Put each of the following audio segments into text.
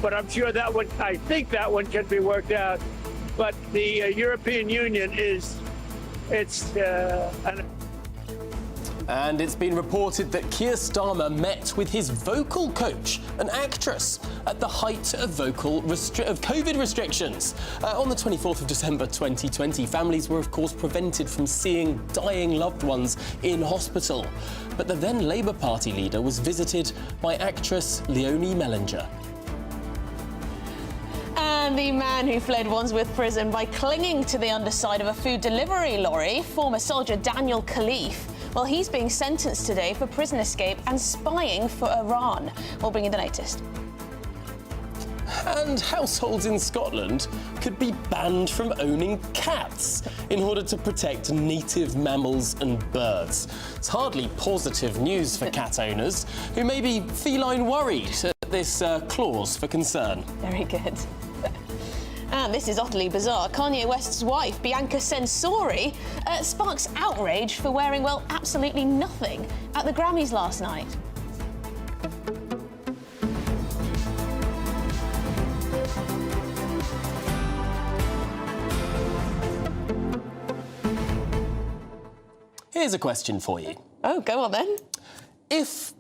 but I'm sure that one, I think that one can be worked out. But the European Union And it's been reported that Keir Starmer met with his vocal coach, an actress, at the height of COVID restrictions. On the 24th of December 2020, families were, of course, prevented from seeing dying loved ones in hospital. But the then Labour Party leader was visited by actress Leonie Mellinger. And the man who fled Wandsworth prison by clinging to the underside of a food delivery lorry, former soldier Daniel Khalife, well, he's being sentenced today for prison escape and spying for Iran. We'll bring you the latest. And households in Scotland could be banned from owning cats in order to protect native mammals and birds. It's hardly positive news for cat owners who may be feline worried at this clause for concern. Very good. And this is utterly bizarre. Kanye West's wife, Bianca Censori, sparks outrage for wearing, well, absolutely nothing at the Grammys last night. Here's a question for you. Oh, go on then. If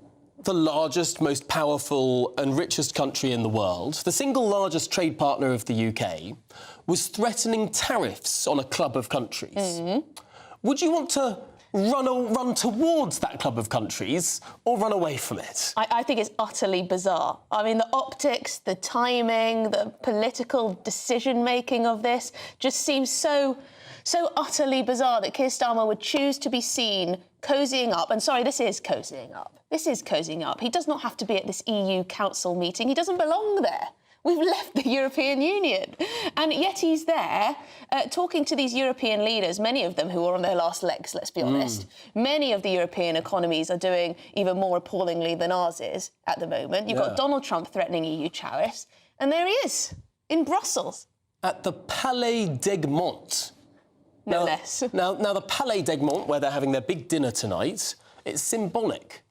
the largest, most powerful and richest country in the world, the single largest trade partner of the UK, was threatening tariffs on a club of countries, would you want to run towards that club of countries or run away from it? I think it's utterly bizarre. I mean, the optics, the timing, the political decision-making of this just seems so utterly bizarre that Keir Starmer would choose to be seen cozying up. And sorry, this is cozying up. This is cozying up. He does not have to be at this EU Council meeting. He doesn't belong there. We've left the European Union. And yet he's there talking to these European leaders, many of them who are on their last legs, let's be honest. Many of the European economies are doing even more appallingly than ours is at the moment. You've got Donald Trump threatening EU tariffs. And there he is, in Brussels. At the Palais d'Egmont. No less. Now, the Palais d'Egmont, where they're having their big dinner tonight, it's symbolic.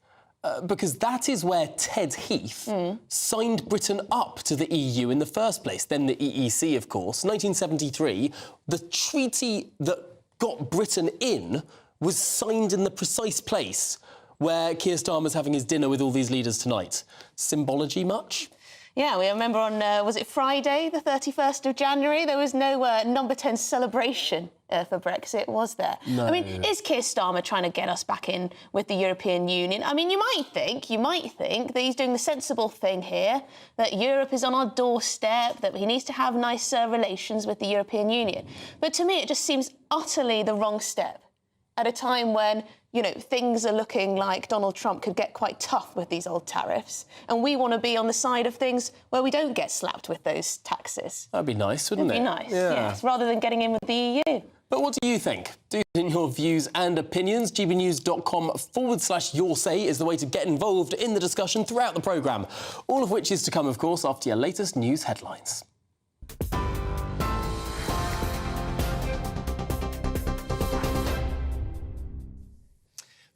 Because that is where Ted Heath signed Britain up to the EU in the first place, then the EEC, of course. 1973, the treaty that got Britain in was signed in the precise place where Keir Starmer's having his dinner with all these leaders tonight. Symbology much? Yeah, we remember on, was it Friday, the 31st of January? There was no number 10 celebration for Brexit, was there? No. I mean, is Keir Starmer trying to get us back in with the European Union? I mean, you might think that he's doing the sensible thing here, that Europe is on our doorstep, that he needs to have nicer relations with the European Union. But to me, it just seems utterly the wrong step at a time when, you know, things are looking like Donald Trump could get quite tough with these old tariffs. And we want to be on the side of things where we don't get slapped with those taxes. That'd be nice, wouldn't it? It'd be nice, yes, rather than getting in with the EU. But what do you think? Do in your views and opinions. gbnews.com/your say is the way to get involved in the discussion throughout the programme. All of which is to come, of course, after your latest news headlines.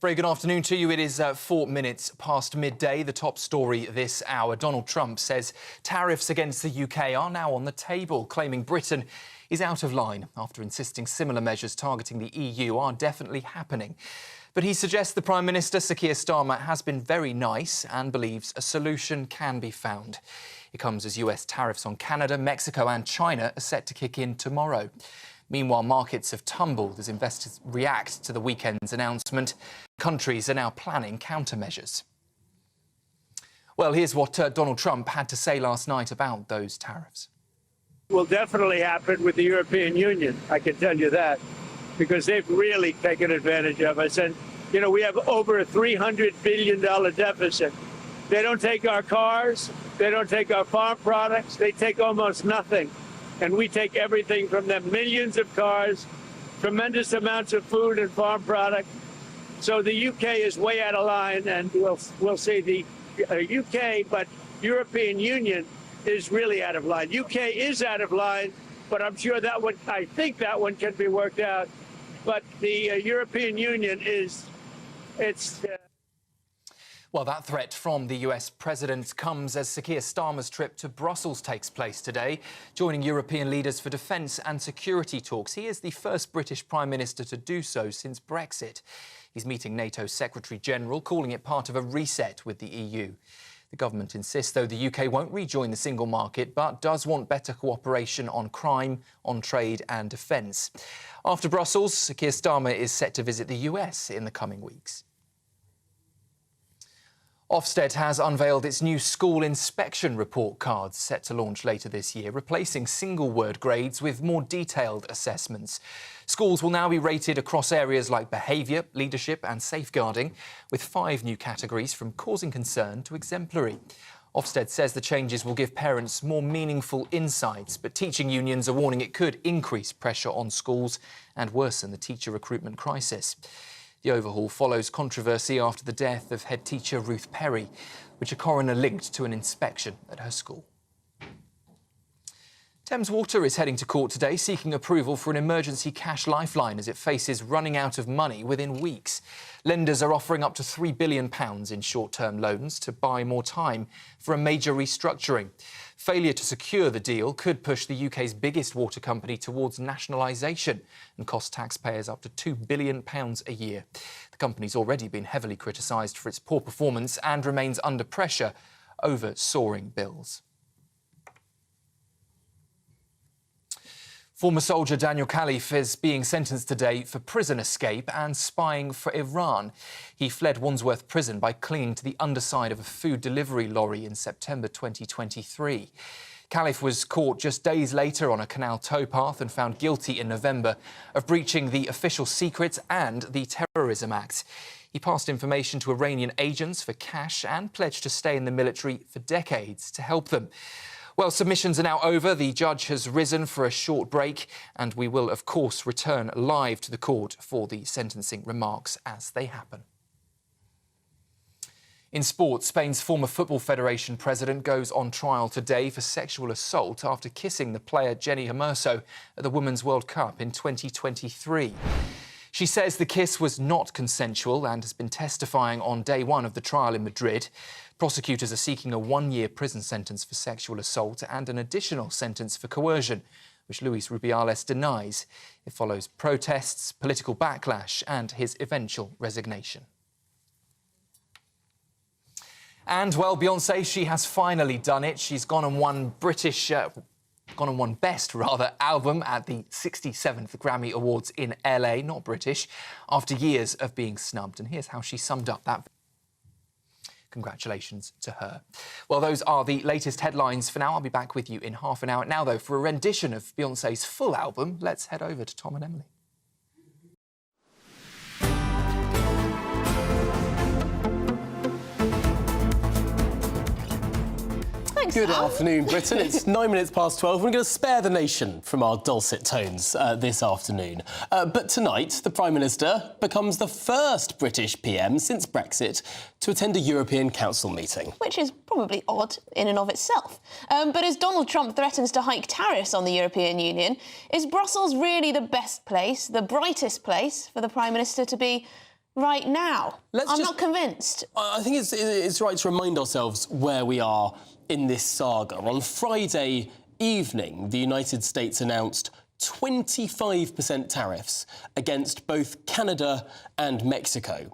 Very good afternoon to you. It is 4 minutes past midday. The top story this hour. Donald Trump says tariffs against the UK are now on the table, claiming Britain is out of line after insisting similar measures targeting the EU are definitely happening. But he suggests the Prime Minister, Sir Keir Starmer, has been very nice and believes a solution can be found. It comes as US tariffs on Canada, Mexico and China are set to kick in tomorrow. Meanwhile, markets have tumbled as investors react to the weekend's announcement. Countries are now planning countermeasures. Well, here's what Donald Trump had to say last night about those tariffs. will definitely happen with the European Union, I can tell you that, because they've really taken advantage of us. And, you know, we have over a $300 billion deficit. They don't take our cars, they don't take our farm products, they take almost nothing. And we take everything from them, millions of cars, tremendous amounts of food and farm products. So the UK is way out of line, and we'll see the UK, but European Union is really out of line. UK is out of line, but I'm sure that one, I think that one can be worked out. But the European Union is, Well, that threat from the US president comes as Sir Keir Starmer's trip to Brussels takes place today, joining European leaders for defence and security talks. He is the first British Prime Minister to do so since Brexit. He's meeting NATO's Secretary-General, calling it part of a reset with the EU. The government insists, though, the UK won't rejoin the single market, but does want better cooperation on crime, on trade and defence. After Brussels, Sir Keir Starmer is set to visit the US in the coming weeks. Ofsted has unveiled its new school inspection report cards set to launch later this year, replacing single-word grades with more detailed assessments. Schools will now be rated across areas like behaviour, leadership and safeguarding, with 5 new categories from causing concern to exemplary. Ofsted says the changes will give parents more meaningful insights, but teaching unions are warning it could increase pressure on schools and worsen the teacher recruitment crisis. The overhaul follows controversy after the death of head teacher Ruth Perry, which a coroner linked to an inspection at her school. Thames Water is heading to court today seeking approval for an emergency cash lifeline as it faces running out of money within weeks. Lenders are offering up to £3 billion in short-term loans to buy more time for a major restructuring. Failure to secure the deal could push the UK's biggest water company towards nationalisation and cost taxpayers up to £2 billion a year. The company's already been heavily criticised for its poor performance and remains under pressure over soaring bills. Former soldier Daniel Khalife is being sentenced today for prison escape and spying for Iran. He fled Wandsworth Prison by clinging to the underside of a food delivery lorry in September 2023. Khalife was caught just days later on a canal towpath and found guilty in November of breaching the official secrets and the Terrorism Act. He passed information to Iranian agents for cash and pledged to stay in the military for decades to help them. Well, submissions are now over. The judge has risen for a short break, and we will, of course, return live to the court for the sentencing remarks as they happen. In sport, Spain's former Football Federation president goes on trial today for sexual assault after kissing the player Jenny Hermoso at the Women's World Cup in 2023. She says the kiss was not consensual and has been testifying on day one of the trial in Madrid. Prosecutors are seeking a 1-year prison sentence for sexual assault and an additional sentence for coercion, which Luis Rubiales denies. It follows protests, political backlash and his eventual resignation. And, well, Beyonce, she has finally done it. She's gone and won Best album at the 67th Grammy Awards in LA, not British, after years of being snubbed. And here's how she summed up that. Congratulations to her. Well, those are the latest headlines for now. I'll be back with you in half an hour. Now, though, for a rendition of Beyonce's full album, let's head over to Tom and Emily. Good afternoon, Britain. It's 9 minutes past 12. We're going to spare the nation from our dulcet tones this afternoon. But tonight, the Prime Minister becomes the first British PM since Brexit to attend a European Council meeting. Which is probably odd in and of itself. But as Donald Trump threatens to hike tariffs on the European Union, is Brussels really the best place, the brightest place for the Prime Minister to be right now? I'm not convinced. I think it's right to remind ourselves where we are in this saga. On Friday evening, the United States announced 25% tariffs against both Canada and Mexico,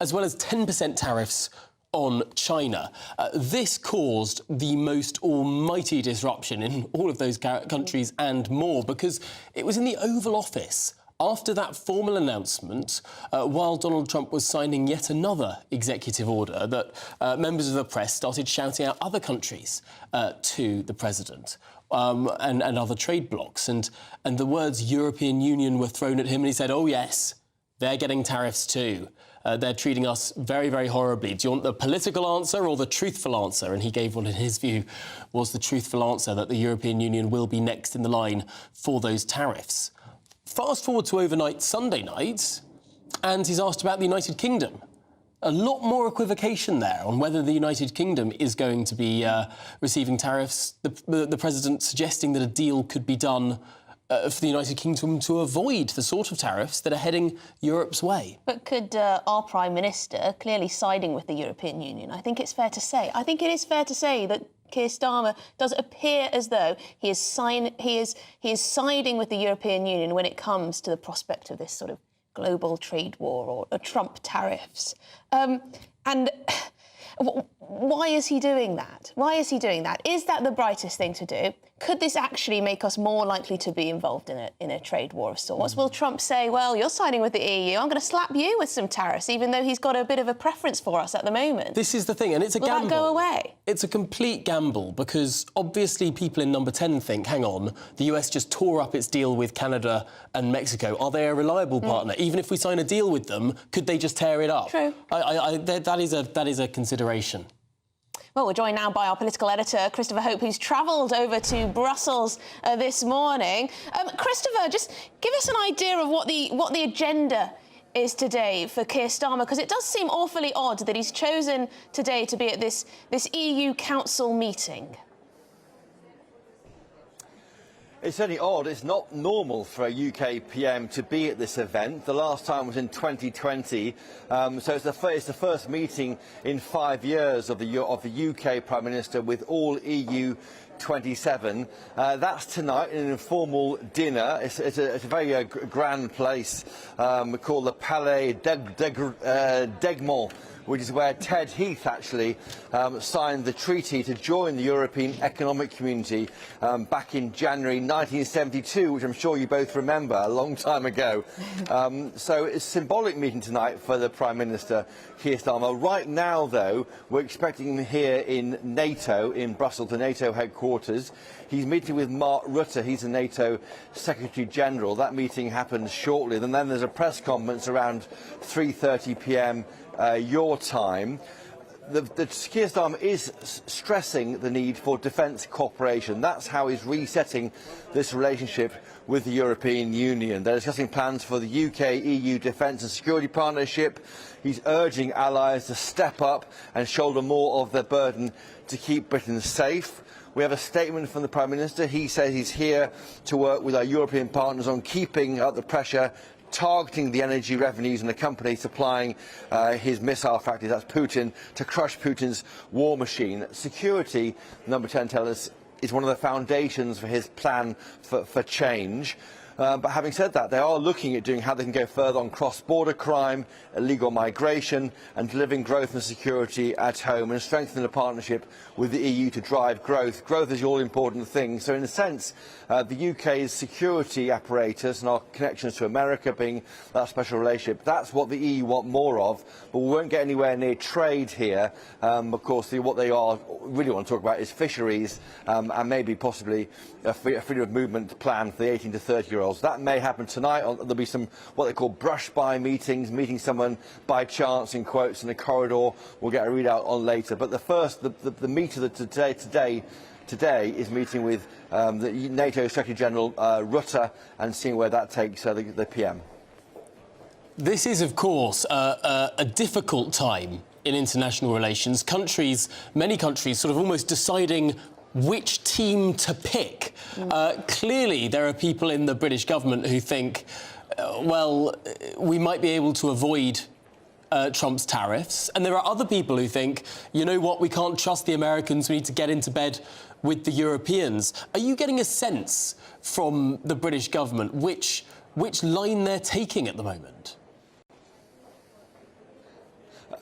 as well as 10% tariffs on China. This caused the most almighty disruption in all of those countries and more, because it was in the Oval Office after that formal announcement, while Donald Trump was signing yet another executive order, that members of the press started shouting out other countries to the president and other trade blocs. And the words European Union were thrown at him, and he said, oh, yes, they're getting tariffs too. They're treating us very, very horribly. Do you want the political answer or the truthful answer? And he gave what, in his view, was the truthful answer, that the European Union will be next in the line for those tariffs. Fast forward to overnight Sunday night, and he's asked about the United Kingdom. A lot more equivocation there on whether the United Kingdom is going to be receiving tariffs. The president suggesting that a deal could be done for the United Kingdom to avoid the sort of tariffs that are heading Europe's way. But could our Prime Minister, clearly siding with the European Union, I think it's fair to say, I think it is fair to say that Keir Starmer does appear as though he is siding with the European Union when it comes to the prospect of this sort of global trade war or Trump tariffs. And why is he doing that? Why is he doing that? Is that the brightest thing to do? Could this actually make us more likely to be involved in a trade war of sorts? Will Trump say, well, you're siding with the EU, I'm going to slap you with some tariffs, even though he's got a bit of a preference for us at the moment? This is the thing, and it's a gamble. Will that go away? It's a complete gamble, because obviously people in number 10 think, hang on, the US just tore up its deal with Canada and Mexico. Are they a reliable partner? Even if we sign a deal with them, could they just tear it up? True. That is a consideration. Well, we're joined now by our political editor, Christopher Hope, who's travelled over to Brussels this morning. Christopher, just give us an idea of what the agenda is today for Keir Starmer, because it does seem awfully odd that he's chosen today to be at this EU Council meeting. It's certainly odd. It's not normal for a UK PM to be at this event. The last time was in 2020, so it's the first meeting in 5 years of the UK Prime Minister with all EU 27. That's tonight in an informal dinner. It's a very grand place called the Palais d'Egmont, which is where Ted Heath actually signed the treaty to join the European Economic Community back in January 1972, which I'm sure you both remember, a long time ago. So it's a symbolic meeting tonight for the Prime Minister, Keir Starmer. Right now, though, we're expecting him here in NATO, in Brussels, the NATO headquarters. He's meeting with Mark Rutte. He's the NATO Secretary General. That meeting happens shortly. And then there's a press conference around 3:30 p.m. Your time. Keir Starmer is stressing the need for defence cooperation. That's how he's resetting this relationship with the European Union. They're discussing plans for the UK-EU defence and security partnership. He's urging allies to step up and shoulder more of their burden to keep Britain safe. We have a statement from the Prime Minister. He says he's here to work with our European partners on keeping up the pressure, targeting the energy revenues and the company supplying his missile factories, that's Putin, to crush Putin's war machine. Security, number 10 tells us, is one of the foundations for his plan for change. But having said that, they are looking at doing how they can go further on cross-border crime, illegal migration, and delivering growth and security at home, and strengthening the partnership with the EU to drive growth. Growth is the all-important thing. So in a sense, the UK's security apparatus and our connections to America being that special relationship, that's what the EU want more of, but we won't get anywhere near trade here. Of course, what they really want to talk about is fisheries and maybe possibly a freedom of movement plan for the 18 to 30-year-olds. That may happen tonight. There'll be some what they call brush-by meetings, meeting someone by chance in quotes in a corridor. We'll get a readout on later. But the meat of today is meeting with the NATO Secretary General Rutte and seeing where that takes the PM. This is, of course, a difficult time in international relations. Many countries, sort of almost deciding which team to pick. Clearly, there are people in the British government who think, well, we might be able to avoid Trump's tariffs. And there are other people who think, you know what, we can't trust the Americans, we need to get into bed with the Europeans. Are you getting a sense from the British government which line they're taking at the moment?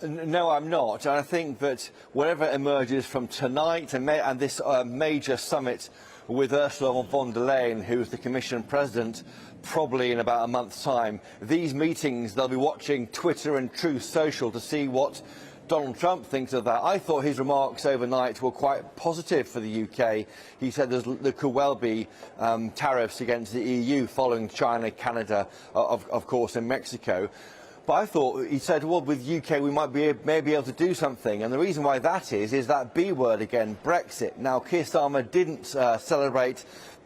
No, I'm not. And I think that whatever emerges from tonight and this major summit with Ursula von der Leyen, who's the Commission President, probably in about a month's time, these meetings, they'll be watching Twitter and Truth Social to see what Donald Trump thinks of that. I thought his remarks overnight were quite positive for the UK. He said there could well be tariffs against the EU following China, Canada, of course, and Mexico. But I thought he said, well, with UK we may be able to do something. And the reason why that is that B word again, Brexit. Now, Keir Starmer didn't celebrate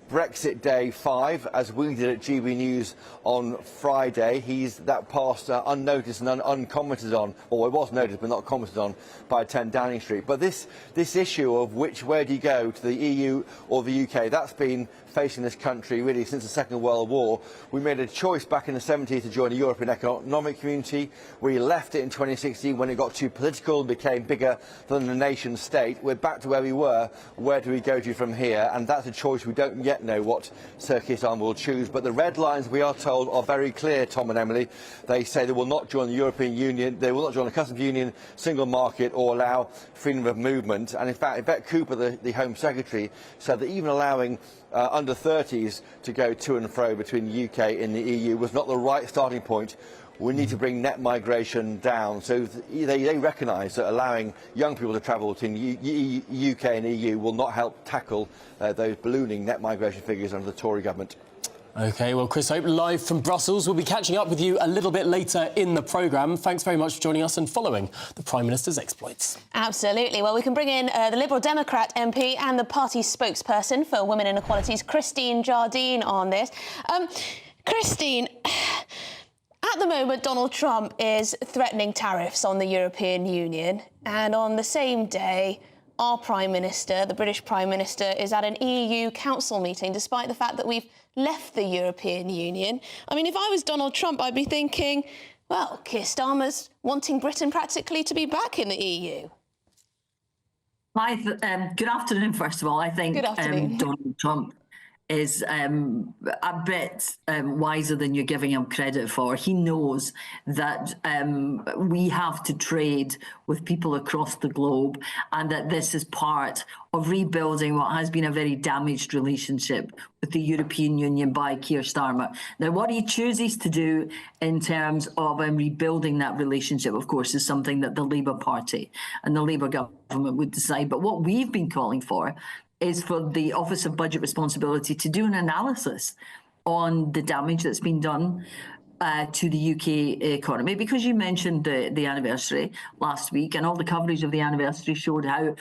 Brexit Day 5, as we did at GBNews on Friday. That passed unnoticed and uncommented on, or it was noticed but not commented on by 10 Downing Street. But this issue of where do you go, to the EU or the UK, that's been facing this country really since the Second World War. We made a choice back in the 70s to join the European Economic Community. We left it in 2016 when it got too political and became bigger than the nation state. We're back to where we were. Where do we go to from here? And that's a choice we don't yet know what Sir Keir Starmer will choose. But the red lines, we are told, are very clear, Tom and Emily. They say they will not join the European Union, they will not join the customs union, single market, or allow freedom of movement. And in fact, Yvette Cooper, the Home Secretary, said that even allowing under 30s to go to and fro between the UK and the EU was not the right starting point. We need to bring net migration down. So they recognise that allowing young people to travel between the UK and EU will not help tackle those ballooning net migration figures under the Tory government. OK, well, Chris Hope, live from Brussels. We'll be catching up with you a little bit later in the programme. Thanks very much for joining us and following the Prime Minister's exploits. Absolutely. Well, we can bring in the Liberal Democrat MP and the party's spokesperson for Women and Equalities, Christine Jardine, on this. Christine, at the moment, Donald Trump is threatening tariffs on the European Union, and on the same day, our Prime Minister, the British Prime Minister, is at an EU Council meeting, despite the fact that we've left the European Union. I mean, if I was Donald Trump, I'd be thinking, well, Keir Starmer's wanting Britain practically to be back in the EU. Good afternoon, first of all. I think Donald Trump is a bit wiser than you're giving him credit for. He knows that we have to trade with people across the globe, and that this is part of rebuilding what has been a very damaged relationship with the European Union by Keir Starmer. Now, what he chooses to do in terms of rebuilding that relationship, of course, is something that the Labour Party and the Labour government would decide. But what we've been calling for is for the Office of Budget Responsibility to do an analysis on the damage that's been done to the UK economy, because you mentioned the anniversary last week, and all the coverage of the anniversary showed how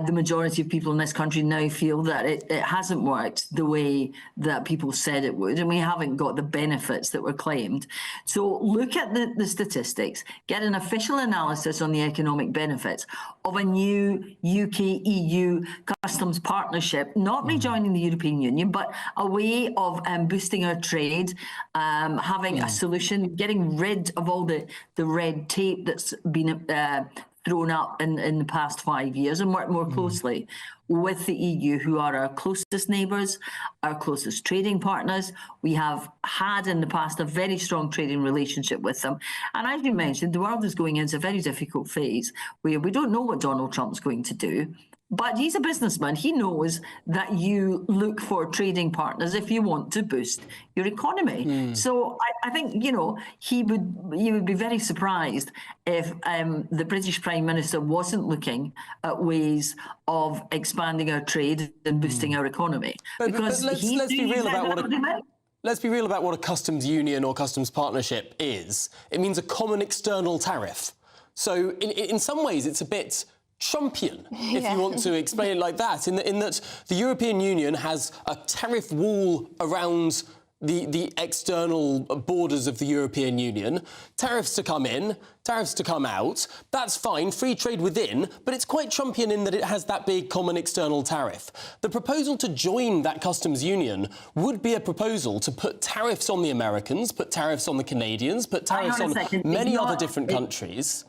the majority of people in this country now feel that it hasn't worked the way that people said it would, and we haven't got the benefits that were claimed. So look at the statistics, get an official analysis on the economic benefits of a new UK-EU customs partnership, not rejoining the European Union, but a way of boosting our trade, having a solution, getting rid of all the red tape that's been thrown up in the past 5 years, and work more closely with the EU, who are our closest neighbours, our closest trading partners. We have had in the past a very strong trading relationship with them. And as you mentioned, the world is going into a very difficult phase where we don't know what Donald Trump's going to do. But he's a businessman. He knows that you look for trading partners if you want to boost your economy. So I think, you know, you would be very surprised if the British Prime Minister wasn't looking at ways of expanding our trade and boosting our economy. But let's be real about what let's be real about what a customs union or customs partnership is. It means a common external tariff. So in some ways, it's a bit Trumpian, if you want to explain it like that, in that the European Union has a tariff wall around the external borders of the European Union, tariffs to come in, tariffs to come out. That's fine, free trade within, but it's quite Trumpian in that it has that big common external tariff. The proposal to join that customs union would be a proposal to put tariffs on the Americans, put tariffs on the Canadians, put tariffs on many other different countries.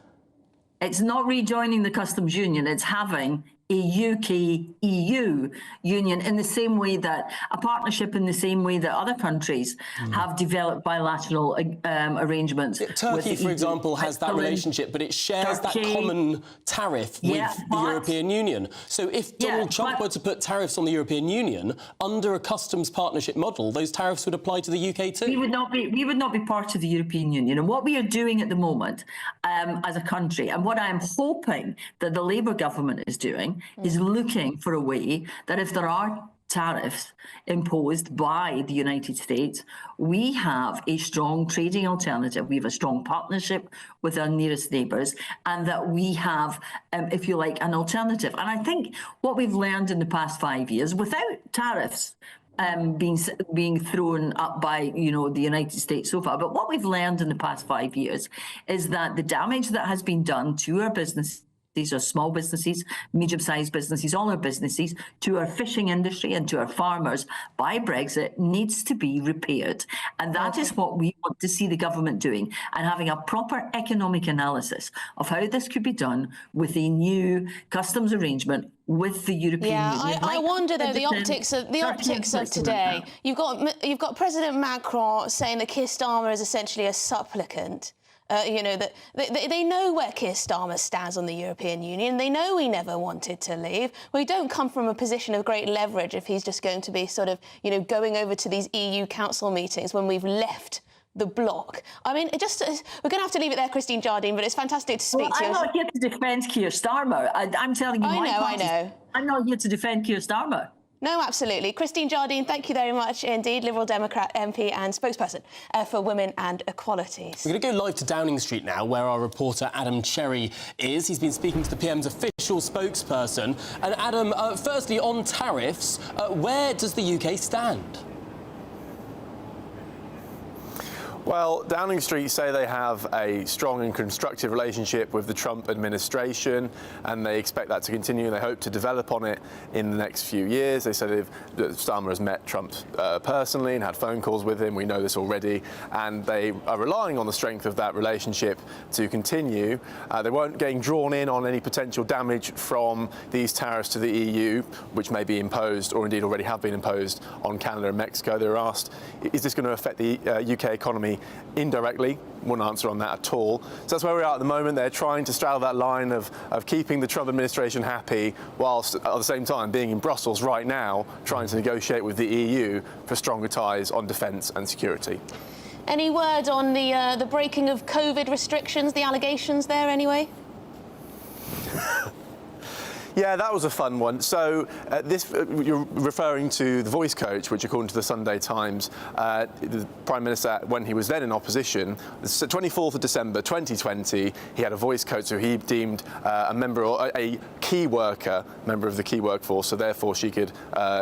It's not rejoining the customs union, it's having a UK-EU union in the same way that a partnership, in the same way that other countries have developed bilateral arrangements. Turkey, for example, has that relationship, but it shares that common tariff with the European Union. So if Donald Trump were to put tariffs on the European Union under a customs partnership model, those tariffs would apply to the UK too. We would not be part of the European Union. And what we are doing at the moment as a country, and what I am hoping that the Labour government is doing, is looking for a way that if there are tariffs imposed by the United States, we have a strong trading alternative. We have a strong partnership with our nearest neighbours, and that we have, if you like, an alternative. And I think what we've learned in the past 5 years, without tariffs being thrown up by, you know, the United States so far, but what we've learned in the past 5 years is that the damage that has been done to our business, these are small businesses, medium-sized businesses, all our businesses, to our fishing industry and to our farmers by Brexit needs to be repaired. And that is what we want to see the government doing, and having a proper economic analysis of how this could be done with a new customs arrangement with the European Union. I wonder though the optics of today. You've got President Macron saying that Keir Starmer is essentially a supplicant. You know, that they know where Keir Starmer stands on the European Union. They know he never wanted to leave. We don't come from a position of great leverage if he's just going to be sort of, you know, going over to these EU Council meetings when we've left the bloc. I mean, we're going to have to leave it there, Christine Jardine, but it's fantastic to speak to you. I'm not here to defend Keir Starmer. I'm telling you, I know. I'm not here to defend Keir Starmer. No, absolutely. Christine Jardine, thank you very much indeed, Liberal Democrat MP and spokesperson for Women and Equalities. We're going to go live to Downing Street now, where our reporter Adam Cherry is. He's been speaking to the PM's official spokesperson. And Adam, firstly, on tariffs, where does the UK stand? Well, Downing Street say they have a strong and constructive relationship with the Trump administration, and they expect that to continue, and they hope to develop on it in the next few years. They said Starmer has met Trump personally and had phone calls with him. We know this already, and they are relying on the strength of that relationship to continue. They weren't getting drawn in on any potential damage from these tariffs to the EU, which may be imposed or indeed already have been imposed on Canada and Mexico. They were asked, is this going to affect the UK economy indirectly? Wouldn't answer on that at all. So that's where we are at the moment. They're trying to straddle that line of keeping the Trump administration happy, whilst at the same time being in Brussels right now, trying to negotiate with the EU for stronger ties on defence and security. Any word on the breaking of COVID restrictions, the allegations there anyway? Yeah, that was a fun one. So you're referring to the voice coach, which according to the Sunday Times, the Prime Minister, when he was then in opposition, the 24th of December 2020, he had a voice coach who he deemed a member or a key worker, member of the key workforce, so therefore she could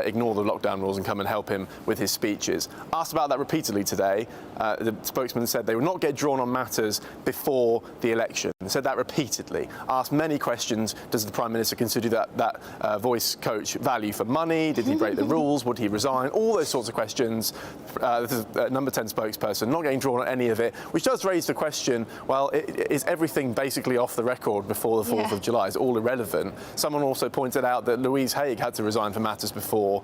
ignore the lockdown rules and come and help him with his speeches. Asked about that repeatedly today, the spokesman said they would not get drawn on matters before the election. Said that repeatedly. Asked many questions. Does the Prime Minister consider that voice coach value for money? Did he break the rules? Would he resign? All those sorts of questions. This is number 10 spokesperson, not getting drawn on any of it, which does raise the question, well, is everything basically off the record before the 4th of July? Is it all irrelevant? Someone also pointed out that Louise Haigh had to resign for matters before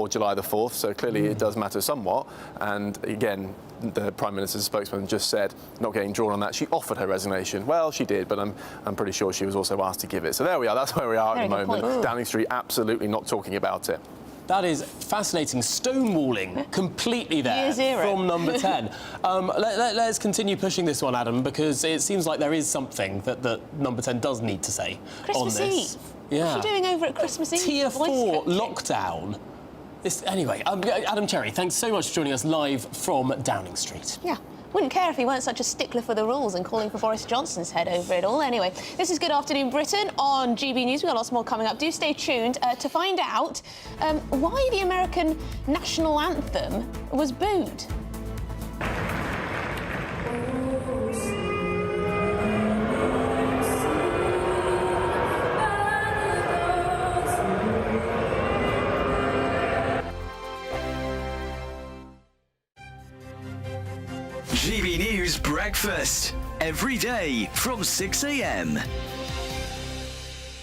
July the 4th, so clearly it does matter somewhat. And again, the Prime Minister's spokesman just said, not getting drawn on that. She offered her resignation. Well, she did, but I'm pretty sure she was also asked to give it. So there we are. That's where we are at the moment. Downing Street absolutely not talking about it. That is fascinating. Stonewalling completely there from number 10. Let's continue pushing this one, Adam, because it seems like there is something that number 10 does need to say on this. Christmas Eve. Yeah. What's she doing over at Christmas Eve? Tier 4 lockdown. Anyway, Adam Cherry, thanks so much for joining us live from Downing Street. Yeah. Wouldn't care if he weren't such a stickler for the rules and calling for Boris Johnson's head over it all. Anyway, this is Good Afternoon Britain on GB News. We've got lots more coming up. Do stay tuned to find out why the American national anthem was booed. GB News Breakfast, every day from 6 a.m.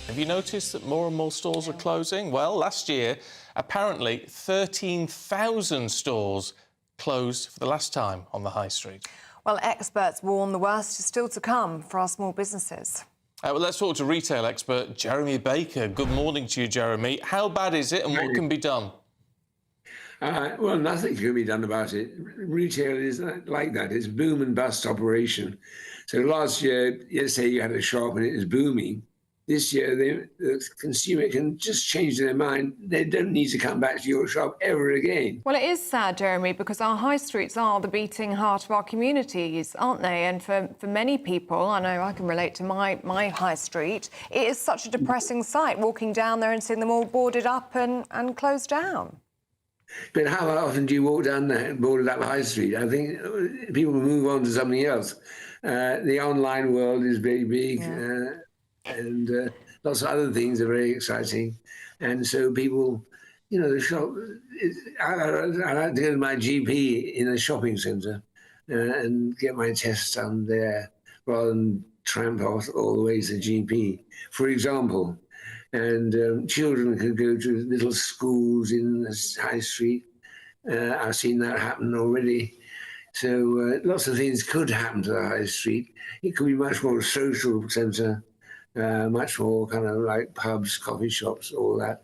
Have you noticed that more and more stores are closing? Well, last year, apparently 13,000 stores closed for the last time on the high street. Well, experts warn the worst is still to come for our small businesses. Well, let's talk to retail expert Jeremy Baker. Good morning to you, Jeremy. How bad is it and what can be done? Well, nothing can be done about it. Retail is like that. It's a boom and bust operation. So last year, let's say you had a shop and it was booming, This year, the consumer can just change their mind. They don't need to come back to your shop ever again. Well, it is sad, Jeremy, because our high streets are the beating heart of our communities, aren't they? And for many people, I know I can relate to my high street, it is such a depressing sight, walking down there and seeing them all boarded up and closed down. But how often do you walk down that boarded up high street? I think people move on to something else. The online world is very big. Yeah. And lots of other things are very exciting. And so people, you know, the shop, I like to go to my GP in a shopping centre and get my tests done there rather than tramp off all the way to the GP, for example. And children could go to little schools in the high street. I've seen that happen already. So lots of things could happen to the high street. It could be much more a social centre. Much more kind of like pubs, coffee shops, all that.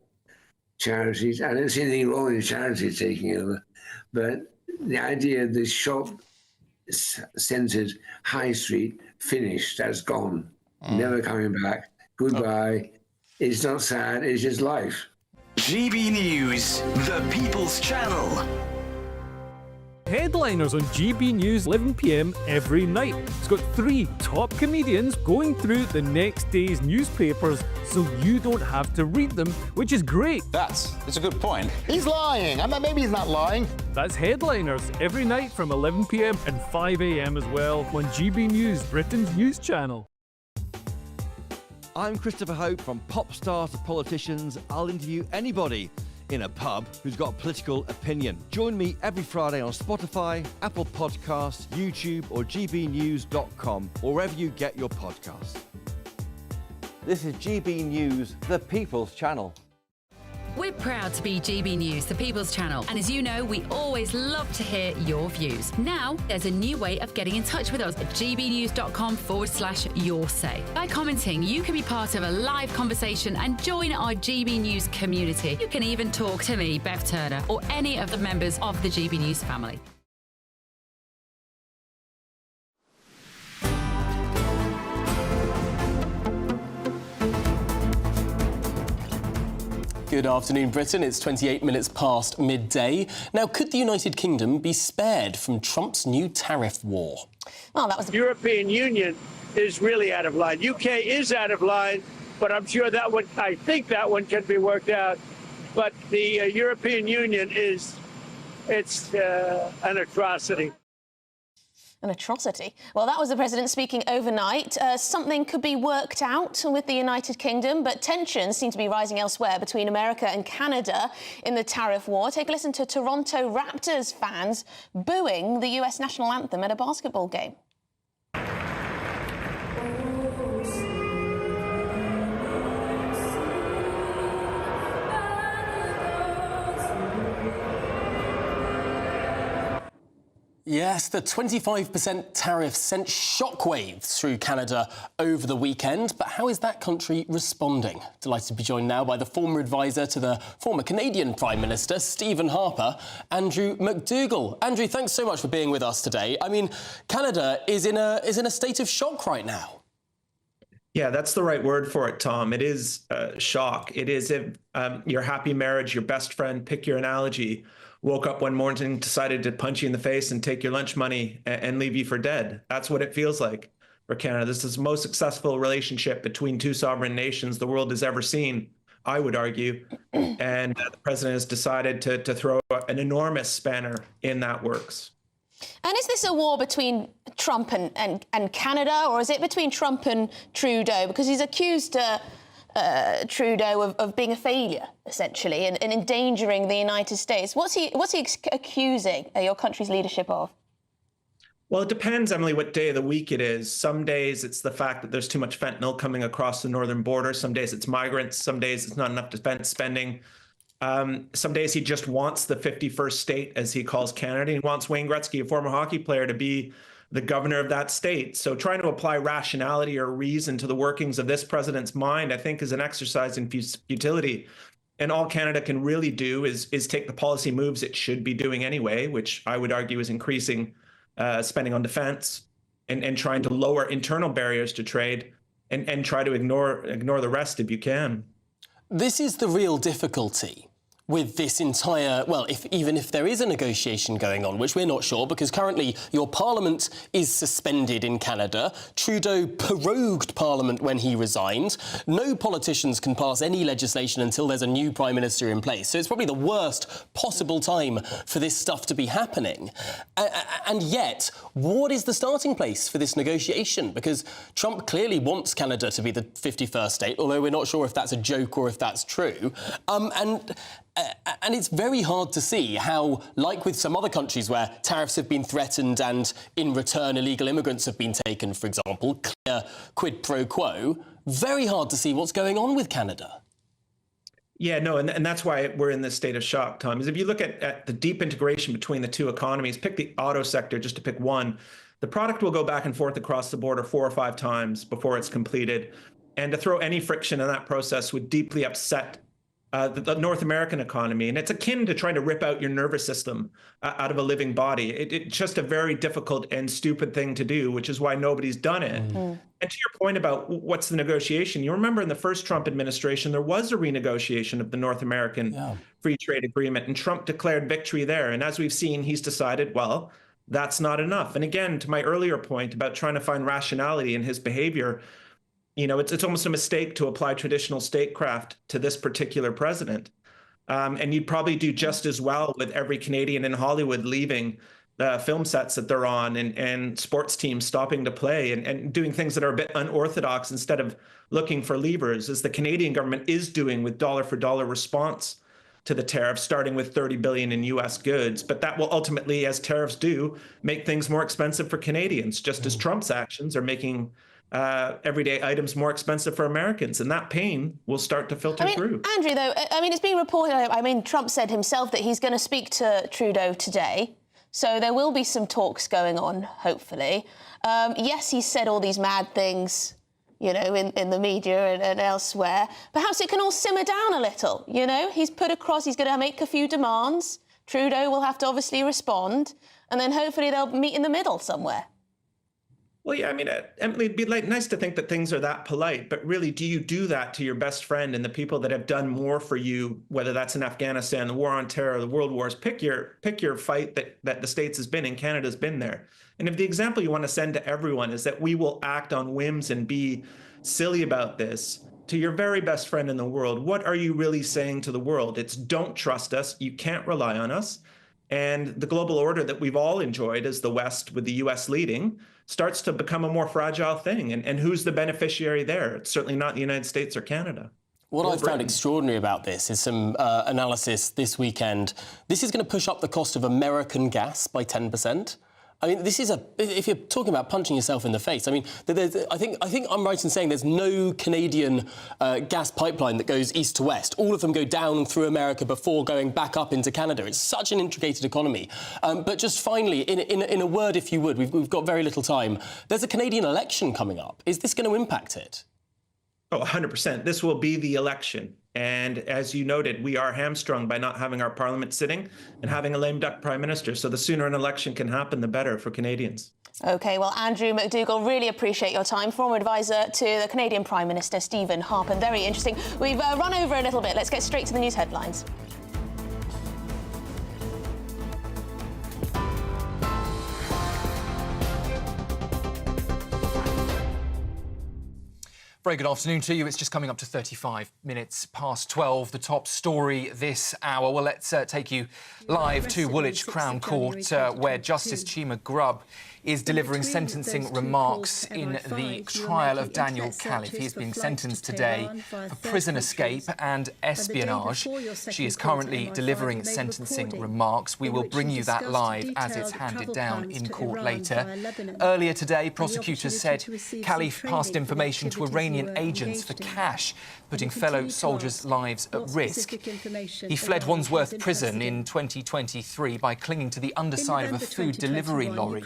Charities. I don't see anything wrong with charities taking over, but the idea of the shop-centred high street finished, that's gone, never coming back. Goodbye. It's not sad, it's just life. GB News, the People's Channel. Headliners on GB News 11 p.m. every night. It's got 3 top comedians going through the next day's newspapers so you don't have to read them, which is great. That's a good point. He's lying. Maybe he's not lying. That's Headliners every night from 11 p.m. and 5 a.m. as well on GB News, Britain's news channel. I'm Christopher Hope. From pop stars to politicians, I'll interview anybody in a pub who's got a political opinion. Join me every Friday on Spotify, Apple Podcasts, YouTube or gbnews.com, or wherever you get your podcasts. This is GB News, the People's Channel. We're proud to be GB News, the People's Channel. And as you know, we always love to hear your views. Now, there's a new way of getting in touch with us at gbnews.com/yoursay. By commenting, you can be part of a live conversation and join our GB News community. You can even talk to me, Bev Turner, or any of the members of the GB News family. Good afternoon, Britain. It's 28 minutes past midday. Now, could the United Kingdom be spared from Trump's new tariff war? Well, that was the European Union is really out of line. UK is out of line, but I'm sure that one, I think that one can be worked out. But the European Union it's an atrocity. An atrocity. Well, that was the president speaking overnight. Something could be worked out with the United Kingdom, but tensions seem to be rising elsewhere between America and Canada in the tariff war. Take a listen to Toronto Raptors fans booing the US national anthem at a basketball game. Yes, the 25% tariff sent shockwaves through Canada over the weekend. But how is that country responding? Delighted to be joined now by the former advisor to the former Canadian Prime Minister, Stephen Harper, Andrew McDougall. Andrew, thanks so much for being with us today. I mean, Canada is in a state of shock right now. Yeah, that's the right word for it, Tom. It is shock. It is if your happy marriage, your best friend, pick your analogy, woke up one morning, decided to punch you in the face and take your lunch money and leave you for dead. That's what it feels like for Canada. This is the most successful relationship between two sovereign nations the world has ever seen, I would argue. And the president has decided to throw an enormous spanner in that works. And is this a war between Trump and Canada, or is it between Trump and Trudeau? Because he's accused Trudeau of being a failure, essentially, and endangering the United States. What's he accusing your country's leadership of? Well, it depends, Emily, what day of the week it is. Some days it's the fact that there's too much fentanyl coming across the northern border. Some days it's migrants. Some days it's not enough defense spending. Some days he just wants the 51st state, as he calls Canada. He wants Wayne Gretzky, a former hockey player, to be the governor of that state. So trying to apply rationality or reason to the workings of this president's mind, I think, is an exercise in futility. And all Canada can really do is take the policy moves it should be doing anyway, which I would argue is increasing spending on defense and trying to lower internal barriers to trade, and try to ignore the rest if you can. This is the real difficulty with this entire, well, even if there is a negotiation going on, which we're not sure, because currently your parliament is suspended in Canada. Trudeau prorogued parliament when he resigned. No politicians can pass any legislation until there's a new prime minister in place. So it's probably the worst possible time for this stuff to be happening. And yet, what is the starting place for this negotiation? Because Trump clearly wants Canada to be the 51st state, although we're not sure if that's a joke or if that's true. And it's very hard to see how, like with some other countries where tariffs have been threatened and in return illegal immigrants have been taken, for example, clear quid pro quo, very hard to see what's going on with Canada. Yeah, no, and that's why we're in this state of shock, Tom, is if you look at the deep integration between the two economies, pick the auto sector, just to pick one, the product will go back and forth across the border 4 or 5 times before it's completed. And to throw any friction in that process would deeply upset the North American economy. And it's akin to trying to rip out your nervous system out of a living body. It's just a very difficult and stupid thing to do, which is why nobody's done it. And to your point about what's the negotiation, you remember in the first Trump administration, there was a renegotiation of the North American free trade agreement, and Trump declared victory there. And as we've seen, he's decided, well, that's not enough. And again, to my earlier point about trying to find rationality in his behavior, you know, it's almost a mistake to apply traditional statecraft to this particular president. And you'd probably do just as well with every Canadian in Hollywood leaving the film sets that they're on and sports teams stopping to play and doing things that are a bit unorthodox instead of looking for levers, as the Canadian government is doing with dollar-for-dollar response to the tariffs, starting with $30 billion in U.S. goods. But that will ultimately, as tariffs do, make things more expensive for Canadians, just as Trump's actions are making everyday items more expensive for Americans, and that pain will start to filter through. Andrew, though, it's being reported, Trump said himself that he's going to speak to Trudeau today, so there will be some talks going on, hopefully. Yes, he said all these mad things, you know, in the media and elsewhere. Perhaps it can all simmer down a little, you know? He's put across, he's going to make a few demands. Trudeau will have to obviously respond, and then hopefully they'll meet in the middle somewhere. Well, yeah, Emily, it'd be nice to think that things are that polite, but really, do you do that to your best friend and the people that have done more for you, whether that's in Afghanistan, the war on terror, the world wars? Pick your fight that the States has been in, Canada's been there. And if the example you want to send to everyone is that we will act on whims and be silly about this, to your very best friend in the world, what are you really saying to the world? It's don't trust us, you can't rely on us. And the global order that we've all enjoyed as the West, with the US leading, starts to become a more fragile thing. And who's the beneficiary there? It's certainly not the United States or Canada. What I found extraordinary about this is some analysis this weekend. This is going to push up the cost of American gas by 10%. I mean, this is if you're talking about punching yourself in the face, I mean, I think I'm right in saying there's no Canadian gas pipeline that goes east to west. All of them go down through America before going back up into Canada. It's such an intricated economy. But just finally, in a word, if you would, we've got very little time. There's a Canadian election coming up. Is this going to impact it? Oh, 100%. This will be the election. And as you noted, we are hamstrung by not having our parliament sitting and having a lame duck prime minister. So the sooner an election can happen, the better for Canadians. OK, well, Andrew McDougall, really appreciate your time. Former advisor to the Canadian Prime Minister, Stephen Harper. Very interesting. We've run over a little bit. Let's get straight to the news headlines. Very good afternoon to you. It's just coming up to 35 minutes past 12. The top story this hour. Well, let's take you live to Woolwich Crown Court, where Justice Chima Grubb is delivering sentencing remarks in the trial of Daniel Khalife. He is being sentenced today for prison escape and espionage. She is currently delivering sentencing remarks. We will bring you that live as it's handed down in court later. Earlier today, prosecutors said Khalife passed information to Iranian agents for cash, putting fellow soldiers' lives at risk. He fled Wandsworth Prison in 2023 by clinging to the underside of a food delivery lorry.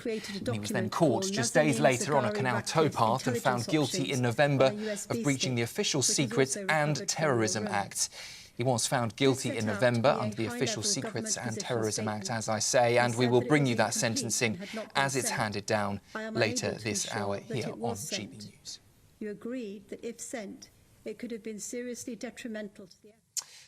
He was then caught just days later on a canal towpath and found guilty in November of breaching the Official Secrets and Terrorism Act. He was found guilty in November under the Official Secrets and Terrorism Act, as I say, and we will bring you that sentencing as it's handed down later this hour here on GB News. you agreed that if sent, it could have been seriously detrimental to the...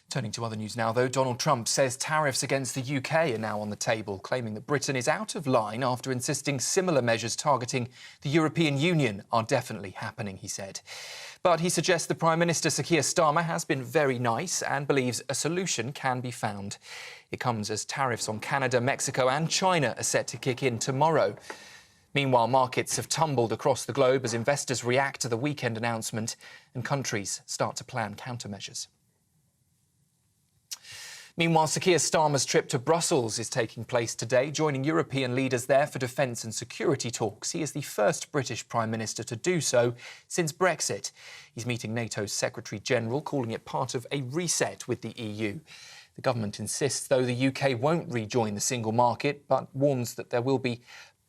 Turning to other news now, though, Donald Trump says tariffs against the UK are now on the table, claiming that Britain is out of line after insisting similar measures targeting the European Union are definitely happening, he said. But he suggests the Prime Minister, Sir Keir Starmer, has been very nice and believes a solution can be found. It comes as tariffs on Canada, Mexico and China are set to kick in tomorrow. Meanwhile, markets have tumbled across the globe as investors react to the weekend announcement and countries start to plan countermeasures. Meanwhile, Sir Keir Starmer's trip to Brussels is taking place today, joining European leaders there for defence and security talks. He is the first British Prime Minister to do so since Brexit. He's meeting NATO's Secretary-General, calling it part of a reset with the EU. The government insists, though, the UK won't rejoin the single market, but warns that there will be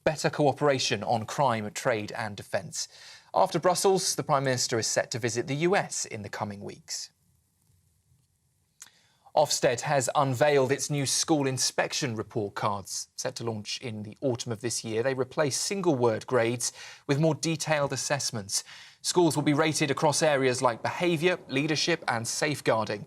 better cooperation on crime, trade and defence. After Brussels, the Prime Minister is set to visit the US in the coming weeks. Ofsted has unveiled its new school inspection report cards. Set to launch in the autumn of this year, they replace single-word grades with more detailed assessments. Schools will be rated across areas like behaviour, leadership and safeguarding,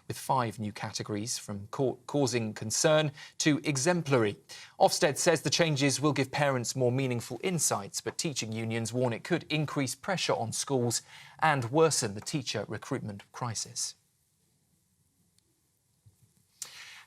with 5 new categories from causing concern to exemplary. Ofsted says the changes will give parents more meaningful insights, but teaching unions warn it could increase pressure on schools and worsen the teacher recruitment crisis.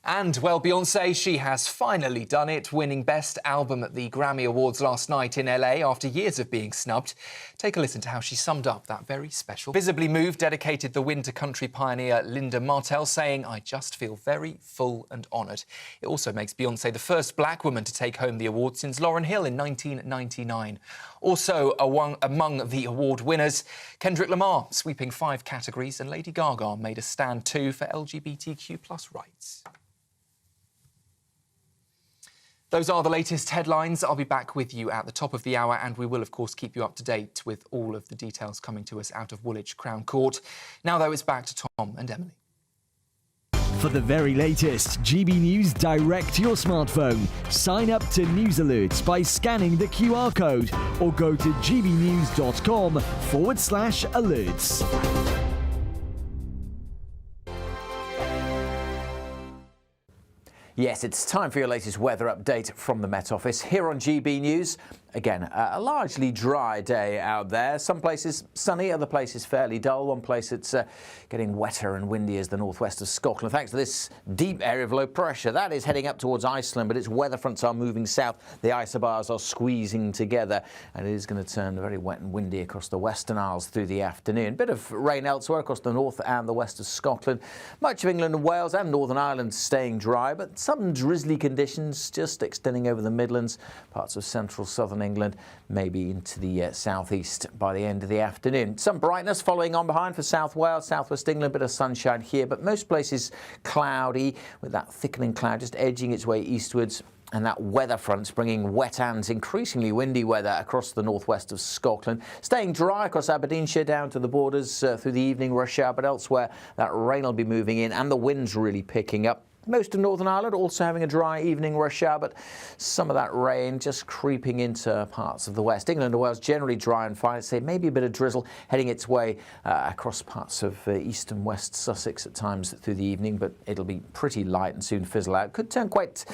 And, well, Beyonce, she has finally done it, winning Best Album at the Grammy Awards last night in LA after years of being snubbed. Take a listen to how she summed up that very special. Visibly moved, dedicated the win to country pioneer Linda Martell, saying, "I just feel very full and honoured." It also makes Beyonce the first black woman to take home the award since Lauryn Hill in 1999. Also among the award winners, Kendrick Lamar, sweeping 5 categories, and Lady Gaga made a stand too for LGBTQ+ rights. Those are the latest headlines. I'll be back with you at the top of the hour, and we will, of course, keep you up to date with all of the details coming to us out of Woolwich Crown Court. Now, though, it's back to Tom and Emily. For the very latest GB News direct to your smartphone, sign up to News Alerts by scanning the QR code or go to gbnews.com/alerts. Yes, it's time for your latest weather update from the Met Office here on GB News. Again, a largely dry day out there. Some places sunny, other places fairly dull. One place it's getting wetter and windy is the northwest of Scotland, thanks to this deep area of low pressure. That is heading up towards Iceland, but its weather fronts are moving south. The isobars are squeezing together, and it is going to turn very wet and windy across the Western Isles through the afternoon. Bit of rain elsewhere across the north and the west of Scotland. Much of England and Wales and Northern Ireland staying dry, but some drizzly conditions just extending over the Midlands, parts of central southern England, maybe into the southeast by the end of the afternoon. Some brightness following on behind for South Wales, southwest England, bit of sunshine here, but most places cloudy with that thickening cloud just edging its way eastwards. And that weather front's bringing wet and increasingly windy weather across the northwest of Scotland. Staying dry across Aberdeenshire down to the borders through the evening rush hour, but elsewhere that rain will be moving in and the wind's really picking up. Most of Northern Ireland also having a dry evening rush hour, but some of that rain just creeping into parts of the west. England and Wales generally dry and fine. I'd say maybe a bit of drizzle heading its way across parts of east and west Sussex at times through the evening, but it'll be pretty light and soon fizzle out. Could turn quite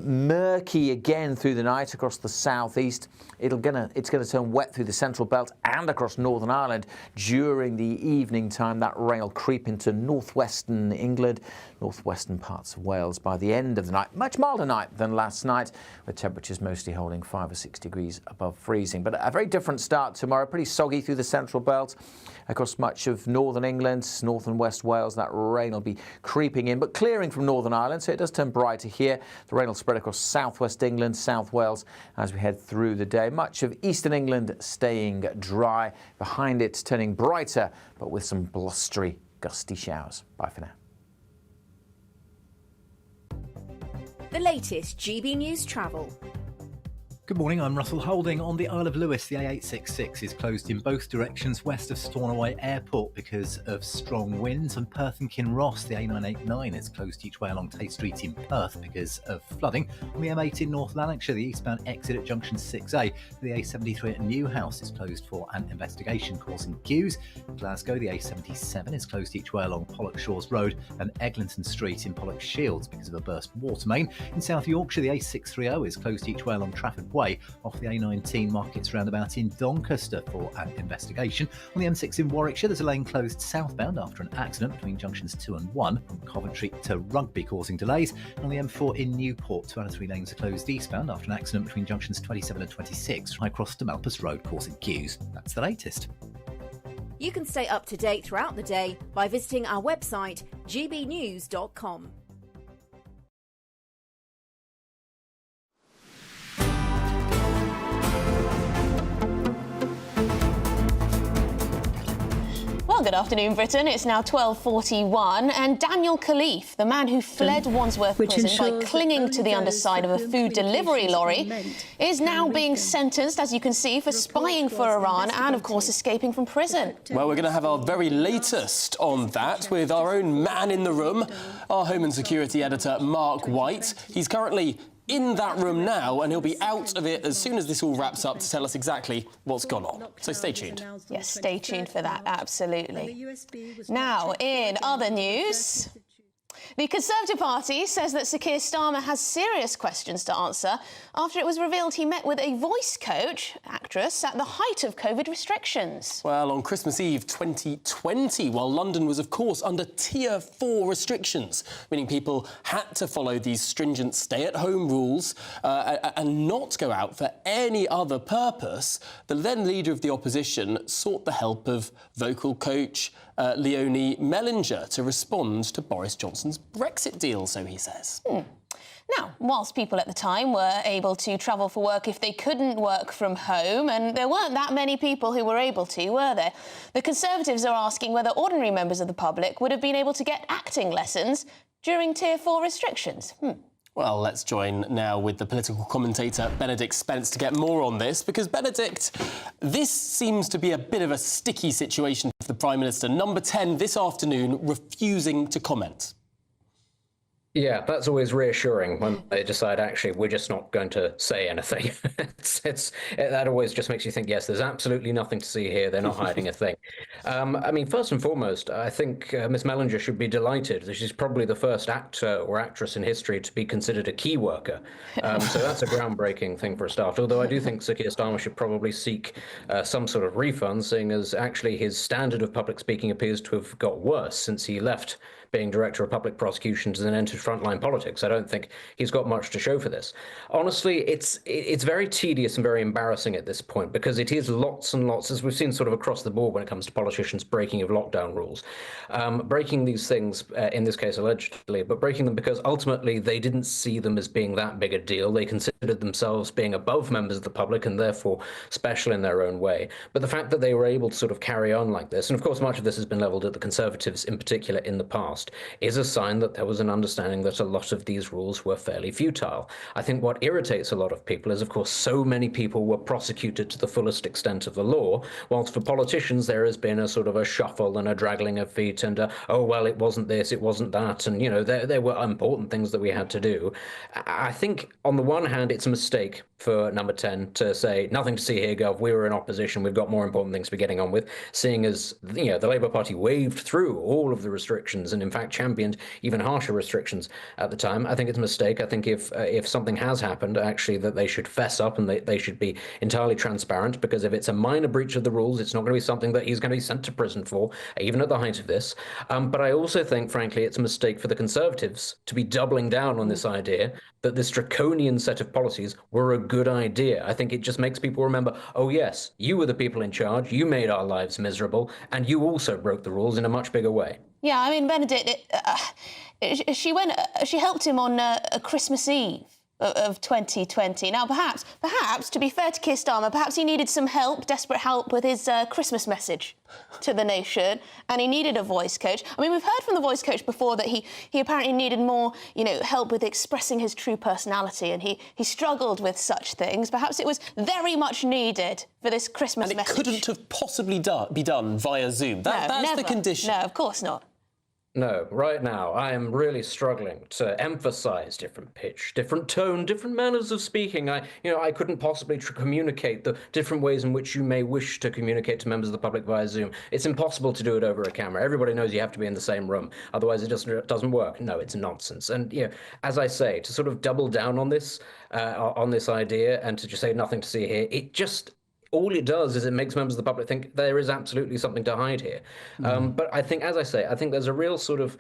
murky again through the night across the southeast. It's going to turn wet through the central belt and across Northern Ireland during the evening time. That rain will creep into northwestern England, northwestern parts of Wales by the end of the night. Much milder night than last night, with temperatures mostly holding 5 or 6 degrees above freezing. But a very different start tomorrow. Pretty soggy through the central belt across much of northern England, north and west Wales. That rain will be creeping in, but clearing from Northern Ireland, so it does turn brighter here. The rain will spread across southwest England, South Wales as we head through the day. Much of eastern England staying dry. Behind it, turning brighter, but with some blustery, gusty showers. Bye for now. The latest GB News travel. Good morning, I'm Russell Holding. On the Isle of Lewis, the A866 is closed in both directions west of Stornoway Airport because of strong winds. And Perth and Kinross, the A989 is closed each way along Tay Street in Perth because of flooding. On the M8 in North Lanarkshire, the eastbound exit at junction 6A. The A73 at Newhouse is closed for an investigation causing queues. In Glasgow, the A77 is closed each way along Pollock Shores Road and Eglinton Street in Pollock Shields because of a burst water main. In South Yorkshire, the A630 is closed each way along Trafford Way off the A19 Markets roundabout in Doncaster for an investigation. On the M6 in Warwickshire, there's a lane closed southbound after an accident between junctions 2 and 1 from Coventry to Rugby, causing delays. And on the M4 in Newport, 2 out of 3 lanes are closed eastbound after an accident between junctions 27 and 26 from High Cross to Malpas Road, causing queues. That's the latest. You can stay up to date throughout the day by visiting our website, gbnews.com. Well, good afternoon, Britain. It's now 12:41, and Daniel Khalife, the man who fled Wandsworth Prison by clinging to the underside of a food delivery lorry, is now being sentenced, as you can see, for spying for Iran and, of course, escaping from prison. Well, we're going to have our very latest on that with our own man in the room, our Home and Security editor, Mark White. He's currently in that room now, and he'll be out of it as soon as this all wraps up to tell us exactly what's gone on. So stay tuned. Yes, stay tuned for that, absolutely. Now, in other news, the Conservative Party says that Sir Keir Starmer has serious questions to answer after it was revealed he met with a voice coach, actress, at the height of COVID restrictions. Well, on Christmas Eve 2020, while London was, of course, under Tier 4 restrictions, meaning people had to follow these stringent stay-at-home rules and not go out for any other purpose, the then leader of the opposition sought the help of vocal coach Leonie Mellinger to respond to Boris Johnson's Brexit deal, so he says. Now, whilst people at the time were able to travel for work if they couldn't work from home, and there weren't that many people who were able to, were there? The Conservatives are asking whether ordinary members of the public would have been able to get acting lessons during Tier 4 restrictions. Well, let's join now with the political commentator Benedict Spence to get more on this, because, Benedict, this seems to be a bit of a sticky situation for the Prime Minister. Number 10 this afternoon refusing to comment. Yeah, that's always reassuring when they decide, actually, we're just not going to say anything. That always just makes you think, yes, there's absolutely nothing to see here. They're not hiding a thing. I mean, first and foremost, I think Miss Mellinger should be delighted that she's probably the first actor or actress in history to be considered a key worker. So that's a groundbreaking thing for a start. Although I do think Sir Keir Starmer should probably seek some sort of refund, seeing as actually his standard of public speaking appears to have got worse since he left being Director of Public Prosecutions and entered frontline politics. I don't think he's got much to show for this. Honestly, it's very tedious and very embarrassing at this point, because it is lots and lots, as we've seen sort of across the board when it comes to politicians breaking of lockdown rules. Breaking these things, in this case allegedly, but breaking them because ultimately they didn't see them as being that big a deal. They considered themselves being above members of the public and therefore special in their own way. But the fact that they were able to sort of carry on like this, and of course much of this has been levelled at the Conservatives in particular in the past, is a sign that there was an understanding that a lot of these rules were fairly futile. I think what irritates a lot of people is, of course, so many people were prosecuted to the fullest extent of the law, whilst for politicians there has been a sort of a shuffle and a draggling of feet and oh, well, it wasn't this, it wasn't that, and, you know, there were important things that we had to do. I think, on the one hand, it's a mistake for number 10 to say, nothing to see here, Gov, we were in opposition, we've got more important things to be getting on with, seeing as, you know, the Labour Party waved through all of the restrictions and, in fact, championed even harsher restrictions at the time. I think it's a mistake. I think if something has happened, actually, that they should fess up and they should be entirely transparent, because if it's a minor breach of the rules, it's not going to be something that he's going to be sent to prison for, even at the height of this. But I also think, frankly, it's a mistake for the Conservatives to be doubling down on this idea that this draconian set of policies were a good idea. I think it just makes people remember, oh yes, you were the people in charge, you made our lives miserable, and you also broke the rules in a much bigger way. Yeah, I mean, Benedict, she helped him on a Christmas Eve of 2020. Now, perhaps, to be fair to Keir Starmer, perhaps he needed some help, desperate help with his Christmas message to the nation, and he needed a voice coach. I mean, we've heard from the voice coach before that he apparently needed more, help with expressing his true personality, and he struggled with such things. Perhaps it was very much needed for this Christmas message. And it couldn't have possibly be done via Zoom. That's never. the condition. No, of course not. No, right now I am really struggling to emphasize different pitch, different tone, different manners of speaking. I couldn't possibly communicate the different ways in which you may wish to communicate to members of the public via Zoom. It's impossible to do it over a camera. Everybody knows you have to be in the same room, otherwise it doesn't work. No, it's nonsense. And as I say, to sort of double down on this idea and to just say nothing to see here, all it does is it makes members of the public think there is absolutely something to hide here. But I think, as I say, I think there's a real sort of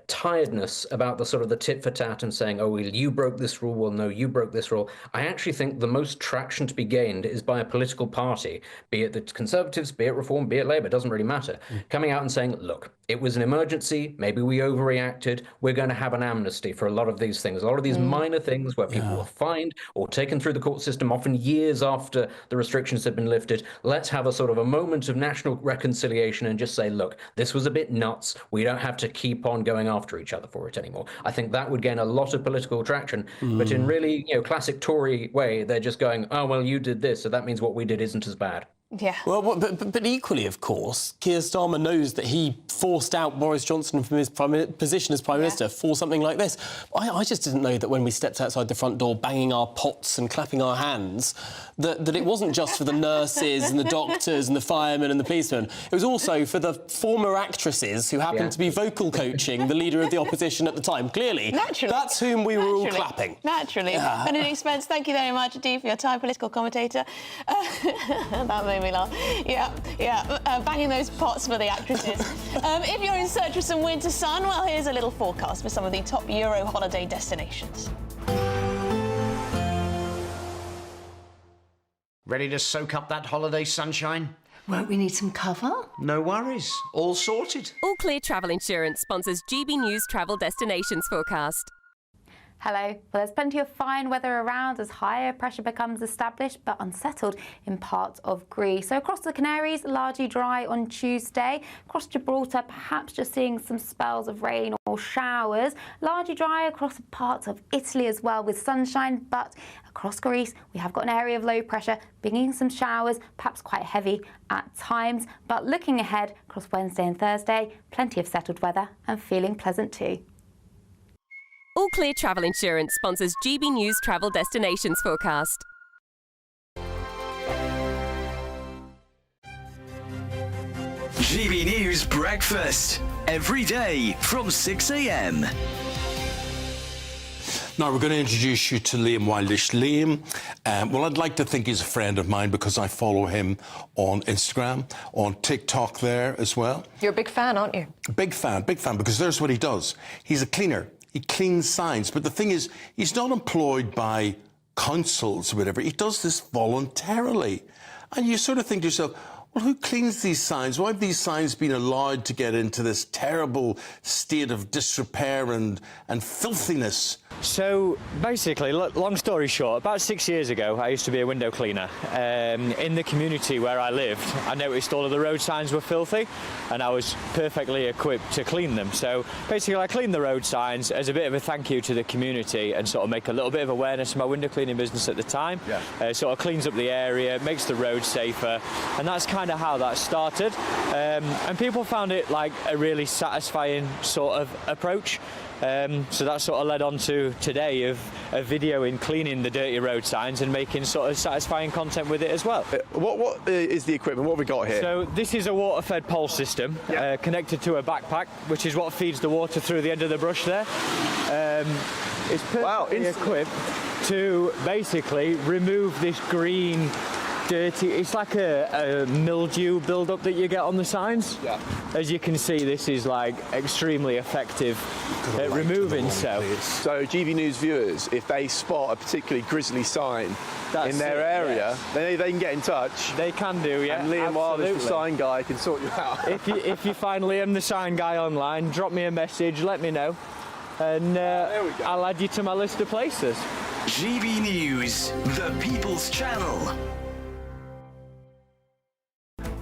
tiredness about the sort of the tit for tat and saying, oh, well, you broke this rule, well, no, you broke this rule. I actually think the most traction to be gained is by a political party, be it the Conservatives, be it Reform, be it Labour, it doesn't really matter, coming out and saying, look, it was an emergency, maybe we overreacted, we're going to have an amnesty for a lot of these things, a lot of these minor things where people were fined or taken through the court system, often years after the restrictions had been lifted. Let's have a sort of a moment of national reconciliation and just say, look, this was a bit nuts, we don't have to keep on going after each other for it anymore. I think that would gain a lot of political traction, but in really classic Tory way, they're just going, oh, well, you did this, so that means what we did isn't as bad. Yeah. Well, but equally, of course, Keir Starmer knows that he forced out Boris Johnson from his position as Prime Minister for something like this. I just didn't know that when we stepped outside the front door banging our pots and clapping our hands, that it wasn't just for the nurses and the doctors and the firemen and the policemen. It was also for the former actresses who happened to be vocal coaching the leader of the opposition at the time. Clearly, that's whom we were all clapping. Naturally. Benedict Spence, thank you very much indeed for your time, political commentator. That made me laugh. Banging those pots for the actresses. If you're in search of some winter sun, well, here's a little forecast for some of the top Euro holiday destinations. Ready to soak up that holiday sunshine? Won't we need some cover? No worries. All sorted. All Clear Travel Insurance sponsors GB News Travel Destinations Forecast. Hello. Well, there's plenty of fine weather around as higher pressure becomes established but unsettled in parts of Greece. So across the Canaries, largely dry on Tuesday. Across Gibraltar, perhaps just seeing some spells of rain or showers. Largely dry across parts of Italy as well with sunshine, but across Greece, we have got an area of low pressure, bringing some showers, perhaps quite heavy at times. But looking ahead across Wednesday and Thursday, plenty of settled weather and feeling pleasant too. All Clear Travel Insurance sponsors GB News Travel Destinations Forecast. GB News Breakfast. Every day from 6 a.m. Now, we're going to introduce you to Liam Wildish. Liam, well, I'd like to think he's a friend of mine because I follow him on Instagram, on TikTok there as well. You're a big fan, aren't you? Big fan, because there's what he does. He's a cleaner. He cleans signs. But the thing is, he's not employed by councils or whatever. He does this voluntarily. And you sort of think to yourself, well, who cleans these signs? Why have these signs been allowed to get into this terrible state of disrepair and filthiness? So basically, long story short, about 6 years ago, I used to be a window cleaner. In the community where I lived, I noticed all of the road signs were filthy, and I was perfectly equipped to clean them. So basically, I cleaned the road signs as a bit of a thank you to the community and sort of make a little bit of awareness of my window cleaning business at the time. Sort of cleans up the area, makes the road safer, and that's kind of how that started. And people found it like a really satisfying sort of approach. So that sort of led on to today of a video in cleaning the dirty road signs and making sort of satisfying content with it as well. What is the equipment? What have we got here? So this is a water-fed pole system connected to a backpack, which is what feeds the water through the end of the brush there. It's perfectly equipped to basically remove this green dirty, it's like a mildew build-up that you get on the signs. As you can see, this is like extremely effective at removing so. So GB News viewers, if they spot a particularly grisly sign in their area, then they can get in touch. They can do, yeah. And Liam Wildish, the sign guy, can sort you out. If you find Liam the sign guy online, drop me a message, let me know. and I'll add you to my list of places. GB News, the People's Channel.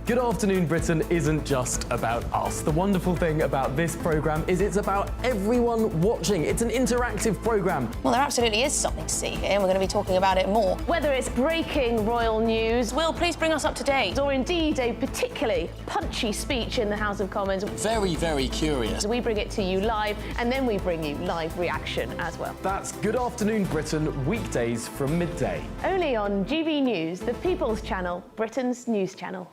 Good Afternoon Britain isn't just about us. The wonderful thing about this programme is it's about everyone watching. It's an interactive programme. Well, there absolutely is something to see here, and we're going to be talking about it more. Whether it's breaking royal news, Will, please bring us up to date, or indeed a particularly punchy speech in the House of Commons. Very, very curious. We bring it to you live, and then we bring you live reaction as well. That's Good Afternoon Britain, weekdays from midday. Only on GB News, the People's Channel, Britain's news channel.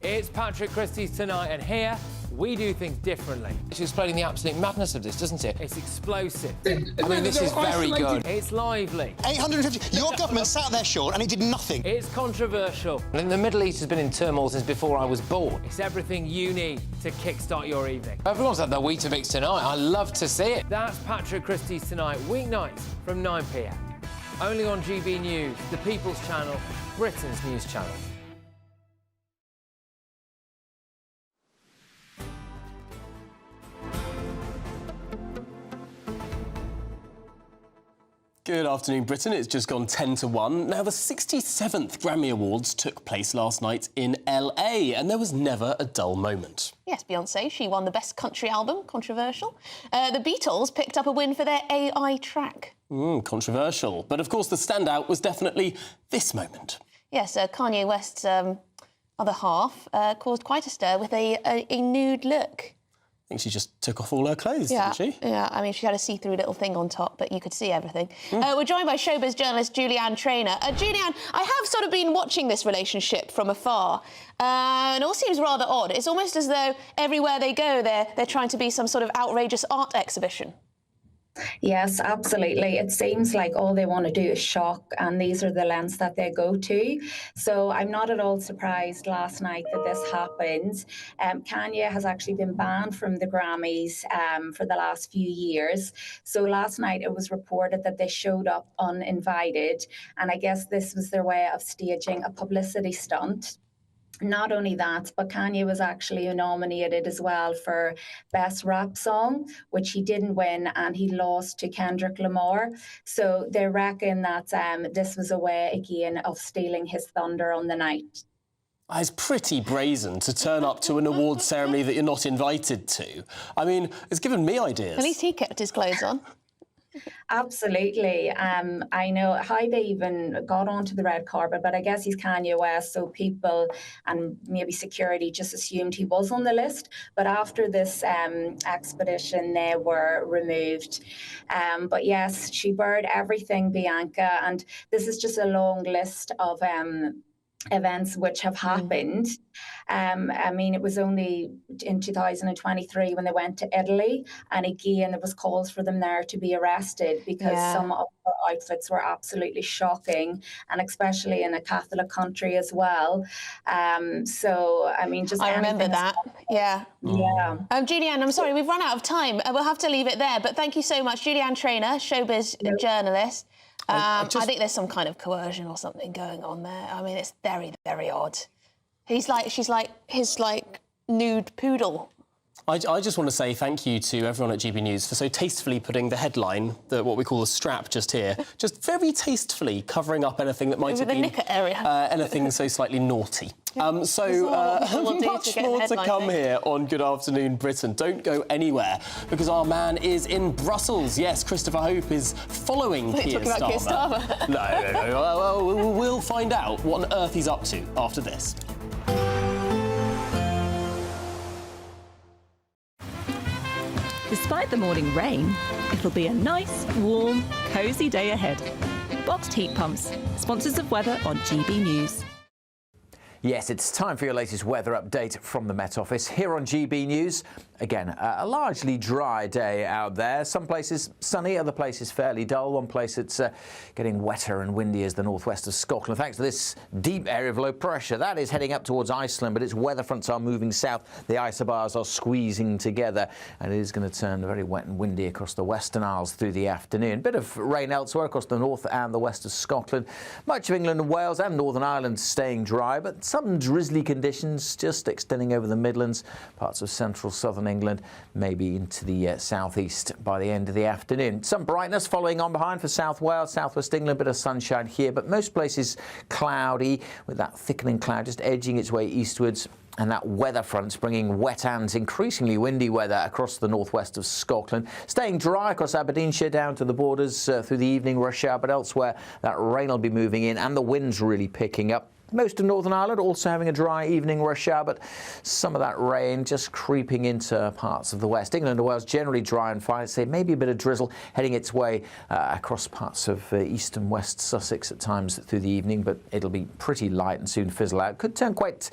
It's Patrick Christie's Tonight, and here we do things differently. It's explaining the absolute madness of this, doesn't it? It's explosive. I mean, this is very good. It's lively. 850. Your government sat there, Sean, and it did nothing. It's controversial. And the Middle East has been in turmoil since before I was born. It's everything you need to kickstart your evening. Everyone's had their Weetabix tonight. I love to see it. That's Patrick Christie's Tonight, weeknights from 9 p.m. Only on GB News, the People's Channel, Britain's news channel. Good afternoon, Britain. It's just gone 10 to 1. Now, the 67th Grammy Awards took place last night in LA, and there was never a dull moment. Yes, Beyonce, she won the Best Country Album, controversial. The Beatles picked up a win for their AI track. Controversial. But, of course, the standout was definitely this moment. Yes, Kanye West's other half caused quite a stir with a nude look. I think she just took off all her clothes, didn't she? Yeah, I mean, she had a see-through little thing on top, but you could see everything. We're joined by showbiz journalist Julianne Traynor. Julianne, I have sort of been watching this relationship from afar, and it all seems rather odd. It's almost as though everywhere they go, they're trying to be some sort of outrageous art exhibition. Yes, absolutely. It seems like all they want to do is shock, and these are the lengths that they go to. So I'm not at all surprised last night that this happened. Kanye has actually been banned from the Grammys for the last few years. So last night it was reported that they showed up uninvited, and I guess this was their way of staging a publicity stunt. Not only that, but Kanye was actually nominated as well for Best Rap Song, which he didn't win, and he lost to Kendrick Lamar. So they reckon that this was a way, again, of stealing his thunder on the night. It's pretty brazen to turn up to an awards ceremony that you're not invited to. I mean, it's given me ideas. At least he kept his clothes on. Absolutely. I know how they even got onto the red carpet, but I guess he's Kanye West, so people and maybe security just assumed he was on the list. But after this expedition, they were removed. But yes, she bared everything, Bianca, and this is just a long list of events which have happened. I mean, it was only in 2023 when they went to Italy, and again there was calls for them there to be arrested because some of their outfits were absolutely shocking, and especially in a Catholic country as well. So I mean, just I remember that. Yeah. Julianne, I'm sorry, we've run out of time. We'll have to leave it there, but thank you so much. Julianne Traynor, showbiz journalist. I think there's some kind of coercion or something going on there. I mean, it's very, very odd. She's like his nude poodle. I just want to say thank you to everyone at GB News for so tastefully putting the headline, what we call the strap just here, just very tastefully covering up anything that might have been... the knicker area. Anything so slightly naughty. Much more to come here on Good Afternoon Britain. Don't go anywhere, because our man is in Brussels. Yes, Christopher Hope is following Keir Starmer. No. Well, we'll find out what on earth he's up to after this. Despite the morning rain, it'll be a nice, warm, cosy day ahead. Boxed heat pumps, sponsors of weather on GB News. Yes, it's time for your latest weather update from the Met Office here on GB News. Again, a largely dry day out there. Some places sunny, other places fairly dull. One place it's getting wetter and windy is the northwest of Scotland, thanks to this deep area of low pressure. That is heading up towards Iceland, but its weather fronts are moving south. The isobars are squeezing together, and it is going to turn very wet and windy across the Western Isles through the afternoon. Bit of rain elsewhere across the north and the west of Scotland. Much of England and Wales and Northern Ireland staying dry, but some drizzly conditions just extending over the Midlands, parts of central southern England, maybe into the southeast by the end of the afternoon. Some brightness following on behind for South Wales, southwest England, bit of sunshine here, but most places cloudy with that thickening cloud just edging its way eastwards. And that weather front's bringing wet and increasingly windy weather across the northwest of Scotland. Staying dry across Aberdeenshire down to the borders through the evening rush hour, but elsewhere that rain will be moving in and the wind's really picking up. Most of Northern Ireland also having a dry evening rush hour, but some of that rain just creeping into parts of the west. England and Wales generally dry and fine. I'd say maybe a bit of drizzle heading its way across parts of east and west Sussex at times through the evening, but it'll be pretty light and soon fizzle out. Could turn quite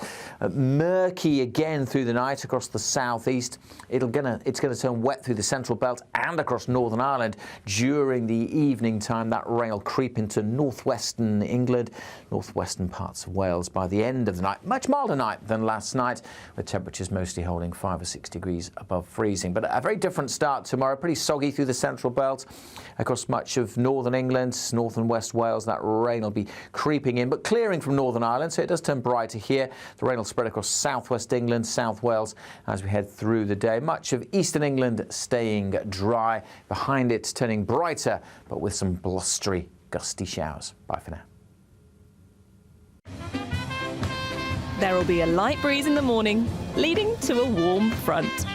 murky again through the night across the southeast. It's going to turn wet through the central belt and across Northern Ireland during the evening time. That rain will creep into northwestern England, northwestern parts of Wales by the end of the night. Much milder night than last night, with temperatures mostly holding 5 or 6 degrees above freezing. But a very different start tomorrow. Pretty soggy through the central belt across much of northern England, north and west Wales. That rain will be creeping in, but clearing from Northern Ireland, so it does turn brighter here. The rain will spread across southwest England, south Wales as we head through the day. Much of eastern England staying dry. Behind it turning brighter, but with some blustery, gusty showers. Bye for now. There will be a light breeze in the morning, leading to a warm front.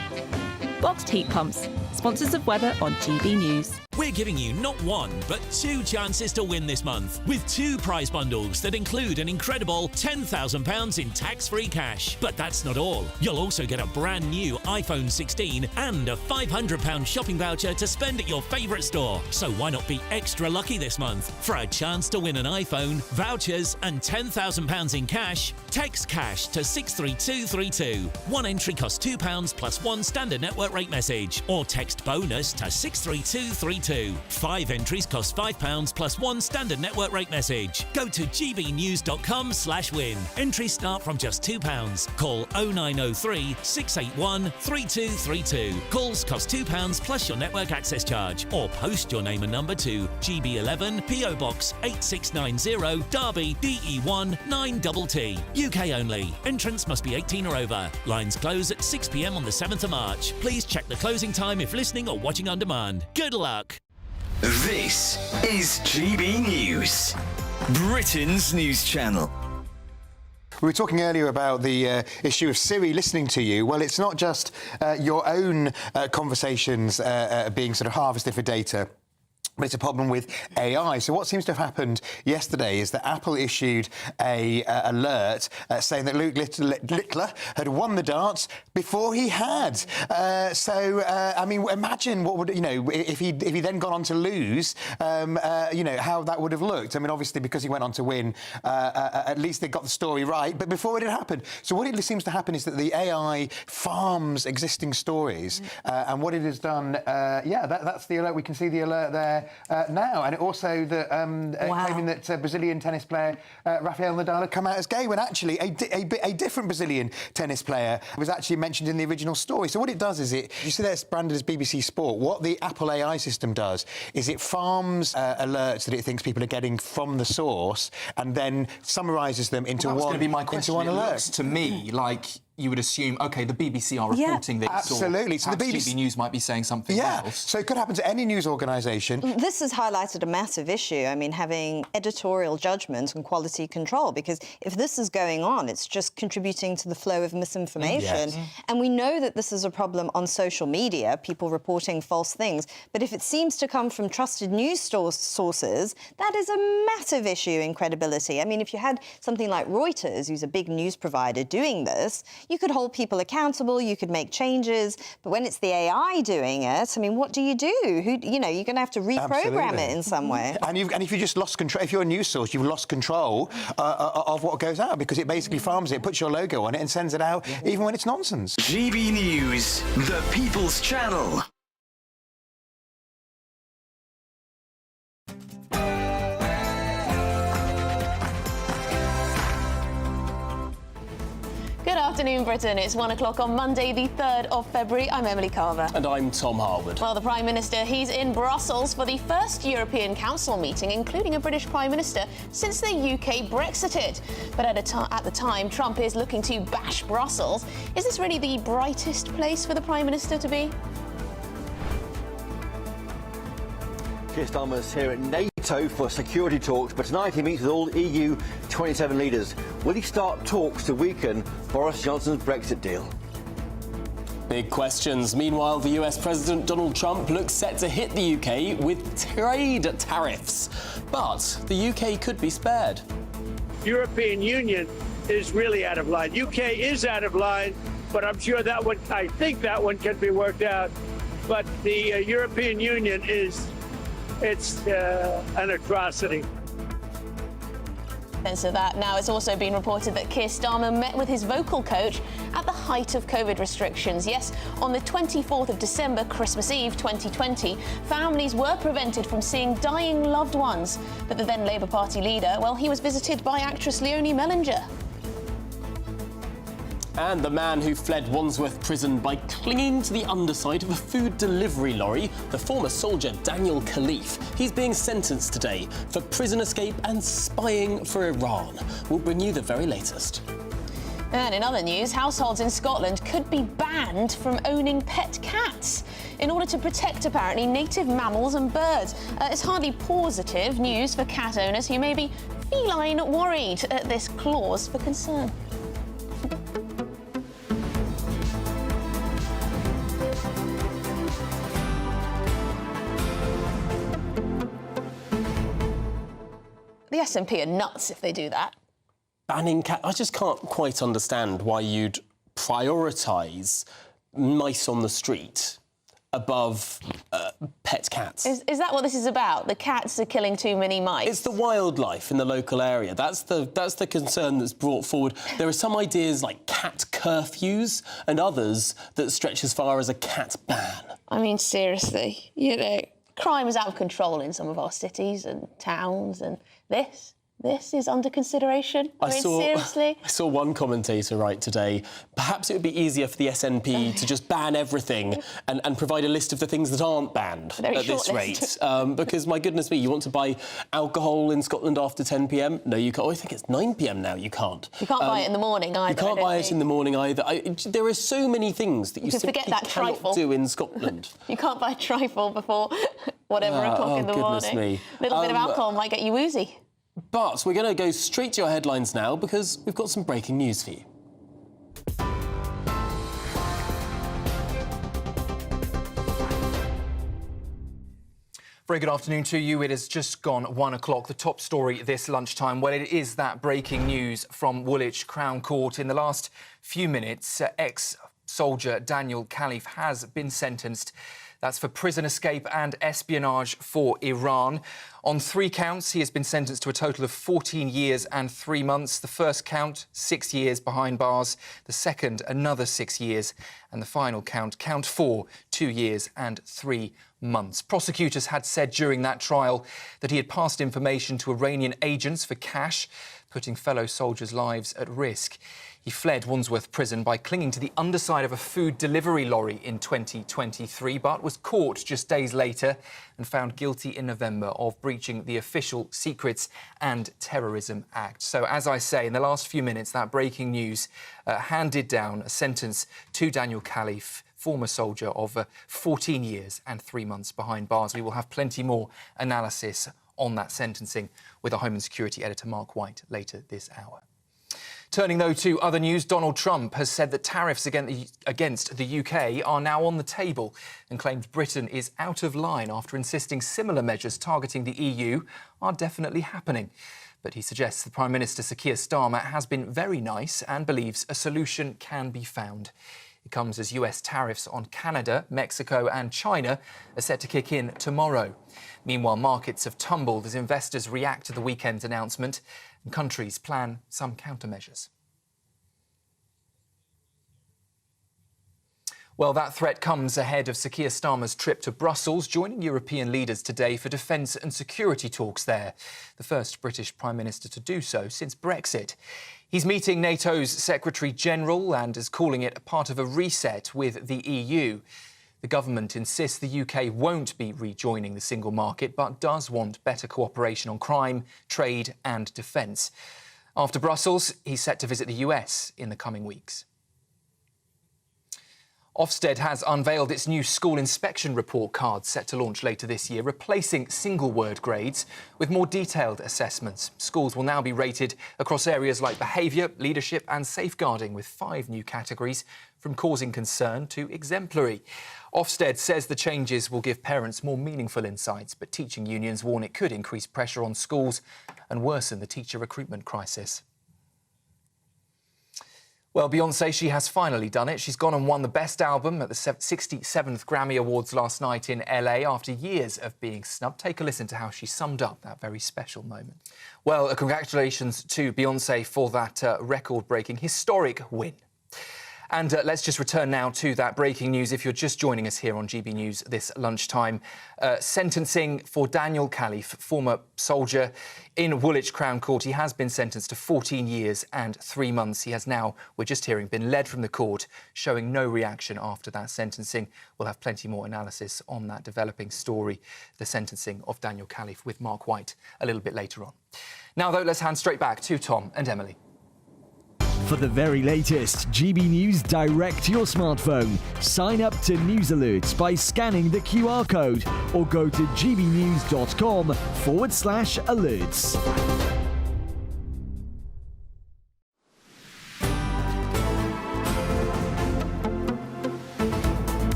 Boxed heat pumps, sponsors of weather on GB News. We're giving you not one, but 2 chances to win this month, with 2 prize bundles that include an incredible £10,000 in tax-free cash. But that's not all. You'll also get a brand new iPhone 16 and a £500 shopping voucher to spend at your favourite store. So why not be extra lucky this month? For a chance to win an iPhone, vouchers and £10,000 in cash, text cash to 63232. One entry costs £2 plus 1 standard network rate message, or text bonus to 63232. 5 entries cost £5 plus 1 standard network rate message. Go to gbnews.com/win. Entries start from just £2. Call 0903 681 3232. Calls cost £2 plus your network access charge, or post your name and number to GB11 PO Box 8690 Derby DE1 9TT. UK only. Entrance must be 18 or over. Lines close at 6 p.m. on the 7th of March. Please check the closing time if listening or watching on demand. Good luck. This is GB News, Britain's news channel. We were talking earlier about the issue of Siri listening to you. Well, it's not just your own conversations being sort of harvested for data, but it's a problem with AI. So what seems to have happened yesterday is that Apple issued a alert saying that Luke Littler had won the darts before he had. I mean, imagine what would, if he then gone on to lose, how that would have looked. I mean, obviously, because he went on to win, at least they got the story right, but before it had happened. So what it seems to happen is that the AI farms existing stories, and what it has done, that's the alert. We can see the alert there now, and it also claiming that Brazilian tennis player Rafael Nadal had come out as gay, when actually a different Brazilian tennis player was actually mentioned in the original story. So what it does is you see that's branded as BBC Sport. What the Apple AI system does is it farms alerts that it thinks people are getting from the source, and then summarises them into one. That's going to be my question. Into one alert. It looks to me like you would assume, OK, the BBC are reporting this. Absolutely. So the BBC GB News might be saying something else. So it could happen to any news organisation. This has highlighted a massive issue. I mean, having editorial judgment and quality control, because if this is going on, it's just contributing to the flow of misinformation. Yes. And we know that this is a problem on social media, people reporting false things. But if it seems to come from trusted news sources, that is a massive issue in credibility. I mean, if you had something like Reuters, who's a big news provider, doing this, you could hold people accountable, you could make changes, but when it's the AI doing it, I mean, what do? You're going to have to reprogram it in some way. And if you just lost control, if you're a news source, you've lost control of what goes out, because it basically farms it, puts your logo on it, and sends it out, even when it's nonsense. GB News, the People's Channel. Good Good afternoon, Britain. It's 1 o'clock on Monday, the 3rd of February. I'm Emily Carver. And I'm Tom Harwood. Well, the Prime Minister, he's in Brussels for the first European Council meeting, including a British Prime Minister, since the UK Brexited. But at the time, Trump is looking to bash Brussels. Is this really the brightest place for the Prime Minister to be? Keir Starmer's here at NATO for security talks, but tonight he meets with all EU 27 leaders. Will he start talks to weaken Boris Johnson's Brexit deal? Big questions. Meanwhile, the US President Donald Trump looks set to hit the UK with trade tariffs. But the UK could be spared. European Union is really out of line. UK is out of line, but I'm sure that one, I think that one can be worked out. But the European Union it's an atrocity. So that now it's also been reported that Keir Starmer met with his vocal coach at the height of COVID restrictions. Yes, on the 24th of December, Christmas Eve 2020, families were prevented from seeing dying loved ones. But the then Labour Party leader, well, he was visited by actress Leonie Mellinger. And the man who fled Wandsworth prison by clinging to the underside of a food delivery lorry, the former soldier Daniel Khalife. He's being sentenced today for prison escape and spying for Iran. We'll bring you the very latest. And in other news, households in Scotland could be banned from owning pet cats in order to protect, apparently, native mammals and birds. It's hardly positive news for cat owners who may be feline worried at this clause for concern. The SNP are nuts if they do that. Banning cat. I just can't quite understand why you'd prioritise mice on the street above pet cats. Is that what this is about? The cats are killing too many mice? It's the wildlife in the local area. That's the concern that's brought forward. There are some ideas like cat curfews and others that stretch as far as a cat ban. I mean, seriously, you know, crime is out of control in some of our cities and towns, and this is under consideration. I mean, seriously. I saw one commentator write today, perhaps it would be easier for the SNP to just ban everything and provide a list of the things that aren't banned at this rate. Because, my goodness me, you want to buy alcohol in Scotland after 10 p.m? No, you can't. Oh, I think it's 9 p.m. now. You can't. You can't buy it in the morning either. You can't buy it in the morning either. There are so many things that you simply cannot do in Scotland. You can't buy trifle before whatever o'clock in the morning. Me. A little bit of alcohol might get you woozy. But we're going to go straight to your headlines now because we've got some breaking news for you. Very good afternoon to you. It has just gone 1 o'clock. The top story this lunchtime, well, it is that breaking news from Woolwich Crown Court. In the last few minutes, ex-soldier Daniel Khalife has been sentenced. That's for prison escape and espionage for Iran. On 3 counts, he has been sentenced to a total of 14 years and 3 months. The first count, 6 years behind bars. The second, another 6 years. And the final count, count 4, 2 years and 3 months. Prosecutors had said during that trial that he had passed information to Iranian agents for cash, putting fellow soldiers' lives at risk. He fled Wandsworth prison by clinging to the underside of a food delivery lorry in 2023, but was caught just days later and found guilty in November of breaching the Official Secrets and Terrorism Act. So, as I say, in the last few minutes, that breaking news handed down a sentence to Daniel Khalife, former soldier, of 14 years and 3 months behind bars. We will have plenty more analysis on that sentencing with our Home and Security editor, Mark White, later this hour. Turning, though, to other news, Donald Trump has said that tariffs against the UK are now on the table and claimed Britain is out of line after insisting similar measures targeting the EU are definitely happening. But he suggests the Prime Minister, Sir Keir Starmer, has been very nice and believes a solution can be found. It comes as US tariffs on Canada, Mexico and China are set to kick in tomorrow. Meanwhile, markets have tumbled as investors react to the weekend's announcement and countries plan some countermeasures. Well, that threat comes ahead of Sir Keir Starmer's trip to Brussels, joining European leaders today for defence and security talks there. The first British Prime Minister to do so since Brexit. He's meeting NATO's Secretary-General and is calling it a part of a reset with the EU. The government insists the UK won't be rejoining the single market, but does want better cooperation on crime, trade and defence. After Brussels, he's set to visit the US in the coming weeks. Ofsted has unveiled its new school inspection report card set to launch later this year, replacing single-word grades with more detailed assessments. Schools will now be rated across areas like behaviour, leadership and safeguarding, with 5 new categories from causing concern to exemplary. Ofsted says the changes will give parents more meaningful insights, but teaching unions warn it could increase pressure on schools and worsen the teacher recruitment crisis. Well, Beyonce, she has finally done it. She's gone and won the Best Album at the 67th Grammy Awards last night in LA after years of being snubbed. Take a listen to how she summed up that very special moment. Well, congratulations to Beyonce for that record-breaking, historic win. And let's just return now to that breaking news. If you're just joining us here on GB News this lunchtime, sentencing for Daniel Khalife, former soldier in Woolwich Crown Court. He has been sentenced to 14 years and 3 months. He has now, we're just hearing, been led from the court, showing no reaction after that sentencing. We'll have plenty more analysis on that developing story, the sentencing of Daniel Khalife, with Mark White a little bit later on. Now, though, let's hand straight back to Tom and Emily. For the very latest GB News direct to your smartphone, sign up to News Alerts by scanning the QR code or go to gbnews.com/alerts.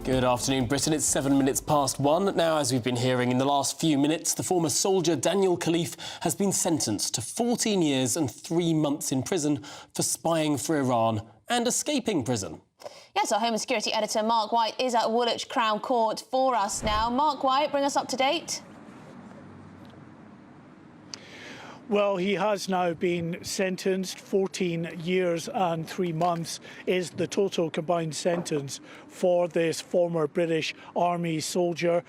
Good afternoon, Britain. It's 7 minutes past 1. Now, as we've been hearing in the last few minutes, the former soldier Daniel Khalife has been sentenced to 14 years and 3 months in prison for spying for Iran and escaping prison. Yes, our Home and Security editor Mark White is at Woolwich Crown Court for us now. Mark White, bring us up to date. Well, he has now been sentenced. 14 years and 3 months is the total combined sentence for this former British Army soldier.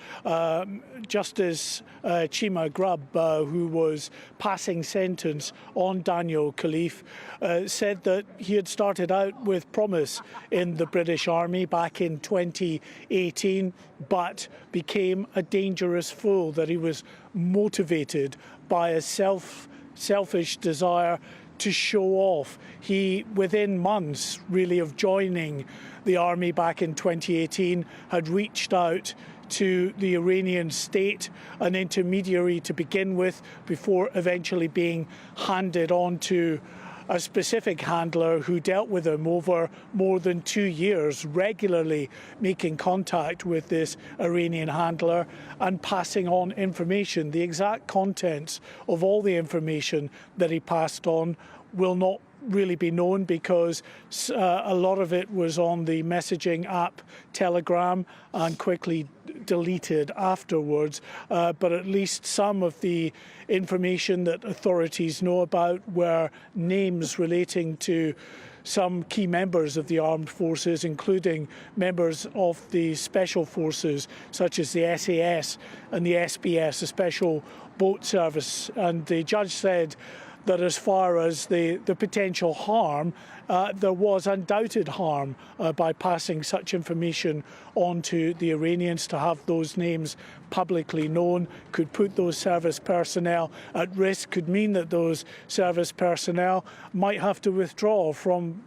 Justice Chima Grubb, who was passing sentence on Daniel Khalife, said that he had started out with promise in the British Army back in 2018, but became a dangerous fool, that he was motivated by a selfish desire to show off. He, within months really of joining the army back in 2018, had reached out to the Iranian state, an intermediary to begin with, before eventually being handed on to a specific handler who dealt with him over more than 2 years, regularly making contact with this Iranian handler and passing on information. The exact contents of all the information that he passed on will not really be known, because a lot of it was on the messaging app Telegram and quickly deleted afterwards. But at least some of the information that authorities know about were names relating to some key members of the armed forces, including members of the special forces, such as the SAS and the SBS, the Special Boat Service. And the judge said that as far as the potential harm, there was undoubted harm by passing such information on to the Iranians. To have those names publicly known could put those service personnel at risk, could mean that those service personnel might have to withdraw from,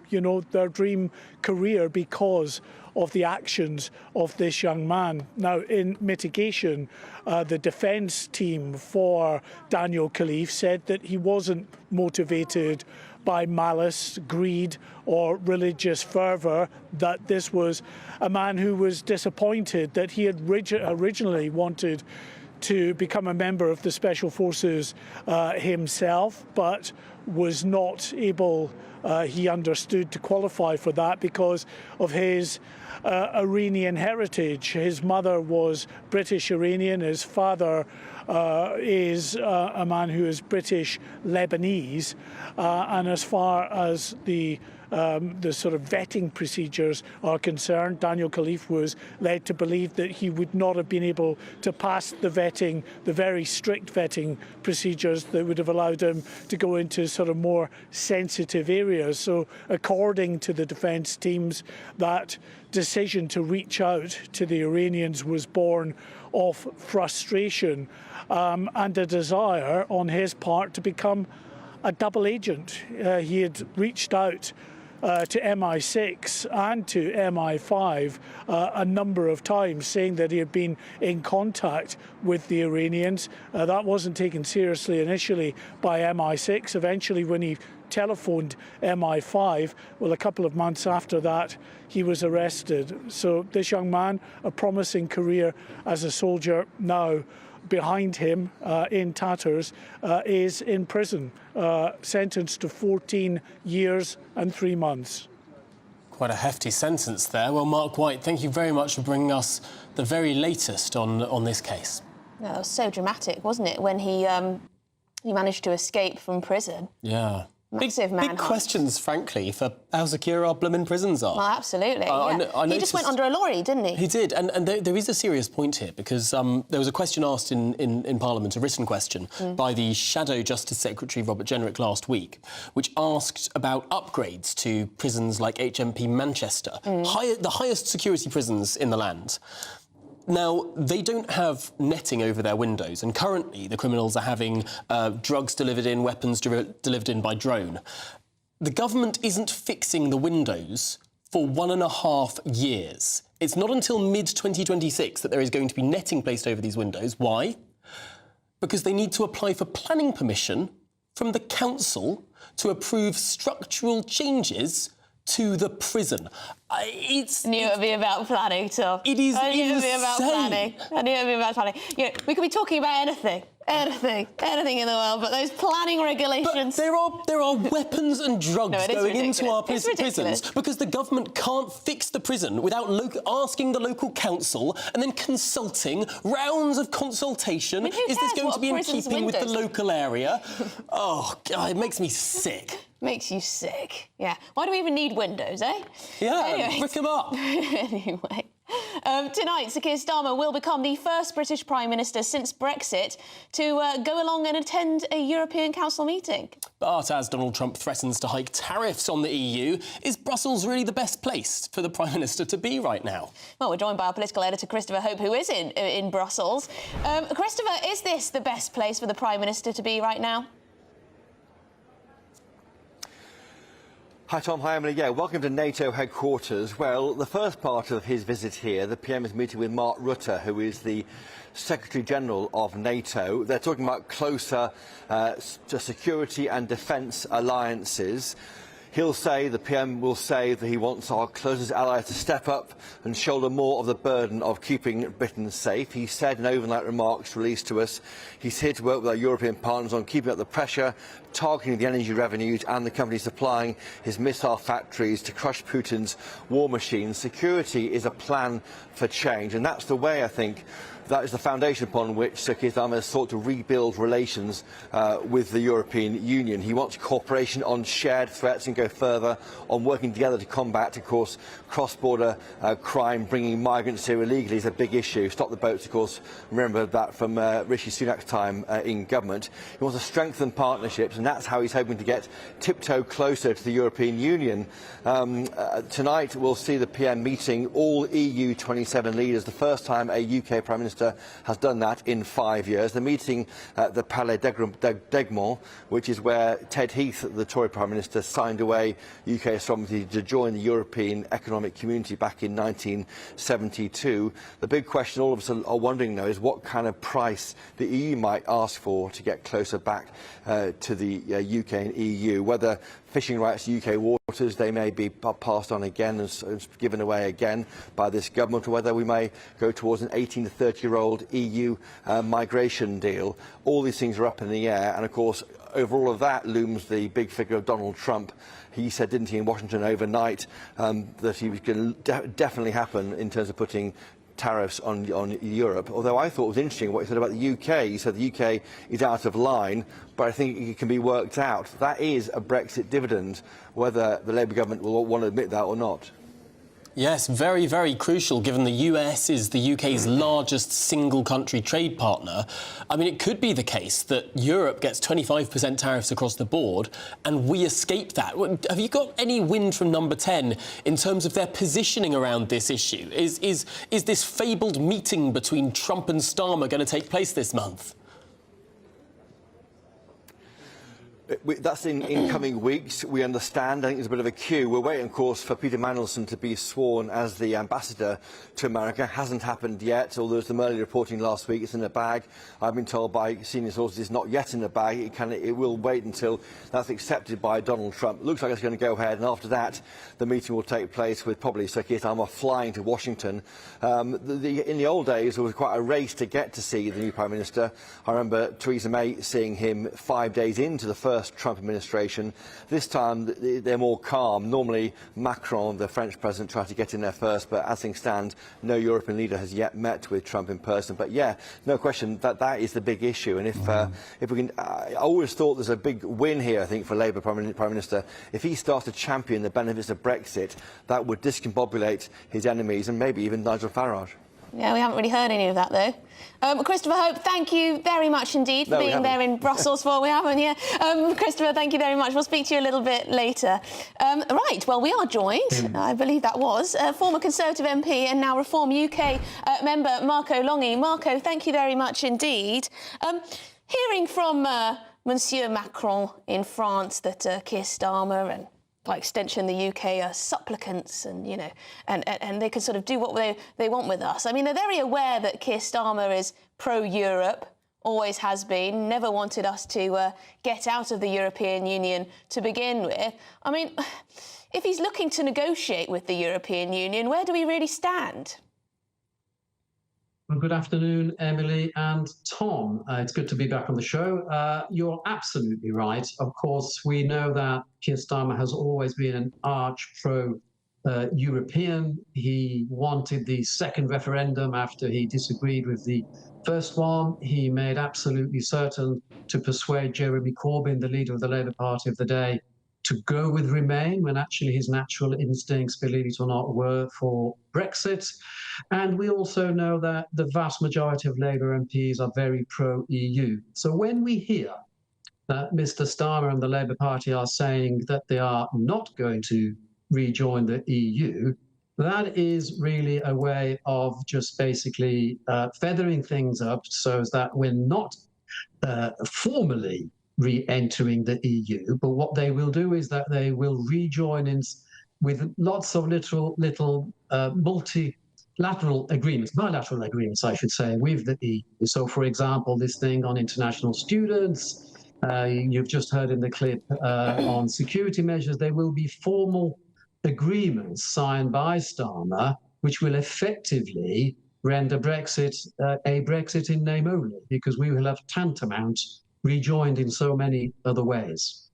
their dream career because of the actions of this young man. Now, in mitigation, the defence team for Daniel Khalife said that he wasn't motivated by malice, greed or religious fervour, that this was a man who was disappointed that he had originally wanted to become a member of the Special Forces himself, but was not able, he understood, to qualify for that because of his Iranian heritage. His mother was British Iranian, his father is a man who is British Lebanese, and as far as the sort of vetting procedures are concerned, Daniel Khalife was led to believe that he would not have been able to pass the vetting, the very strict vetting procedures that would have allowed him to go into sort of more sensitive areas. So according to the defence teams, that decision to reach out to the Iranians was born of frustration and a desire on his part to become a double agent. He had reached out to MI6 and to MI5 a number of times, saying that he had been in contact with the Iranians. That wasn't taken seriously initially by MI6. Eventually, when he telephoned MI5, well, a couple of months after that, he was arrested. So this young man, a promising career as a soldier, now behind him in tatters, is in prison, sentenced to 14 years and 3 months. Quite a hefty sentence there. Well, Mark White, thank you very much for bringing us the very latest on this case. That was so dramatic, wasn't it, when he managed to escape from prison? Yeah. Massive manhunt. Big questions, frankly, for how secure our blooming prisons are. Well, absolutely. I He just went under a lorry, didn't he? He did, and there is a serious point here, because there was a question asked in Parliament, a written question, by the Shadow Justice Secretary, Robert Jenrick, last week, which asked about upgrades to prisons like HMP Manchester, the highest security prisons in the land. Now, they don't have netting over their windows, and currently the criminals are having drugs delivered in, weapons delivered in by drone. The government isn't fixing the windows for 1.5 years. It's not until mid-2026 that there is going to be netting placed over these windows. Why? Because they need to apply for planning permission from the council to approve structural changes to the prison. I knew it would be about planning, Tom. It is I knew it would be about insane. planning. I knew it would be about planning. You know, we could be talking about anything in the world, but those planning regulations... But there are weapons and drugs going into our prisons because the government can't fix the prison without asking the local council and then consulting, rounds of consultation. Is this going to be in keeping with the local area? Oh, God, it makes me sick. Makes you sick. Yeah. Why do we even need windows, eh? Yeah, anyway. brick them up. Anyway. Tonight, Sir Keir Starmer will become the first British Prime Minister since Brexit to go along and attend a European Council meeting. But as Donald Trump threatens to hike tariffs on the EU, is Brussels really the best place for the Prime Minister to be right now? Well, we're joined by our political editor, Christopher Hope, who is in Brussels. Christopher, is this the best place for the Prime Minister to be right now? Hi Tom, hi Emily. Yeah, welcome to NATO headquarters. Well, the first part of his visit here, the PM is meeting with Mark Rutte, who is the Secretary-General of NATO. They're talking about closer security and defence alliances. The PM will say that he wants our closest allies to step up and shoulder more of the burden of keeping Britain safe. He said in overnight remarks released to us, he's here to work with our European partners on keeping up the pressure, targeting the energy revenues and the companies supplying his missile factories to crush Putin's war machine. Security is a plan for change, and that's the way, I think, that is the foundation upon which Sir Keir Starmer has sought to rebuild relations with the European Union. He wants cooperation on shared threats and go further on working together to combat, of course, cross-border crime. Bringing migrants here illegally is a big issue. Stop the boats, of course. Remember that from Rishi Sunak's time in government. He wants to strengthen partnerships, and that's how he's hoping to get tiptoe closer to the European Union. Tonight we'll see the PM meeting all EU 27 leaders, the first time a UK Prime Minister has done that in 5 years. The meeting at the Palais d'Egmont, which is where Ted Heath, the Tory Prime Minister, signed away UK sovereignty to join the European Economic Community back in 1972. The big question all of us are wondering now is what kind of price the EU might ask for to get closer back to the UK and EU, whether fishing rights to UK waters, they may be passed on again and given away again by this government, or whether we may go towards an 18 to 30-year-old EU migration deal. All these things are up in the air, and of course, over all of that looms the big figure of Donald Trump. He said, didn't he, in Washington overnight, that he was going to definitely happen in terms of putting tariffs on Europe. Although I thought it was interesting what he said about the UK. He said the UK is out of line, but I think it can be worked out. That is a Brexit dividend, whether the Labour government will want to admit that or not. Yes, very, very crucial, given the US is the UK's largest single-country trade partner. I mean, it could be the case that Europe gets 25% tariffs across the board and we escape that. Have you got any wind from Number 10 in terms of their positioning around this issue? Is this fabled meeting between Trump and Starmer going to take place this month? That's in coming weeks, we understand. I think there's a bit of a queue. We're waiting, of course, for Peter Mandelson to be sworn as the ambassador to America. Hasn't happened yet, although there's some early reporting last week. It's in a bag. I've been told by senior sources it's not yet in the bag. It will wait until that's accepted by Donald Trump. Looks like it's going to go ahead, and after that, the meeting will take place with probably Sir Keir Starmer flying to Washington. In the old days, there was quite a race to get to see the new Prime Minister. I remember Theresa May seeing him 5 days into the first Trump administration. This time they're more calm. Normally Macron, the French president, tried to get in there first, but as things stand, no European leader has yet met with Trump in person. But yeah, no question that is the big issue. And if we can, I always thought there's a big win here, I think, for Labour Prime Minister. If he starts to champion the benefits of Brexit, that would discombobulate his enemies and maybe even Nigel Farage. Yeah, we haven't really heard any of that, though. Christopher Hope, thank you very much indeed for being there in Brussels for. We haven't, yeah. Christopher, thank you very much. We'll speak to you a little bit later. Right, well, we are joined, I believe that was, former Conservative MP and now Reform UK member Marco Longy. Marco, thank you very much indeed. Hearing from Monsieur Macron in France that Keir Starmer and by extension, the UK are supplicants and, you know, and they can sort of do what they want with us. I mean, they're very aware that Keir Starmer is pro-Europe, always has been, never wanted us to get out of the European Union to begin with. I mean, if he's looking to negotiate with the European Union, where do we really stand? Well, good afternoon, Emily and Tom. It's good to be back on the show. You're absolutely right. Of course, we know that Keir Starmer has always been an arch pro-European. He wanted the second referendum after he disagreed with the first one. He made absolutely certain to persuade Jeremy Corbyn, the leader of the Labour Party of the day, to go with Remain when actually his natural instincts, believe it or not, were for Brexit. And we also know that the vast majority of Labour MPs are very pro-EU. So when we hear that Mr. Starmer and the Labour Party are saying that they are not going to rejoin the EU, that is really a way of just basically feathering things up so that we're not formally re-entering the EU, but what they will do is that they will rejoin in with lots of little multilateral agreements, bilateral agreements, I should say, with the EU. So, for example, this thing on international students, you've just heard in the clip on security measures, there will be formal agreements signed by Starmer, which will effectively render Brexit a Brexit in name only, because we will have tantamount rejoined in so many other ways.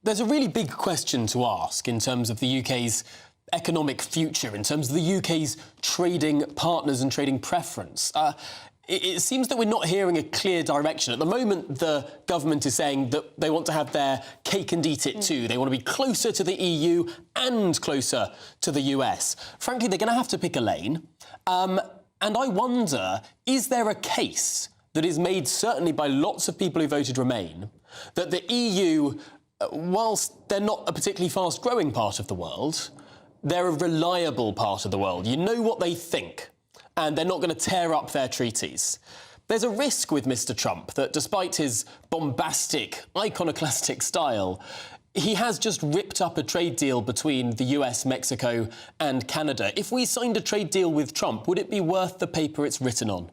There's a really big question to ask in terms of the UK's economic future, in terms of the UK's trading partners and trading preference. It seems that we're not hearing a clear direction. At the moment, the government is saying that they want to have their cake and eat it too. They want to be closer to the EU and closer to the US. Frankly, they're going to have to pick a lane. And I wonder, is there a case that is made certainly by lots of people who voted Remain, that the EU, whilst they're not a particularly fast-growing part of the world, they're a reliable part of the world. You know what they think, and they're not going to tear up their treaties. There's a risk with Mr. Trump that despite his bombastic, iconoclastic style, he has just ripped up a trade deal between the US, Mexico and Canada. If we signed a trade deal with Trump, would it be worth the paper it's written on?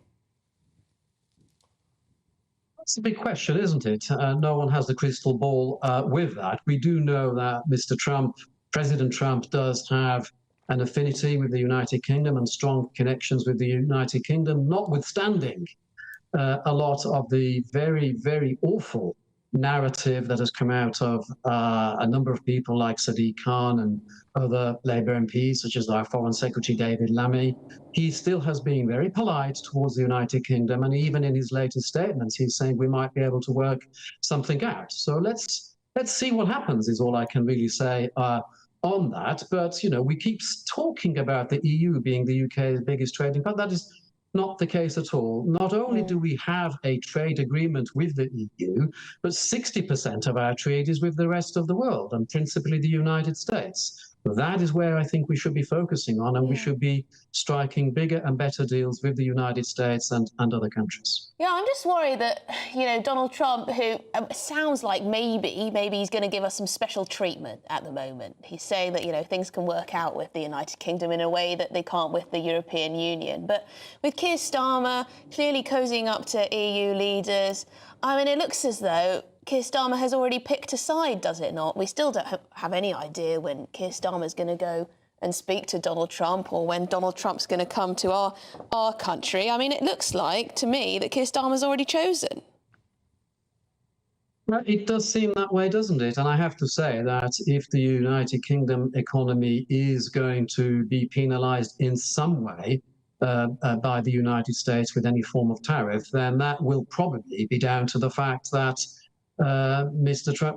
It's a big question, isn't it? No one has the crystal ball with that. We do know that President Trump does have an affinity with the United Kingdom and strong connections with the United Kingdom, notwithstanding a lot of the very, very awful narrative that has come out of a number of people like Sadiq Khan and other Labour MPs, such as our Foreign Secretary David Lammy. He still has been very polite towards the United Kingdom, and even in his latest statements, he's saying we might be able to work something out. So let's see what happens, is all I can really say on that. But, you know, we keep talking about the EU being the UK's biggest trading partner. That is not the case at all. Not only do we have a trade agreement with the EU, but 60% of our trade is with the rest of the world, and principally the United States. That is where I think we should be focusing on, and we should be striking bigger and better deals with the United States and other countries. Yeah, I'm just worried that, you know, Donald Trump, who sounds like maybe he's going to give us some special treatment at the moment. He's saying that, you know, things can work out with the United Kingdom in a way that they can't with the European Union. But with Keir Starmer clearly cozying up to EU leaders, I mean, it looks as though Keir Starmer has already picked a side, does it not? We still don't have any idea when Keir Starmer's going to go and speak to Donald Trump, or when Donald Trump's going to come to our country. I mean, it looks like, to me, that Keir Starmer's already chosen. Well, it does seem that way, doesn't it? And I have to say that if the United Kingdom economy is going to be penalised in some way by the United States with any form of tariff, then that will probably be down to the fact that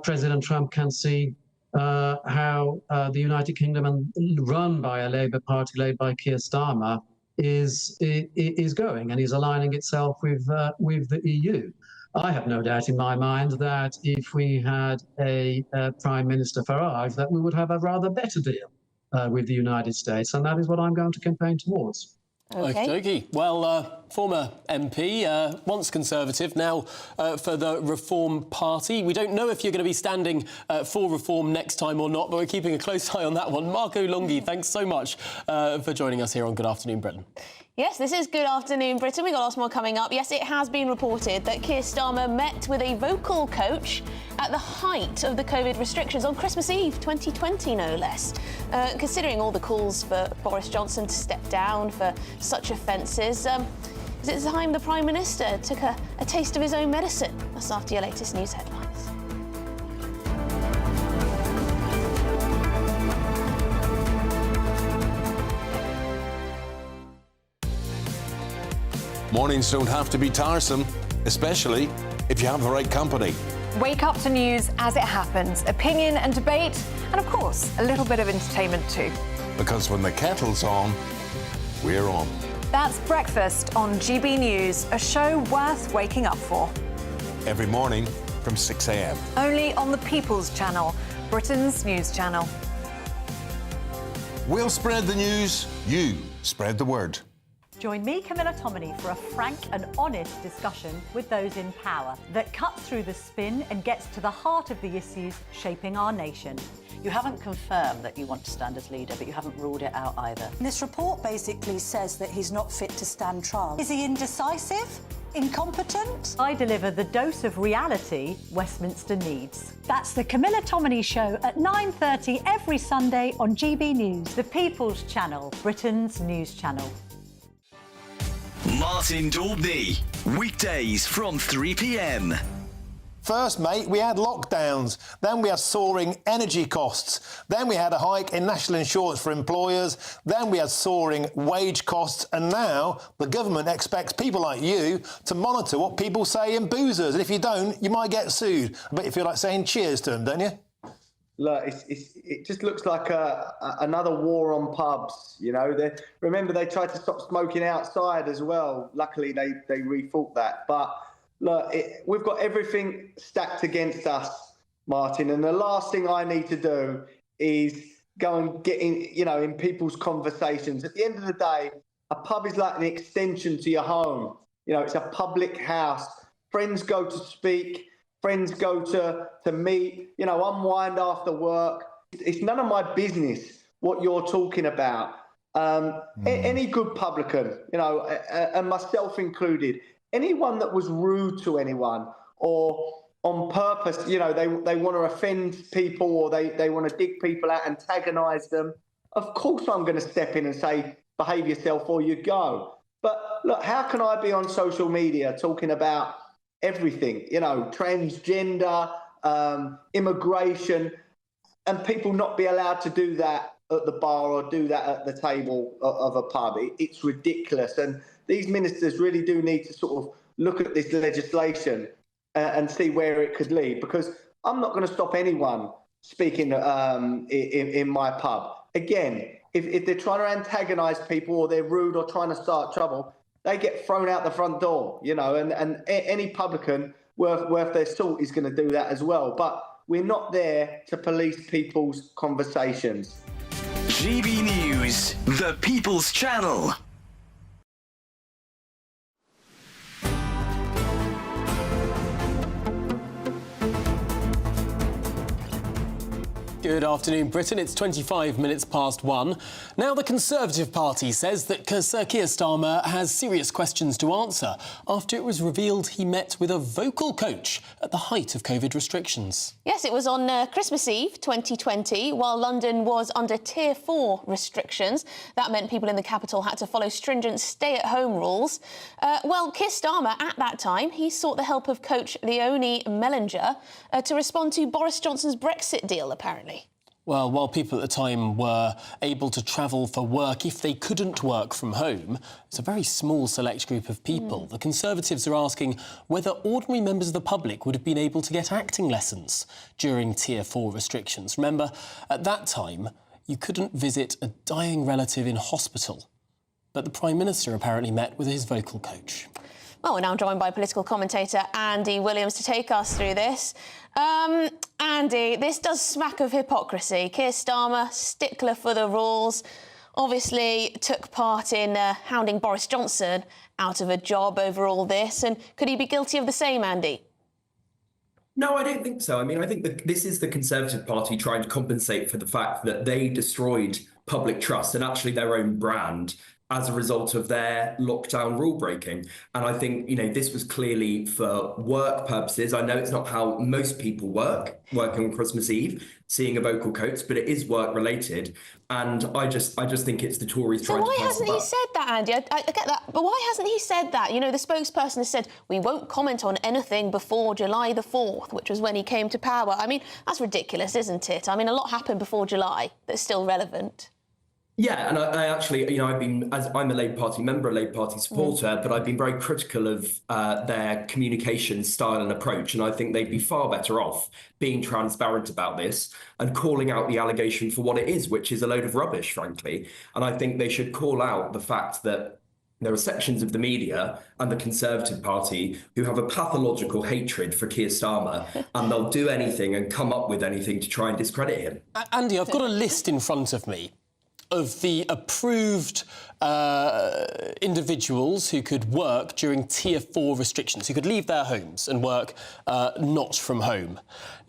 President Trump can see how the United Kingdom, run by a Labour Party led by Keir Starmer, is going, and is aligning itself with the EU. I have no doubt in my mind that if we had a Prime Minister Farage, that we would have a rather better deal with the United States, and that is what I'm going to campaign towards. Okay. Well, former MP, once Conservative, now for the Reform Party. We don't know if you're going to be standing for Reform next time or not, but we're keeping a close eye on that one. Marco Longhi, thanks so much for joining us here on Good Afternoon Britain. Yes, this is Good Afternoon Britain. We've got lots more coming up. Yes, it has been reported that Keir Starmer met with a vocal coach at the height of the COVID restrictions on Christmas Eve 2020, no less. Considering all the calls for Boris Johnson to step down for such offences, is it time the Prime Minister took a taste of his own medicine? That's after your latest news headlines. Mornings don't have to be tiresome, especially if you have the right company. Wake up to news as it happens, opinion and debate, and of course, a little bit of entertainment too. Because when the kettle's on, we're on. That's Breakfast on GB News, a show worth waking up for. Every morning from 6 a.m. Only on the People's Channel, Britain's news channel. We'll spread the news, you spread the word. Join me, Camilla Tominey, for a frank and honest discussion with those in power that cuts through the spin and gets to the heart of the issues shaping our nation. You haven't confirmed that you want to stand as leader, but you haven't ruled it out either. This report basically says that he's not fit to stand trial. Is he indecisive? Incompetent? I deliver the dose of reality Westminster needs. That's the Camilla Tominey Show at 9:30 every Sunday on GB News, the People's Channel, Britain's news channel. Martin Daubney, weekdays from 3 p.m. First, mate, we had lockdowns. Then we had soaring energy costs. Then we had a hike in national insurance for employers. Then we had soaring wage costs. And now the government expects people like you to monitor what people say in boozers. And if you don't, you might get sued. I bet you feel like saying cheers to them, don't you? Look, it just looks like another war on pubs, you know. Remember, they tried to stop smoking outside as well. Luckily, they rethought that. But look, we've got everything stacked against us, Martin. And the last thing I need to do is go and get in people's conversations. At the end of the day, a pub is like an extension to your home. You know, it's a public house. Friends go to speak. Friends go to meet, unwind after work. It's none of my business what you're talking about. Any good publican, and myself included, anyone that was rude to anyone or on purpose, you know, they want to offend people or they want to dig people out, antagonise them, of course I'm going to step in and say, behave yourself or you go. But look, how can I be on social media talking about everything, you know, transgender, immigration, and people not be allowed to do that at the bar or do that at the table of a pub? It's ridiculous. And these ministers really do need to sort of look at this legislation and see where it could lead, because I'm not going to stop anyone speaking in my pub. Again, if they're trying to antagonise people or they're rude or trying to start trouble, they get thrown out the front door, you know, and any publican worth their salt is going to do that as well. But we're not there to police people's conversations. GB News, the People's Channel. Good afternoon, Britain. It's 25 minutes past 1. Now, the Conservative Party says that Sir Keir Starmer has serious questions to answer after it was revealed he met with a vocal coach at the height of COVID restrictions. Yes, it was on Christmas Eve 2020, while London was under Tier 4 restrictions. That meant people in the capital had to follow stringent stay-at-home rules. Well, Keir Starmer, at that time, he sought the help of coach Leonie Mellinger to respond to Boris Johnson's Brexit deal, apparently. Well, while people at the time were able to travel for work if they couldn't work from home, it's a very small select group of people. The Conservatives are asking whether ordinary members of the public would have been able to get acting lessons during Tier 4 restrictions. Remember, at that time, you couldn't visit a dying relative in hospital. But the Prime Minister apparently met with his vocal coach. Well, we're now joined by political commentator Andy Williams to take us through this. Andy, this does smack of hypocrisy. Keir Starmer, stickler for the rules, obviously took part in hounding Boris Johnson out of a job over all this. And could he be guilty of the same, Andy? No, I don't think so. I mean, I think that this is the Conservative Party trying to compensate for the fact that they destroyed public trust and actually their own brand as a result of their lockdown rule breaking. And I think, you know, this was clearly for work purposes. I know it's not how most people working on Christmas Eve, seeing a vocal coach, but it is work related. And I just think it's the Tories trying to pass. So why hasn't he said that, Andy? I get that, but why hasn't he said that? You know, the spokesperson has said, we won't comment on anything before July the 4th, which was when he came to power. I mean, that's ridiculous, isn't it? I mean, a lot happened before July that's still relevant. Yeah, and I actually, you know, I'm a Labour Party member, a Labour Party supporter, but I've been very critical of their communication style and approach, and I think they'd be far better off being transparent about this and calling out the allegation for what it is, which is a load of rubbish, frankly. And I think they should call out the fact that there are sections of the media and the Conservative Party who have a pathological hatred for Keir Starmer, and they'll do anything and come up with anything to try and discredit him. Andy, I've got a list in front of me of the approved individuals who could work during Tier 4 restrictions, who could leave their homes and work not from home.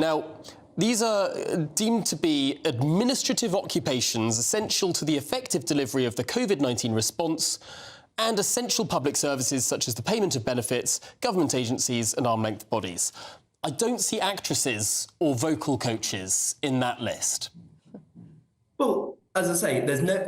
Now, these are deemed to be administrative occupations essential to the effective delivery of the COVID-19 response and essential public services such as the payment of benefits, government agencies and arm-length bodies. I don't see actresses or vocal coaches in that list. Well, as I say,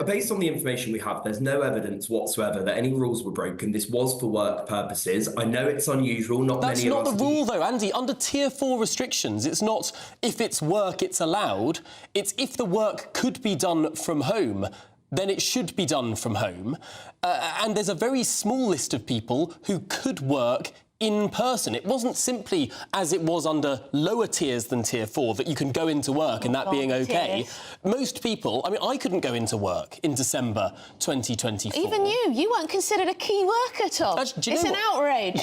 based on the information we have, there's no evidence whatsoever that any rules were broken. This was for work purposes. I know it's unusual, not many of us... That's not the rule, though, Andy. Under Tier 4 restrictions, it's not if it's work, it's allowed. It's if the work could be done from home, then it should be done from home. And there's a very small list of people who could work in person. It wasn't simply, as it was under lower tiers than Tier 4, that you can go into work and that being OK. Most people, I mean, I couldn't go into work in December 2024. Even you weren't considered a key worker, Tom. It's an outrage.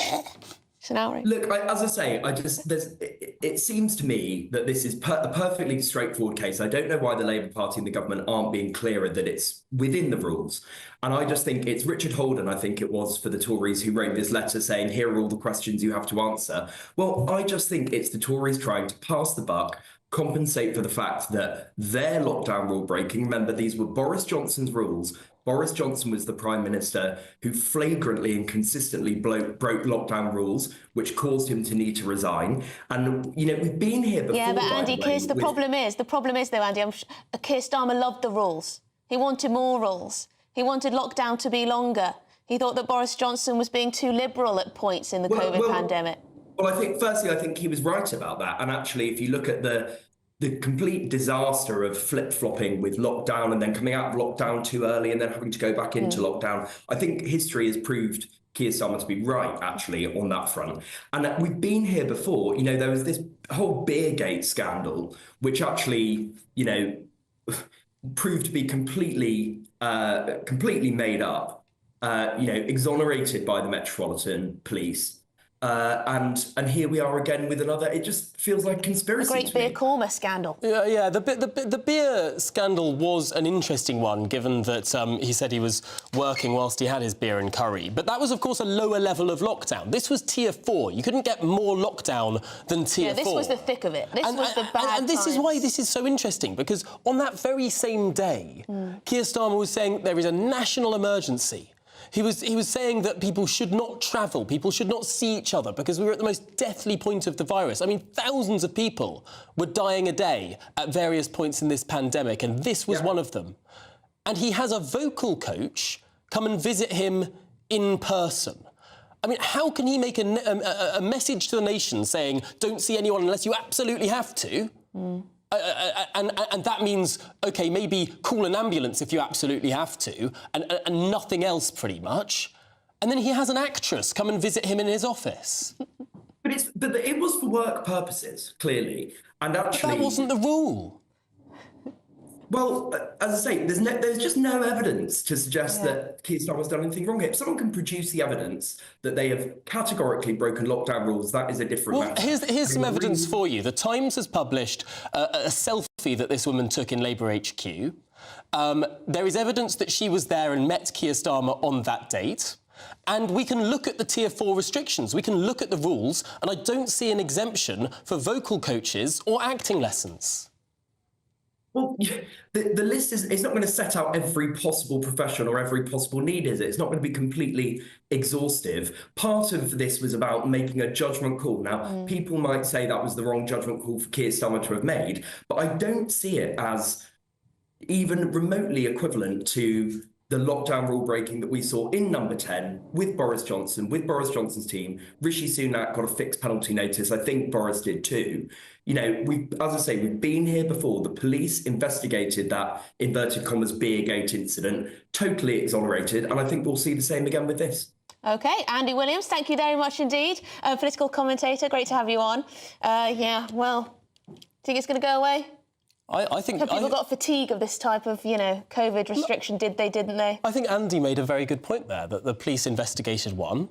It's an outrage. Look, as I say, it seems to me that this is a perfectly straightforward case. I don't know why the Labour Party and the government aren't being clearer that it's within the rules. And I just think it's Richard Holden, I think it was, for the Tories who wrote this letter saying, here are all the questions you have to answer. Well, I just think it's the Tories trying to pass the buck, compensate for the fact that their lockdown rule breaking, remember, these were Boris Johnson's rules, Boris Johnson was the Prime Minister who flagrantly and consistently broke lockdown rules, which caused him to need to resign. And, you know, we've been here before. Yeah, but Andy, the problem is though, Andy, Keir Starmer loved the rules. He wanted more rules. He wanted lockdown to be longer. He thought that Boris Johnson was being too liberal at points in the COVID pandemic. Well, I think he was right about that. And actually, if you look at the complete disaster of flip-flopping with lockdown and then coming out of lockdown too early and then having to go back into lockdown, I think history has proved Keir Starmer to be right, actually, on that front. And we've been here before. You know, there was this whole Beergate scandal, which actually, you know, proved to be completely made up, you know, exonerated by the Metropolitan Police. And here we are again with another. It just feels like conspiracy. The Great Beer Korma scandal. Yeah. The beer scandal was an interesting one, given that he said he was working whilst he had his beer and curry. But that was, of course, a lower level of lockdown. This was Tier 4. You couldn't get more lockdown than Tier 4. Yeah, this was the thick of it. This was the bad And this is why this is so interesting, because on that very same day, Keir Starmer was saying there is a national emergency. He was saying that people should not travel, people should not see each other because we were at the most deathly point of the virus. I mean, thousands of people were dying a day at various points in this pandemic, and this was one of them. And he has a vocal coach come and visit him in person. I mean, how can he make a message to the nation saying, don't see anyone unless you absolutely have to? And that means, OK, maybe call an ambulance if you absolutely have to, and nothing else, pretty much. And then he has an actress come and visit him in his office. But it was for work purposes, clearly. And actually... But that wasn't the rule. Well, as I say, there's just no evidence to suggest that Keir Starmer's done anything wrong here. If someone can produce the evidence that they have categorically broken lockdown rules, that is a different matter. Here's some evidence for you. The Times has published a selfie that this woman took in Labour HQ. There is evidence that she was there and met Keir Starmer on that date. And we can look at the Tier 4 restrictions. We can look at the rules, and I don't see an exemption for vocal coaches or acting lessons. Well, the list is not going to set out every possible profession or every possible need, is it? It's not going to be completely exhaustive. Part of this was about making a judgment call. Now, people might say that was the wrong judgment call for Keir Starmer to have made, but I don't see it as even remotely equivalent to the lockdown rule breaking that we saw in number 10 with Boris Johnson, with Boris Johnson's team. Rishi Sunak got a fixed penalty notice. I think Boris did too. You know, as I say, we've been here before. The police investigated that, inverted commas, Beergate incident, totally exonerated. And I think we'll see the same again with this. OK, Andy Williams, thank you very much indeed. Political commentator, great to have you on. Yeah, well, think it's going to go away? I think... Have people got fatigue of this type of, you know, COVID restriction? Did they, didn't they? I think Andy made a very good point there, that the police investigated one.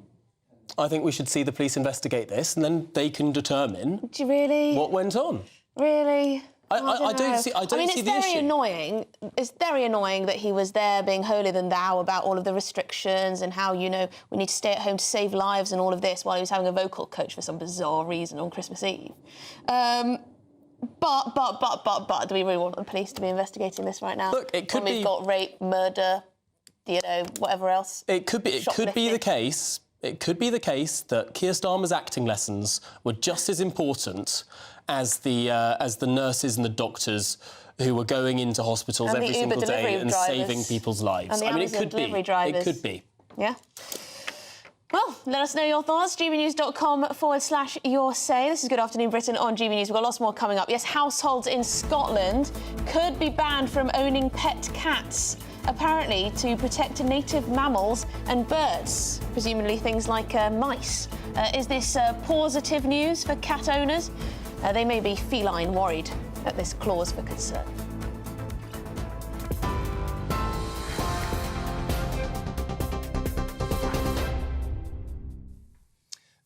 I think we should see the police investigate this, and then they can determine... Do you really? ...what went on. Really? I don't see the issue. It's very annoying. It's very annoying that he was there being holier than thou about all of the restrictions and how, you know, we need to stay at home to save lives and all of this while he was having a vocal coach for some bizarre reason on Christmas Eve. But, do we really want the police to be investigating this right now? Look, it could be... We've got rape, murder, you know, whatever else. It could be the case... It could be the case that Keir Starmer's acting lessons were just as important as the nurses and the doctors who were going into hospitals every single day and saving people's lives. I mean, it could be. It could be. Yeah. Well, let us know your thoughts. gbnews.com/your say. This is Good Afternoon Britain on GB News. We've got lots more coming up. Yes, households in Scotland could be banned from owning pet cats, apparently to protect native mammals and birds, presumably things like mice. Is this positive news for cat owners? They may be feline worried at this clause for concern.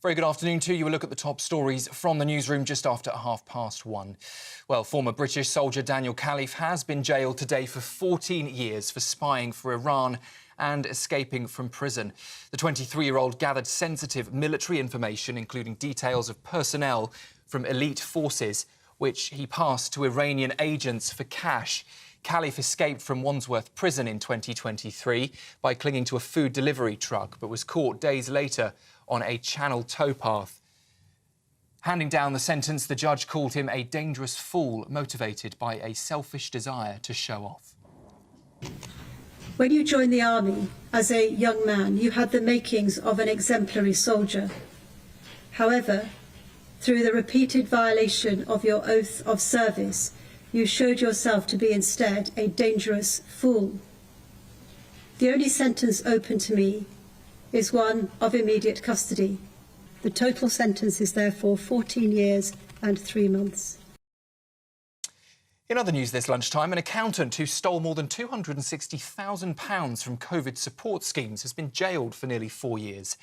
Very good afternoon to you. We'll look at the top stories from the newsroom just after 1:30. Well, former British soldier Daniel Khalife has been jailed today for 14 years for spying for Iran and escaping from prison. The 23-year-old gathered sensitive military information, including details of personnel from elite forces, which he passed to Iranian agents for cash. Khalife escaped from Wandsworth Prison in 2023 by clinging to a food delivery truck, but was caught days later on a Channel towpath. Handing down the sentence, the judge called him a dangerous fool motivated by a selfish desire to show off. When you joined the army as a young man, you had the makings of an exemplary soldier. However, through the repeated violation of your oath of service, you showed yourself to be instead a dangerous fool. The only sentence open to me is one of immediate custody. The total sentence is therefore 14 years and 3 months. In other news this lunchtime, an accountant who stole more than £260,000 from COVID support schemes has been jailed for nearly 4 years.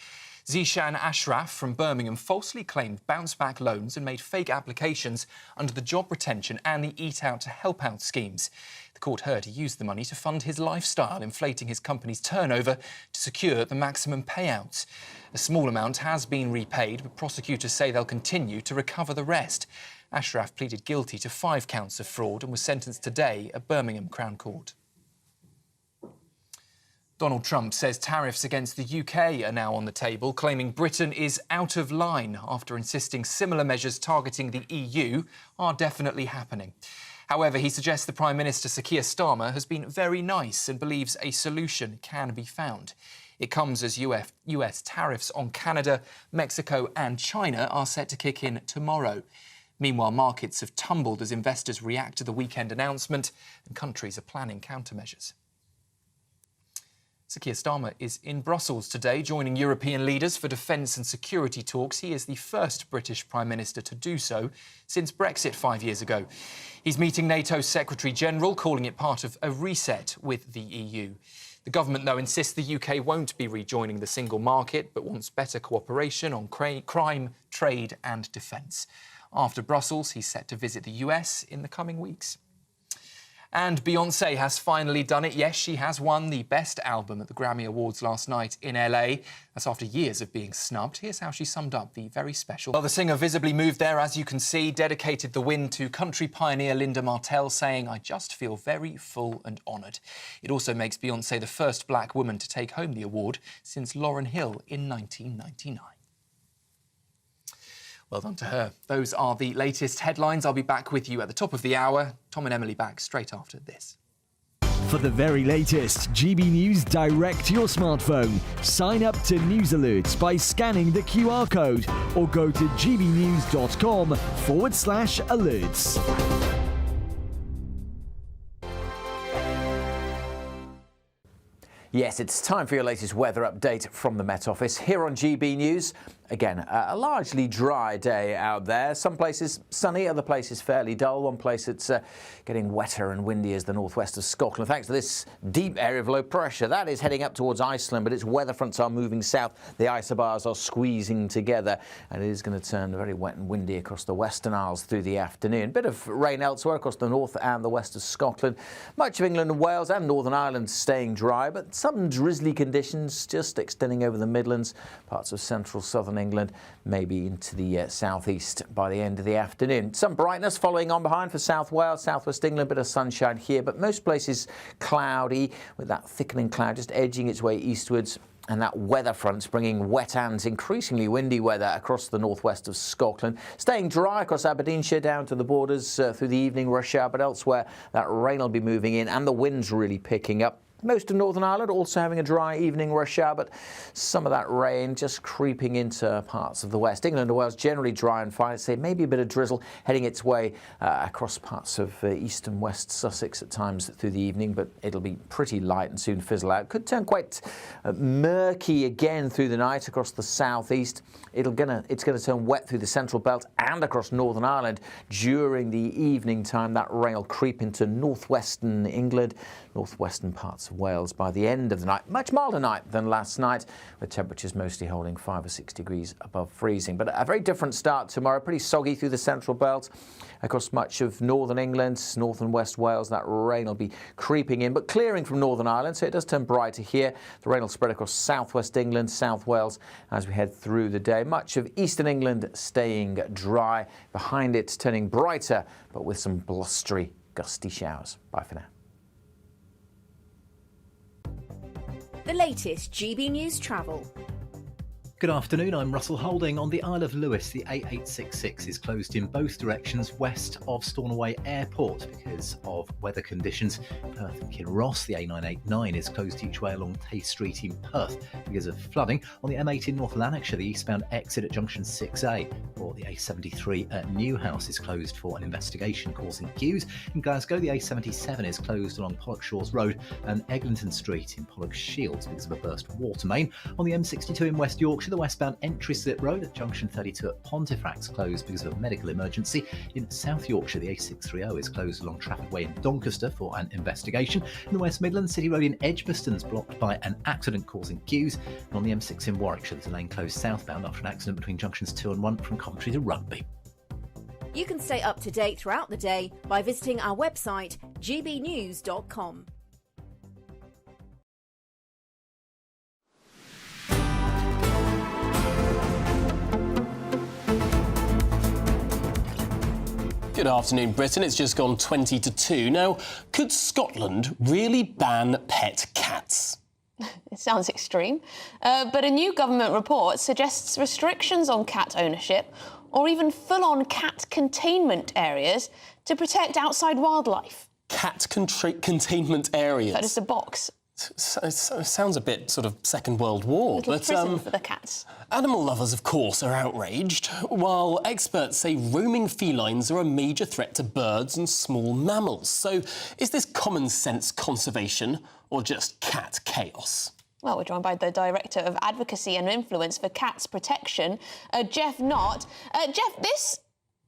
Zishan Ashraf from Birmingham falsely claimed bounce-back loans and made fake applications under the Job Retention and the Eat Out to Help Out schemes. The court heard he used the money to fund his lifestyle, inflating his company's turnover to secure the maximum payouts. A small amount has been repaid, but prosecutors say they'll continue to recover the rest. Ashraf pleaded guilty to 5 counts of fraud and was sentenced today at Birmingham Crown Court. Donald Trump says tariffs against the UK are now on the table, claiming Britain is out of line after insisting similar measures targeting the EU are definitely happening. However, he suggests the Prime Minister, Sir Keir Starmer, has been very nice and believes a solution can be found. It comes as US tariffs on Canada, Mexico and China are set to kick in tomorrow. Meanwhile, markets have tumbled as investors react to the weekend announcement and countries are planning countermeasures. Sir Keir Starmer is in Brussels today, joining European leaders for defence and security talks. He is the first British Prime Minister to do so since Brexit 5 years ago. He's meeting NATO's Secretary-General, calling it part of a reset with the EU. The government, though, insists the UK won't be rejoining the single market, but wants better cooperation on crime, trade and defence. After Brussels, he's set to visit the US in the coming weeks. And Beyonce has finally done it. Yes, she has won the Best Album at the Grammy Awards last night in LA. That's after years of being snubbed. Here's how she summed up the very special. Well, the singer visibly moved there, as you can see, dedicated the win to country pioneer Linda Martell, saying, "I just feel very full and honoured." It also makes Beyonce the first black woman to take home the award since Lauryn Hill in 1999. Well done to her. Those are the latest headlines. I'll be back with you at the top of the hour. Tom and Emily back straight after this. For the very latest GB News direct to your smartphone, sign up to News Alerts by scanning the QR code or go to gbnews.com/alerts. Yes, it's time for your latest weather update from the Met Office here on GB News. Again, a largely dry day out there. Some places sunny, other places fairly dull. One place it's getting wetter and windy is the northwest of Scotland, thanks to this deep area of low pressure. That is heading up towards Iceland, but its weather fronts are moving south. The isobars are squeezing together, and it is going to turn very wet and windy across the Western Isles through the afternoon. Bit of rain elsewhere across the north and the west of Scotland. Much of England and Wales and Northern Ireland staying dry, but some drizzly conditions just extending over the Midlands, parts of central southern England, maybe into the southeast by the end of the afternoon. Some brightness following on behind for South Wales, southwest England, bit of sunshine here, but most places cloudy with that thickening cloud just edging its way eastwards. And that weather front's bringing wet and increasingly windy weather across the northwest of Scotland. Staying dry across Aberdeenshire down to the borders through the evening rush hour, but elsewhere that rain will be moving in and the wind's really picking up. Most of Northern Ireland also having a dry evening rush hour, but some of that rain just creeping into parts of the west. England and Wales generally dry and fine. I'd say maybe a bit of drizzle heading its way across parts of east and west Sussex at times through the evening, but it'll be pretty light and soon fizzle out. Could turn quite murky again through the night across the southeast. It's going to turn wet through the central belt and across Northern Ireland during the evening time. That rain will creep into northwestern England, northwestern parts of Wales by the end of the night. Much milder night than last night, with temperatures mostly holding 5 or 6 degrees above freezing. But a very different start tomorrow. Pretty soggy through the central belt across much of northern England, north and west Wales. That rain will be creeping in, but clearing from Northern Ireland, so it does turn brighter here. The rain will spread across southwest England, south Wales as we head through the day. Much of eastern England staying dry. Behind it turning brighter, but with some blustery, gusty showers. Bye for now. the latest GB News travel. Good afternoon, I'm Russell Holding. On the Isle of Lewis, the A866 is closed in both directions west of Stornoway Airport because of weather conditions. Perth and Kinross, the A989 is closed each way along Tay Street in Perth because of flooding. On the M8 in North Lanarkshire, the eastbound exit at junction 6A, or the A73 at Newhouse is closed for an investigation causing queues. In Glasgow, the A77 is closed along Pollokshaws Road and Eglinton Street in Pollock Shields because of a burst water main. On the M62 in West Yorkshire, the westbound entry slip road at junction 32 at Pontefract closed because of a medical emergency. In South Yorkshire, the A630 is closed along Trafford Way in Doncaster for an investigation. In the West Midlands, City Road in Edgbaston is blocked by an accident causing queues. And on the M6 in Warwickshire, there's a lane closed southbound after an accident between junctions 2 and 1 from Coventry to Rugby. You can stay up to date throughout the day by visiting our website, gbnews.com. Good afternoon, Britain. It's just gone 20 to 2. Now, could Scotland really ban pet cats? It sounds extreme. But a new government report suggests restrictions on cat ownership or even full-on cat containment areas to protect outside wildlife. Cat containment areas? That is a box. It sounds a bit sort of Second World War. Little prison for the cats. Animal lovers, of course, are outraged, while experts say roaming felines are a major threat to birds and small mammals. So is this common sense conservation or just cat chaos? Well, we're joined by the Director of Advocacy and Influence for Cats Protection, Jeff Knott. Jeff, this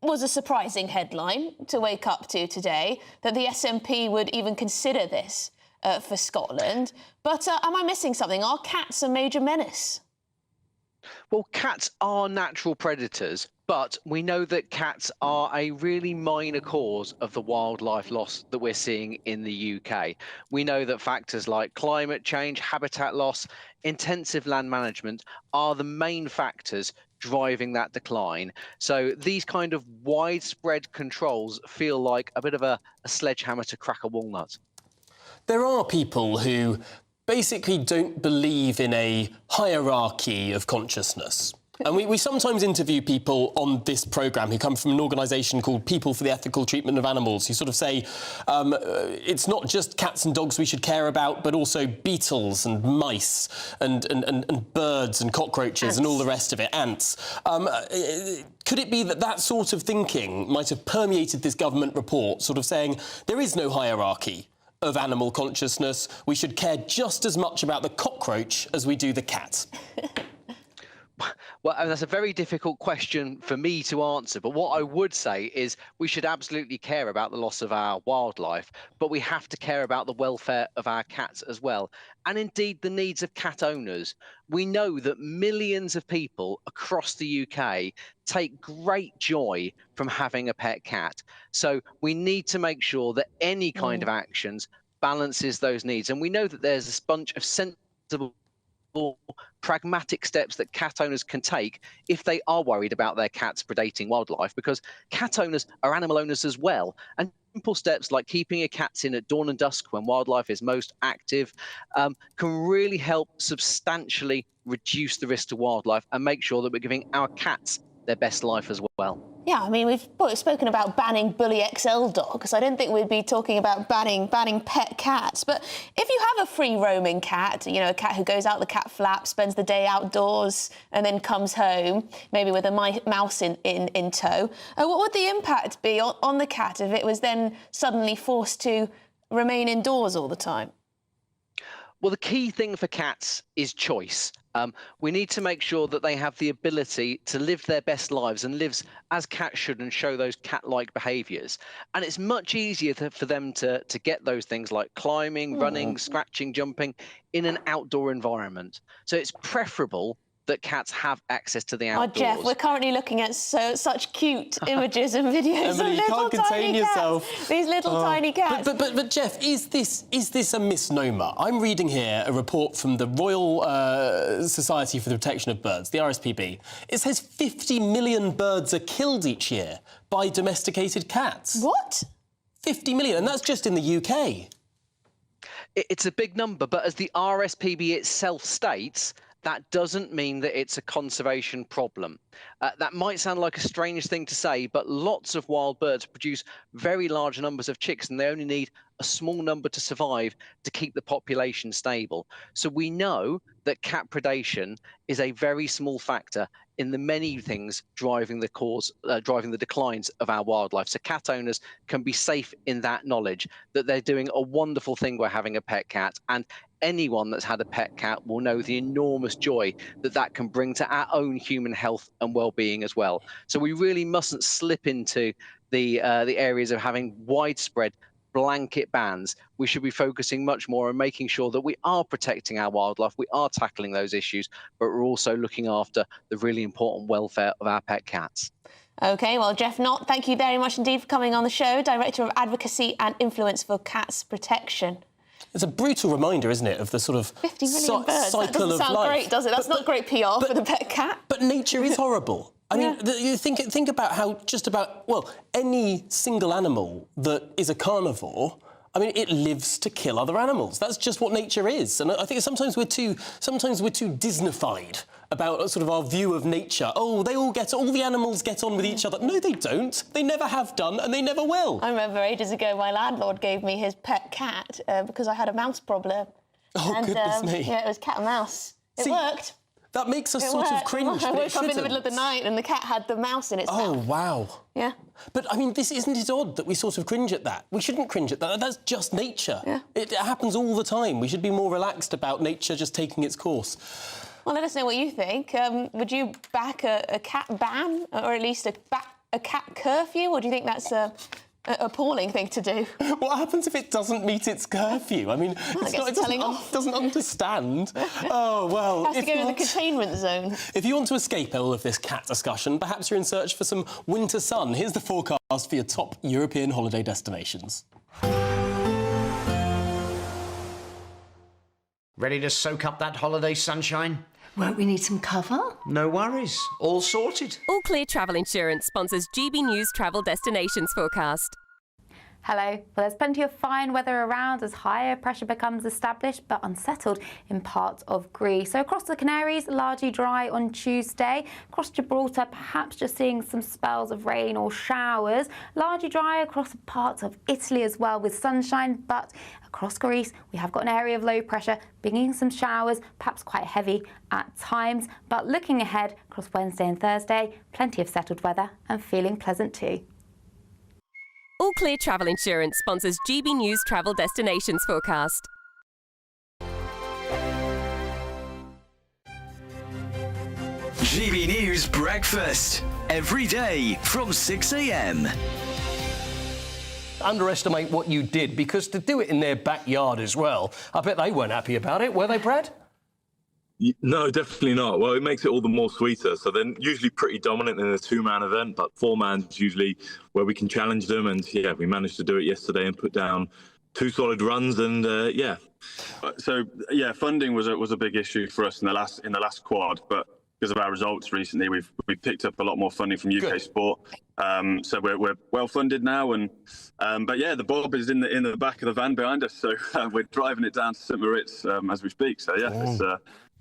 was a surprising headline to wake up to today, that the SNP would even consider this for Scotland. But am I missing something? Are cats a major menace? Well, cats are natural predators, but we know that cats are a really minor cause of the wildlife loss that we're seeing in the UK. We know that factors like climate change, habitat loss, intensive land management are the main factors driving that decline. So these kind of widespread controls feel like a bit of a sledgehammer to crack a walnut. There are people who basically don't believe in a hierarchy of consciousness. And we sometimes interview people on this programme who come from an organisation called People for the Ethical Treatment of Animals, who sort of say it's not just cats and dogs we should care about, but also beetles and mice and birds and cockroaches ants. And all the rest of it, ants. Could it be that that sort of thinking might have permeated this government report, sort of saying there is no hierarchy of animal consciousness, we should care just as much about the cockroach as we do the cat? Well, and that's a very difficult question for me to answer. But what I would say is we should absolutely care about the loss of our wildlife, but we have to care about the welfare of our cats as well. And indeed, the needs of cat owners. We know that millions of people across the UK take great joy from having a pet cat. So we need to make sure that any kind of actions balances those needs. And we know that there's a bunch of sensible, pragmatic steps that cat owners can take if they are worried about their cats predating wildlife, because cat owners are animal owners as well. And simple steps like keeping your cats in at dawn and dusk when wildlife is most active can really help substantially reduce the risk to wildlife and make sure that we're giving our cats their best life as well. Yeah, I mean, we've spoken about banning Bully XL dogs. I don't think we'd be talking about banning pet cats. But if you have a free-roaming cat, you know, a cat who goes out the cat flap, spends the day outdoors and then comes home, maybe with a mouse in tow, what would the impact be on the cat if it was then suddenly forced to remain indoors all the time? Well, the key thing for cats is choice. We need to make sure that they have the ability to live their best lives and lives as cats should and show those cat-like behaviours. And it's much easier for them to get those things like climbing, running, scratching, jumping in an outdoor environment. So it's preferable that cats have access to the outdoors. Oh, Jeff, we're currently looking at such cute images and videos Emily, of you can't contain yourself. Cats. These little tiny cats. But Jeff, is this a misnomer? I'm reading here a report from the Royal Society for the Protection of Birds, the RSPB. It says 50 million birds are killed each year by domesticated cats. What? 50 million, and that's just in the UK. It's a big number, but as the RSPB itself states, that doesn't mean that it's a conservation problem. That might sound like a strange thing to say, but lots of wild birds produce very large numbers of chicks, and they only need a small number to survive to keep the population stable. So we know that cat predation is a very small factor in the many things driving the declines of our wildlife. So cat owners can be safe in that knowledge that they're doing a wonderful thing by having a pet cat, and anyone that's had a pet cat will know the enormous joy that that can bring to our own human health and well-being as well. So we really mustn't slip into the areas of having widespread blanket bans. We should be focusing much more on making sure that we are protecting our wildlife, we are tackling those issues, but we're also looking after the really important welfare of our pet cats. OK, well, Jeff Knott, thank you very much indeed for coming on the show, Director of Advocacy and Influence for Cats Protection. It's a brutal reminder, isn't it, of the sort of 50 million birds. cycle That doesn't sound of life. great, does it? That's not great PR for the pet cat. But nature is horrible. I mean, you think about how any single animal that is a carnivore, I mean, it lives to kill other animals. That's just what nature is. And I think sometimes we're too Disneyfied about sort of our view of nature. Oh, all the animals get on with each other. No, they don't. They never have done, and they never will. I remember ages ago my landlord gave me his pet cat because I had a mouse problem. Oh, goodness me. Yeah, it was cat and mouse. It worked. That makes us sort of cringe. I but woke up in the middle of the night and the cat had the mouse in its mouth. Oh, wow. Yeah. But, I mean, isn't it odd that we sort of cringe at that? We shouldn't cringe at that. That's just nature. Yeah. It happens all the time. We should be more relaxed about nature just taking its course. Well, let us know what you think. Would you back a cat ban or at least a cat curfew, or do you think that's an appalling thing to do? What happens if it doesn't meet its curfew? I mean, it doesn't understand. Oh, well... It has to go in the containment zone. If you want to escape all of this cat discussion, perhaps you're in search for some winter sun. Here's the forecast for your top European holiday destinations. Ready to soak up that holiday sunshine? Won't we need some cover? No worries. All sorted. All Clear Travel Insurance sponsors GB News Travel Destinations Forecast. Hello. Well, there's plenty of fine weather around as higher pressure becomes established but unsettled in parts of Greece. So across the Canaries, largely dry on Tuesday. Across Gibraltar, perhaps just seeing some spells of rain or showers. Largely dry across parts of Italy as well with sunshine, but across Greece, we have got an area of low pressure, bringing some showers, perhaps quite heavy at times. But looking ahead across Wednesday and Thursday, plenty of settled weather and feeling pleasant too. All Clear Travel Insurance sponsors GB News Travel Destinations Forecast. GB News Breakfast. Every day from 6 a.m. Underestimate what you did, because to do it in their backyard as well, I bet they weren't happy about it, were they, Brad? No, definitely not. Well, it makes it all the more sweeter. So they're usually pretty dominant in a two-man event, but four-man's usually where we can challenge them. And yeah, we managed to do it yesterday and put down 2 solid runs. And yeah, so yeah, funding was a big issue for us in the last quad, but because of our results recently, we've picked up a lot more funding from UK Sport. So we're well funded now, and but yeah, the Bob is in the back of the van behind us, so we're driving it down to St Moritz as we speak. So yeah, it's,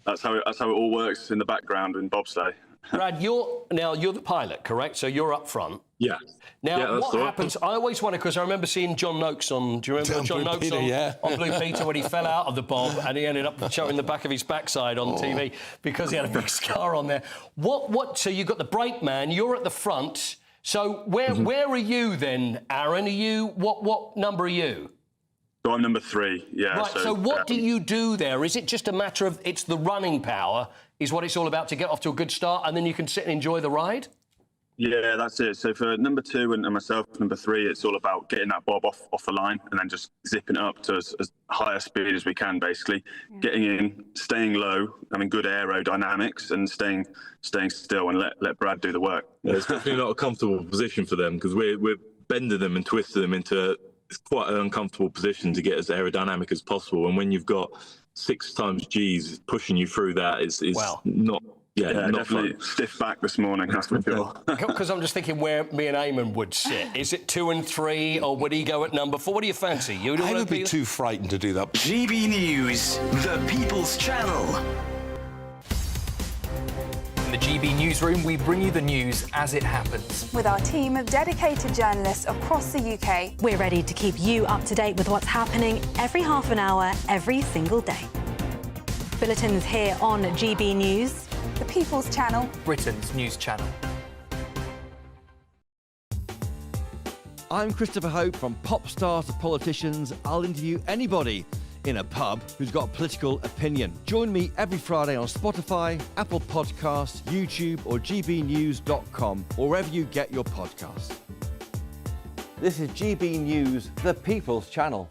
that's how it all works in the background in bobsleigh. Brad, you're the pilot, correct? So you're up front. Yeah. Now, what happens? I always wonder, because I remember seeing John Noakes on. Do you remember John Noakes on Blue Peter when he fell out of the bob and he ended up showing the back of his backside on TV because he had a big scar on there? So you got the brake man. You're at the front. So where are you then, Aaron? Are you what number are you? So I'm number 3, yeah. Right, so what do you do there? Is it just a matter of it's the running power is what it's all about to get off to a good start and then you can sit and enjoy the ride? Yeah, that's it. So for number 2 and myself, number 3, it's all about getting that bob off the line and then just zipping it up to as high a speed as we can, basically. Yeah. Getting in, staying low, having good aerodynamics and staying still and let Brad do the work. Yeah, it's definitely not a comfortable position for them because we're bending them and twisting them into quite an uncomfortable position to get as aerodynamic as possible. And when you've got 6 times G's pushing you through that is not Yeah, not definitely fun. stiff back this morning, that's for sure. Because I'm just thinking where me and Eamon would sit. Is it 2 and 3, or would he go at number 4? What do you fancy? I would be too frightened to do that. GB News, the People's Channel. In the GB newsroom, we bring you the news as it happens. With our team of dedicated journalists across the UK, we're ready to keep you up to date with what's happening every half an hour, every single day. Bulletins here on GB News, the People's Channel, Britain's news channel. I'm Christopher Hope. From pop stars to politicians, I'll interview anybody in a pub who's got a political opinion. Join me every Friday on Spotify, Apple Podcasts, YouTube or gbnews.com, or wherever you get your podcasts. This is GB News, the People's Channel.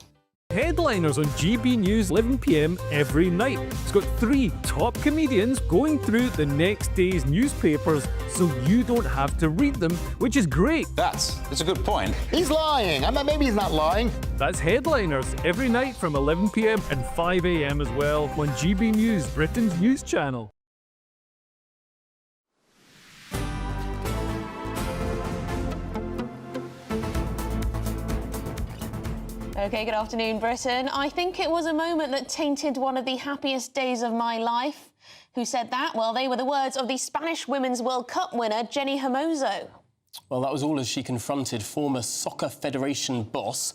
Headliners on GB News 11 p.m. every night. It's got 3 top comedians going through the next day's newspapers so you don't have to read them, which is great. That's a good point. He's lying. I mean, maybe he's not lying. That's Headliners every night from 11 p.m. and 5 a.m. as well on GB News, Britain's news channel. OK, good afternoon, Britain. I think it was a moment that tainted one of the happiest days of my life. Who said that? Well, they were the words of the Spanish Women's World Cup winner, Jenny Hermoso. Well, that was all as she confronted former Soccer Federation boss.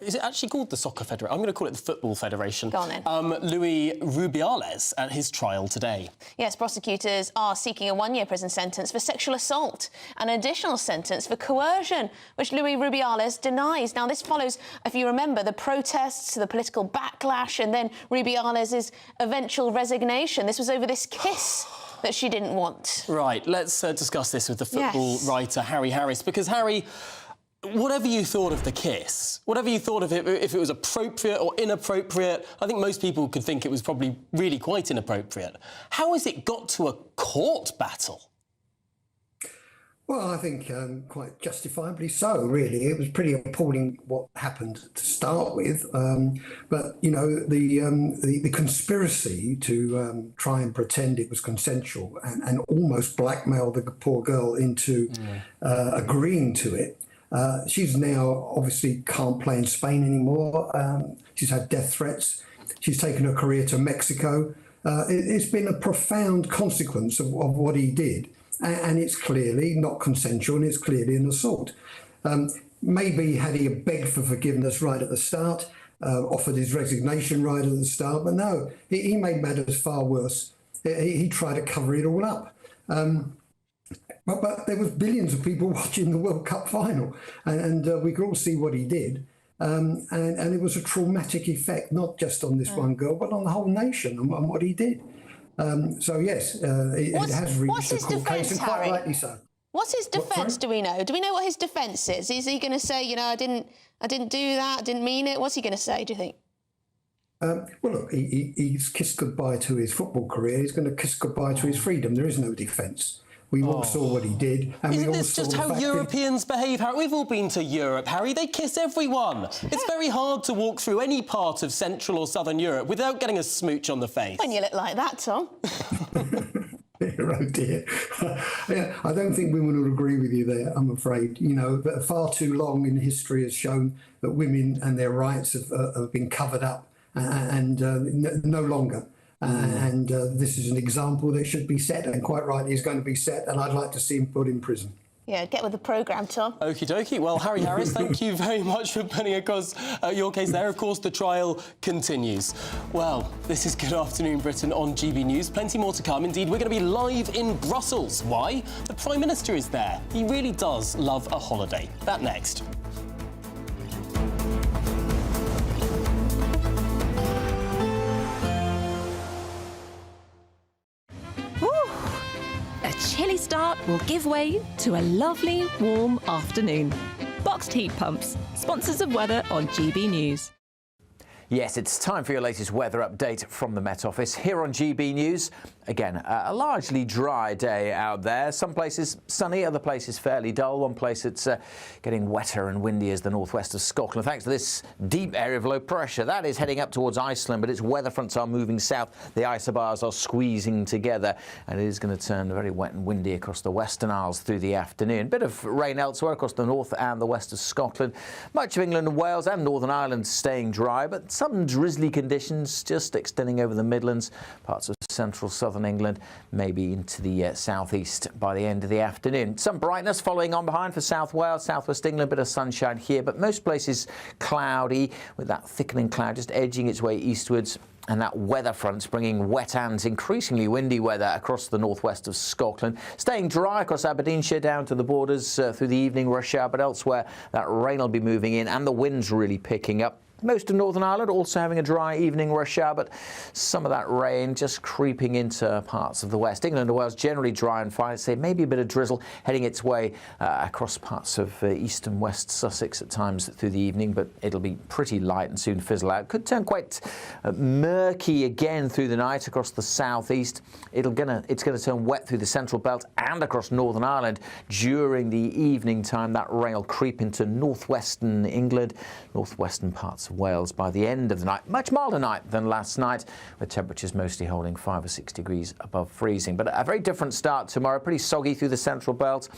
Is it actually called the Soccer Federation? I'm going to call it the Football Federation. Go on then. Louis Rubiales at his trial today. Yes, prosecutors are seeking a 1-year prison sentence for sexual assault, an additional sentence for coercion, which Louis Rubiales denies. Now, this follows, if you remember, the protests, the political backlash, and then Rubiales' eventual resignation. This was over this kiss that she didn't want. Right, let's discuss this with the football writer Harry Harris, because Harry, whatever you thought of the kiss, whatever you thought of it, if it was appropriate or inappropriate, I think most people could think it was probably really quite inappropriate. How has it got to a court battle? Well, I think quite justifiably so, really. It was pretty appalling what happened to start with. But, you know, the conspiracy to try and pretend it was consensual and almost blackmail the poor girl into agreeing to it. She's now obviously can't play in Spain anymore. She's had death threats. She's taken her career to Mexico. It's been a profound consequence of what he did. And it's clearly not consensual, and it's clearly an assault. Maybe had he begged for forgiveness right at the start, offered his resignation right at the start, but no, he made matters far worse. He tried to cover it all up. But there was billions of people watching the World Cup final, and we could all see what he did. And it was a traumatic effect, not just on this one girl, but on the whole nation and what he did. So yes, it has reached a court case, and quite rightly so. What's his defence? Do we know? Do we know what his defence is? Is he going to say, you know, I didn't do that, I didn't mean it? What's he going to say? Do you think? Well, look, he's kissed goodbye to his football career. He's going to kiss goodbye to his freedom. There is no defence. We all saw what he did. And Isn't we all this saw just the how fact Europeans behave, Harry? We've all been to Europe, Harry. They kiss everyone. It's very hard to walk through any part of Central or Southern Europe without getting a smooch on the face. When you look like that, Tom. Oh dear. Yeah, I don't think women would agree with you there, I'm afraid. You know, but far too long in history has shown that women and their rights have been covered up and no longer. And this is an example that should be set, and quite rightly is going to be set, and I'd like to see him put in prison. Yeah, get with the programme, Tom. Okie dokie. Well, Harry Harris, thank you very much for putting across your case there. Of course, the trial continues. Well, this is Good Afternoon Britain on GB News. Plenty more to come. Indeed, we're going to be live in Brussels. Why? The Prime Minister is there. He really does love a holiday. That next. A chilly start will give way to a lovely, warm afternoon. Boxed heat pumps, sponsors of weather on GB News. Yes, it's time for your latest weather update from the Met Office here on GB News. Again, a largely dry day out there. Some places sunny, other places fairly dull. One place it's getting wetter and windy is the northwest of Scotland, thanks to this deep area of low pressure. That is heading up towards Iceland, but its weather fronts are moving south. The isobars are squeezing together, and it is going to turn very wet and windy across the Western Isles through the afternoon. Bit of rain elsewhere across the north and the west of Scotland. Much of England and Wales and Northern Ireland staying dry, but some drizzly conditions just extending over the Midlands, parts of central southern England, maybe into the southeast by the end of the afternoon. Some brightness following on behind for South Wales, southwest England, bit of sunshine here, but most places cloudy with that thickening cloud just edging its way eastwards. And that weather front's bringing wet and increasingly windy weather across the northwest of Scotland. Staying dry across Aberdeenshire down to the borders through the evening rush hour, but elsewhere that rain will be moving in and the wind's really picking up. Most of Northern Ireland also having a dry evening rush hour, but some of that rain just creeping into parts of the west. England and Wales generally dry and fine. I'd say maybe a bit of drizzle heading its way across parts of east and west Sussex at times through the evening, but it'll be pretty light and soon fizzle out. Could turn quite murky again through the night across the southeast. It's going to turn wet through the central belt and across Northern Ireland during the evening time. That rain will creep into northwestern England, northwestern parts of Wales by the end of the night. Much milder night than last night, with temperatures mostly holding 5 or 6 degrees above freezing. But a very different start tomorrow. Pretty soggy through the central belt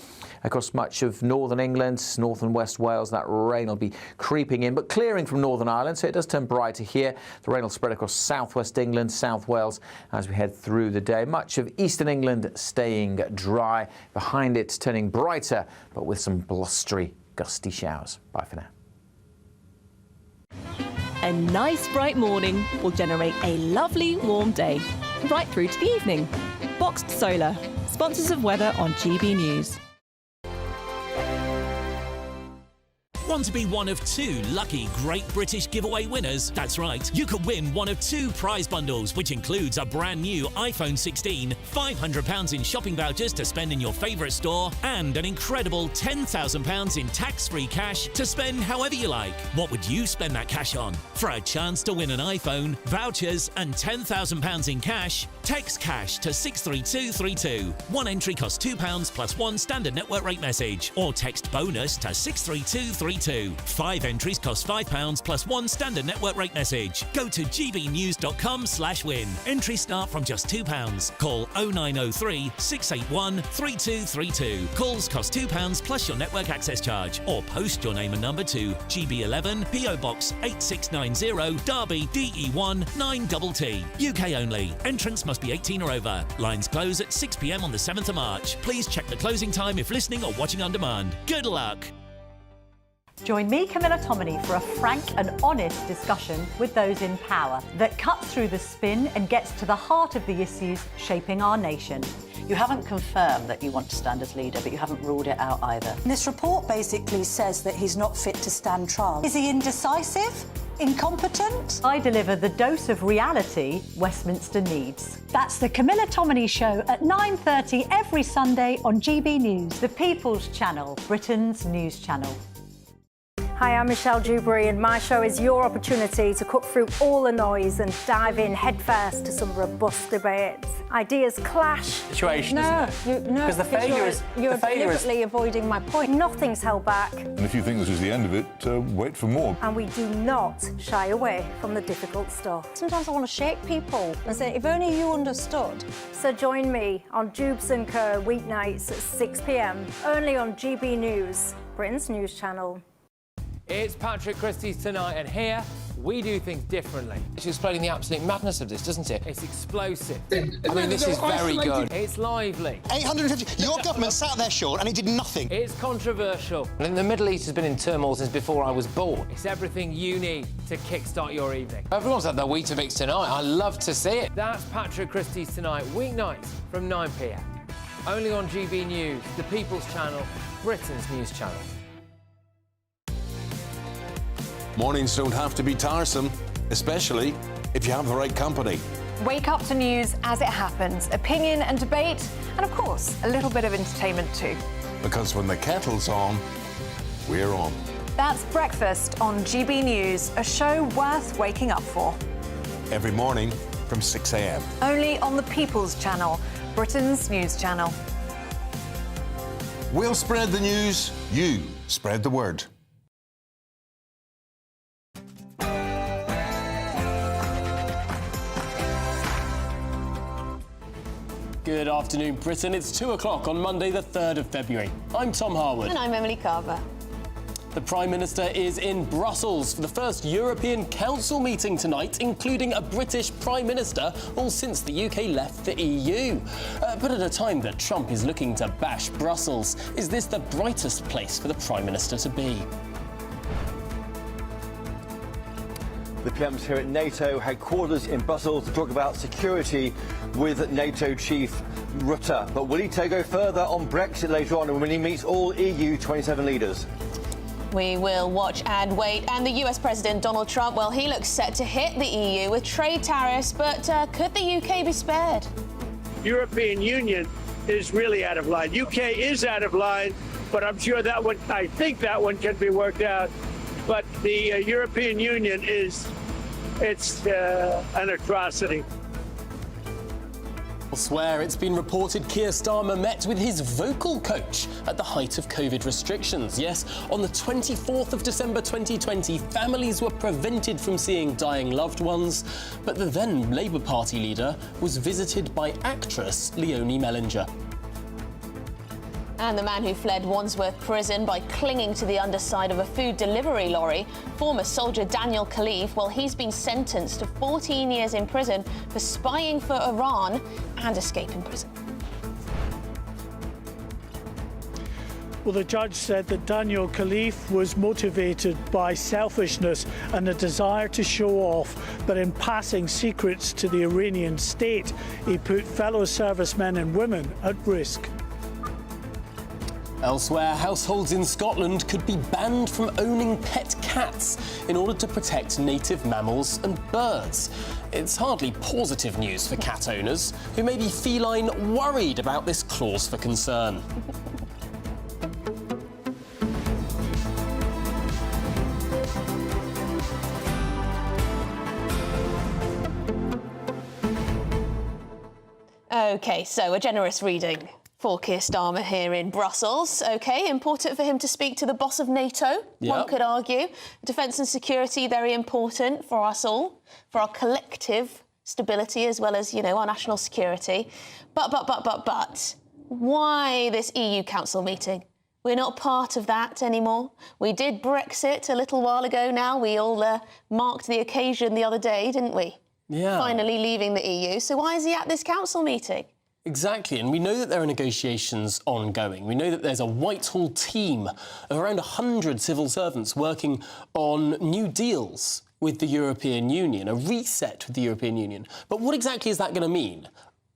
across much of northern England, north and west Wales. That rain will be creeping in, but clearing from Northern Ireland, so it does turn brighter here. The rain will spread across southwest England, south Wales as we head through the day. Much of eastern England staying dry. Behind it turning brighter, but with some blustery, gusty showers. Bye for now. A nice bright morning will generate a lovely warm day, right through to the evening. Boxed Solar, sponsors of weather on GB News. Want to be one of 2 lucky Great British giveaway winners? That's right, you could win one of 2 prize bundles, which includes a brand new iPhone 16, £500 in shopping vouchers to spend in your favourite store, and an incredible £10,000 in tax-free cash to spend however you like. What would you spend that cash on? For a chance to win an iPhone, vouchers and £10,000 in cash, text cash to 63232. One entry costs £2 plus 1 standard network rate message, or text bonus to 63232. 5 entries cost £5 plus 1 standard network rate message. Go to gbnews.com/win. Entries start from just £2. Call 0903 681 3232. Calls cost £2 plus your network access charge, or post your name and number to GB11 PO Box 8690 Derby DE1 9TT. UK only. Entrants must be 18 or over. Lines close at 6 p.m. on the 7th of March. Please check the closing time if listening or watching on demand. Good luck. Join me, Camilla Tominey, for a frank and honest discussion with those in power that cuts through the spin and gets to the heart of the issues shaping our nation. You haven't confirmed that you want to stand as leader, but you haven't ruled it out either. This report basically says that he's not fit to stand trial. Is he indecisive? Incompetent? I deliver the dose of reality Westminster needs. That's the Camilla Tominey Show at 9:30 every Sunday on GB News, the People's Channel, Britain's news channel. Hi, I'm Michelle Dewberry, and my show is your opportunity to cut through all the noise and dive in headfirst to some robust debates. Ideas clash. Situation, isn't it? Because the failure is... You're deliberately avoiding my point. Nothing's held back. And if you think this is the end of it, wait for more. And we do not shy away from the difficult stuff. Sometimes I want to shake people and say, if only you understood. So join me on Dubes & Co. weeknights at 6 p.m, only on GB News, Britain's news channel. It's Patrick Christie's Tonight, and here we do things differently. It's explaining the absolute madness of this, doesn't it? It's explosive. I mean, this is very good. It's lively. 850. Your government sat there, Sean, and it did nothing. It's controversial. And the Middle East has been in turmoil since before I was born. It's everything you need to kickstart your evening. Everyone's had their Weetabix tonight. I love to see it. That's Patrick Christie's Tonight, weeknights from 9 p.m. Only on GB News, the People's Channel, Britain's news channel. Mornings don't have to be tiresome, especially if you have the right company. Wake up to news as it happens, opinion and debate, and of course, a little bit of entertainment too. Because when the kettle's on, we're on. That's Breakfast on GB News, a show worth waking up for. Every morning from 6 a.m. Only on the People's Channel, Britain's news channel. We'll spread the news, you spread the word. Good afternoon, Britain. It's 2 o'clock on Monday, the 3rd of February. I'm Tom Harwood. And I'm Emily Carver. The Prime Minister is in Brussels for the first European Council meeting tonight, including a British Prime Minister, all since the UK left the EU. But at a time that Trump is looking to bash Brussels, is this the brightest place for the Prime Minister to be? The PM's here at NATO headquarters in Brussels to talk about security with NATO chief Rutte. But will he go further on Brexit later on when he meets all EU 27 leaders? We will watch and wait. And the US President Donald Trump, well, he looks set to hit the EU with trade tariffs. But could the UK be spared? European Union is really out of line. UK is out of line, but I'm sure that one, I think that one can be worked out. But the European Union it's an atrocity. Elsewhere, it's been reported Keir Starmer met with his vocal coach at the height of COVID restrictions. Yes, on the 24th of December 2020, families were prevented from seeing dying loved ones, but the then Labour Party leader was visited by actress Leonie Mellinger. And the man who fled Wandsworth prison by clinging to the underside of a food delivery lorry, former soldier Daniel Khalife, well, he's been sentenced to 14 years in prison for spying for Iran and escaping prison. Well, the judge said that Daniel Khalife was motivated by selfishness and a desire to show off, but in passing secrets to the Iranian state, he put fellow servicemen and women at risk. Elsewhere, households in Scotland could be banned from owning pet cats in order to protect native mammals and birds. It's hardly positive news for cat owners, who may be feline worried about this clause for concern. OK, so a generous reading for Keir Starmer here in Brussels. OK, important for him to speak to the boss of NATO, one could argue. Defence and security, very important for us all, for our collective stability as well as, our national security. But, why this EU Council meeting? We're not part of that anymore. We did Brexit a little while ago now. We all marked the occasion the other day, didn't we? Yeah. Finally leaving the EU. So why is he at this council meeting? Exactly, and we know that there are negotiations ongoing. We know that there's a Whitehall team of around 100 civil servants working on new deals with the European Union, a reset with the European Union. But what exactly is that going to mean?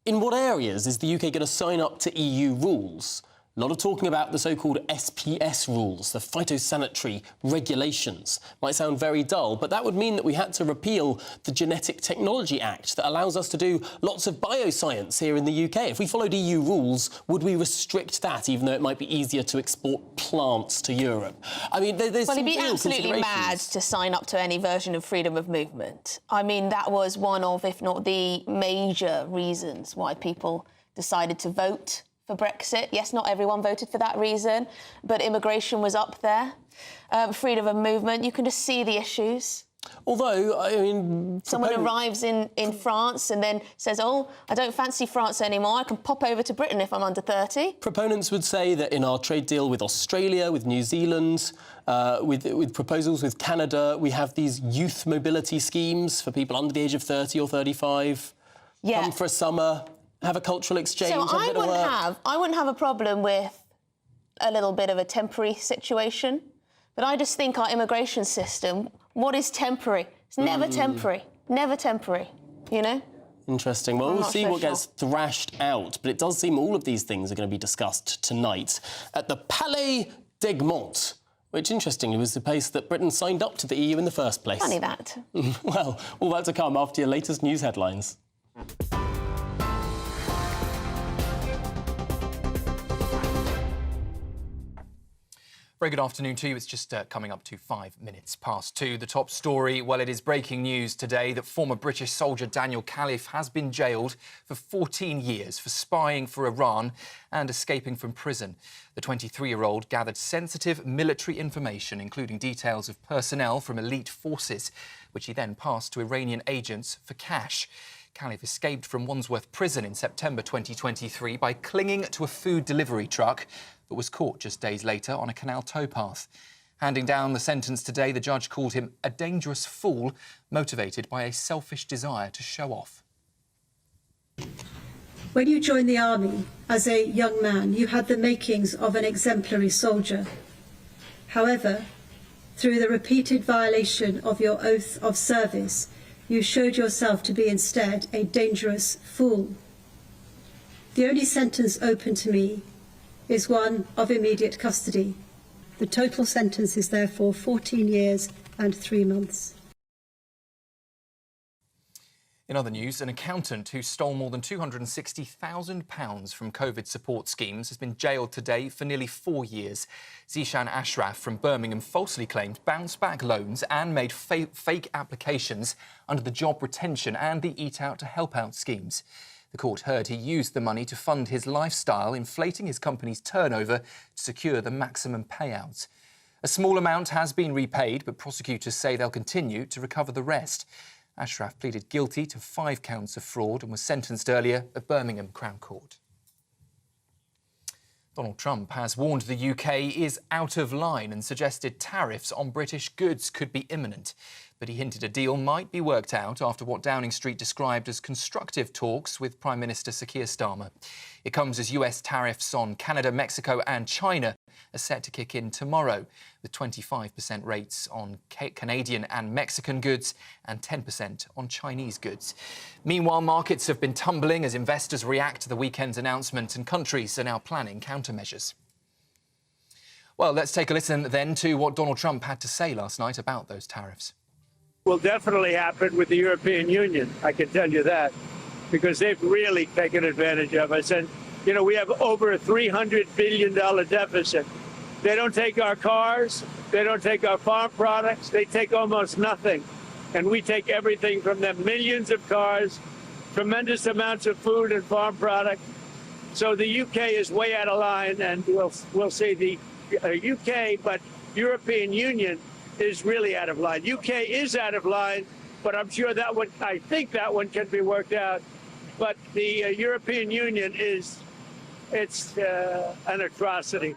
In what areas is the UK going to sign up to EU rules? A lot of talking about the so-called SPS rules, the phytosanitary regulations. Might sound very dull, but that would mean that we had to repeal the Genetic Technology Act that allows us to do lots of bioscience here in the UK. If we followed EU rules, would we restrict that, even though it might be easier to export plants to Europe? I mean, there's Well, he'd some be real absolutely mad to sign up to any version of freedom of movement. I mean, that was one of, if not the major reasons why people decided to vote for Brexit. Yes, not everyone voted for that reason, but immigration was up there. Freedom of movement, you can just see the issues. Although, I mean... Someone arrives in France and then says, oh, I don't fancy France anymore, I can pop over to Britain if I'm under 30. Proponents would say that in our trade deal with Australia, with New Zealand, with proposals with Canada, we have these youth mobility schemes for people under the age of 30 or 35. Yeah. Come for a summer, have a cultural exchange, So have a bit of work. I wouldn't have a problem with a little bit of a temporary situation, but I just think our immigration system, what is temporary? It's never temporary, never temporary, Interesting. Well, we'll see so what gets thrashed out, but it does seem all of these things are going to be discussed tonight at the Palais d'Egmont, which, interestingly, was the place that Britain signed up to the EU in the first place. Funny that. Well, all that to come after your latest news headlines. Very good afternoon to you. It's just coming up to 5 minutes past 2. The top story, well, it is breaking news today that former British soldier Daniel Khalife has been jailed for 14 years for spying for Iran and escaping from prison. The 23-year-old gathered sensitive military information, including details of personnel from elite forces, which he then passed to Iranian agents for cash. Khalife escaped from Wandsworth Prison in September 2023 by clinging to a food delivery truck, but was caught just days later on a canal towpath. Handing down the sentence today, the judge called him a dangerous fool, motivated by a selfish desire to show off. When you joined the army as a young man, you had the makings of an exemplary soldier. However, through the repeated violation of your oath of service, you showed yourself to be instead a dangerous fool. The only sentence open to me is one of immediate custody. The total sentence is therefore 14 years and 3 months. In other news, an accountant who stole more than £260,000 from COVID support schemes has been jailed today for nearly 4 years. Zishan Ashraf from Birmingham falsely claimed bounce-back loans and made fake applications under the Job Retention and the Eat Out to Help Out schemes. The court heard he used the money to fund his lifestyle, inflating his company's turnover to secure the maximum payouts. A small amount has been repaid, but prosecutors say they'll continue to recover the rest. Ashraf pleaded guilty to 5 counts of fraud and was sentenced earlier at Birmingham Crown Court. Donald Trump has warned the UK is out of line and suggested tariffs on British goods could be imminent. But he hinted a deal might be worked out after what Downing Street described as constructive talks with Prime Minister Sir Keir Starmer. It comes as US tariffs on Canada, Mexico and China are set to kick in tomorrow, with 25% rates on Canadian and Mexican goods and 10% on Chinese goods. Meanwhile, markets have been tumbling as investors react to the weekend's announcement, and countries are now planning countermeasures. Well, let's take a listen then to what Donald Trump had to say last night about those tariffs. Will definitely happen with the European Union, I can tell you that, because they've really taken advantage of us. And, you know, we have over a $300 billion deficit. They don't take our cars, they don't take our farm products, they take almost nothing. And we take everything from them, millions of cars, tremendous amounts of food and farm products. So the UK is way out of line, and we'll see the UK, but European Union is really out of line. UK is out of line, but I'm sure that one, I think that one can be worked out. But the European Union it's an atrocity.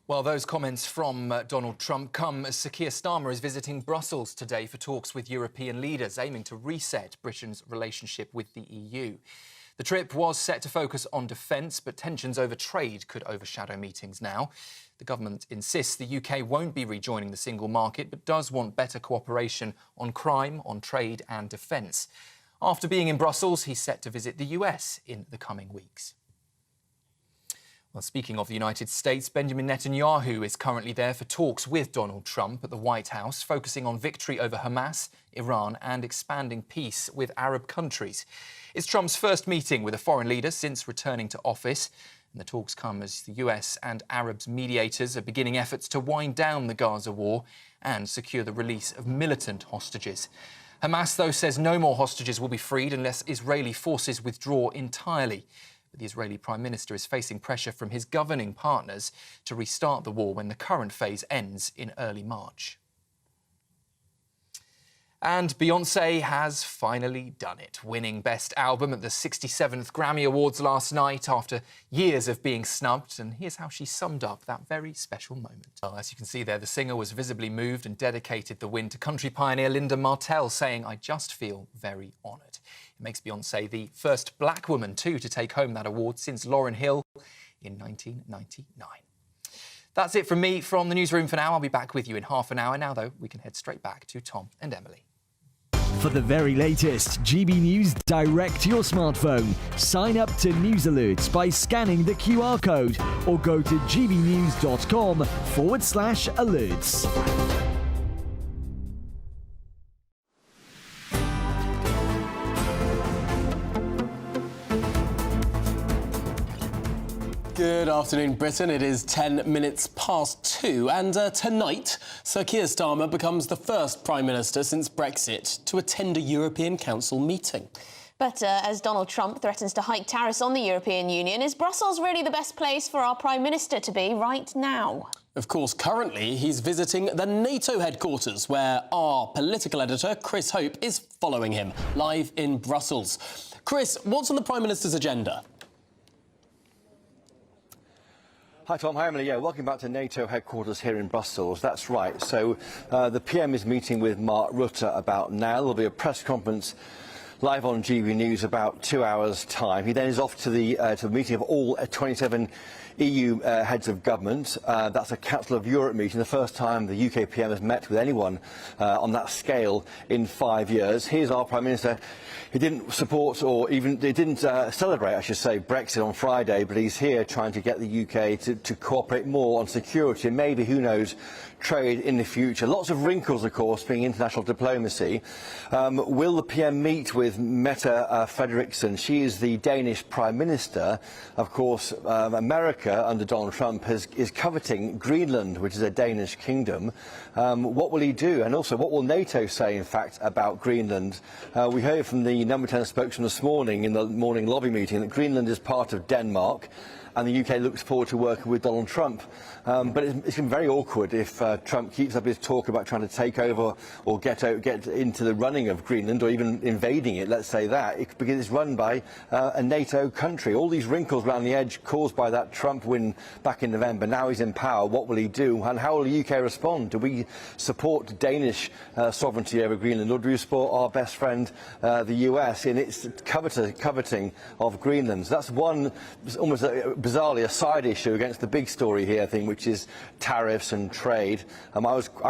Well, those comments from Donald Trump come as Sir Keir Starmer is visiting Brussels today for talks with European leaders, aiming to reset Britain's relationship with the EU. The trip was set to focus on defence, but tensions over trade could overshadow meetings now. The government insists the UK won't be rejoining the single market, but does want better cooperation on crime, on trade and defence. After being in Brussels, he's set to visit the US in the coming weeks. Well, speaking of the United States, Benjamin Netanyahu is currently there for talks with Donald Trump at the White House, focusing on victory over Hamas, Iran and expanding peace with Arab countries. It's Trump's first meeting with a foreign leader since returning to office. And the talks come as the US and Arab mediators are beginning efforts to wind down the Gaza war and secure the release of militant hostages. Hamas, though, says no more hostages will be freed unless Israeli forces withdraw entirely. But the Israeli Prime Minister is facing pressure from his governing partners to restart the war when the current phase ends in early March. And Beyonce has finally done it, winning Best Album at the 67th Grammy Awards last night after years of being snubbed. And here's how she summed up that very special moment. Well, as you can see there, the singer was visibly moved and dedicated the win to country pioneer Linda Martell, saying, "I just feel very honoured." It makes Beyonce the first black woman, too, to take home that award since Lauryn Hill in 1999. That's it from me from the newsroom for now. I'll be back with you in half an hour. Now, though, we can head straight back to Tom and Emily. For the very latest GB News direct to your smartphone, sign up to News Alerts by scanning the QR code or go to gbnews.com/alerts. Good afternoon, Britain. It is 10 minutes past 2, and tonight, Sir Keir Starmer becomes the first Prime Minister since Brexit to attend a European Council meeting. But as Donald Trump threatens to hike tariffs on the European Union, is Brussels really the best place for our Prime Minister to be right now? Of course, currently he's visiting the NATO headquarters, where our political editor, Chris Hope, is following him, live in Brussels. Chris, what's on the Prime Minister's agenda? Hi Tom, hi Emily. Yeah, welcome back to NATO headquarters here in Brussels. That's right. So the PM is meeting with Mark Rutte about now. There'll be a press conference live on GBNews about 2 hours' time. He then is off to the meeting of all 27 EU heads of government. That's a Council of Europe meeting, the first time the UK PM has met with anyone on that scale in 5 years. Here's our Prime Minister. He didn't support, or even they didn't celebrate, I should say, Brexit on Friday, but he's here trying to get the UK to cooperate more on security and maybe, who knows, trade in the future. Lots of wrinkles, of course, being international diplomacy. Will the PM meet with Mette Frederiksen? She is the Danish Prime Minister. Of course, America, under Donald Trump, is coveting Greenland, which is a Danish kingdom. What will he do? And also, what will NATO say, in fact, about Greenland? We heard from the number 10 spokesman this morning in the morning lobby meeting that Greenland is part of Denmark, and the UK looks forward to working with Donald Trump. But it's going to be very awkward if Trump keeps up his talk about trying to take over or get into the running of Greenland, or even invading it, let's say that, because it's run by a NATO country. All these wrinkles around the edge caused by that Trump win back in November. Now he's in power. What will he do? And how will the UK respond? Do we support Danish sovereignty over Greenland, or do we support our best friend, the US, in its coveting of Greenland? So that's one, almost bizarrely, a side issue against the big story here, I think, which is tariffs and trade. I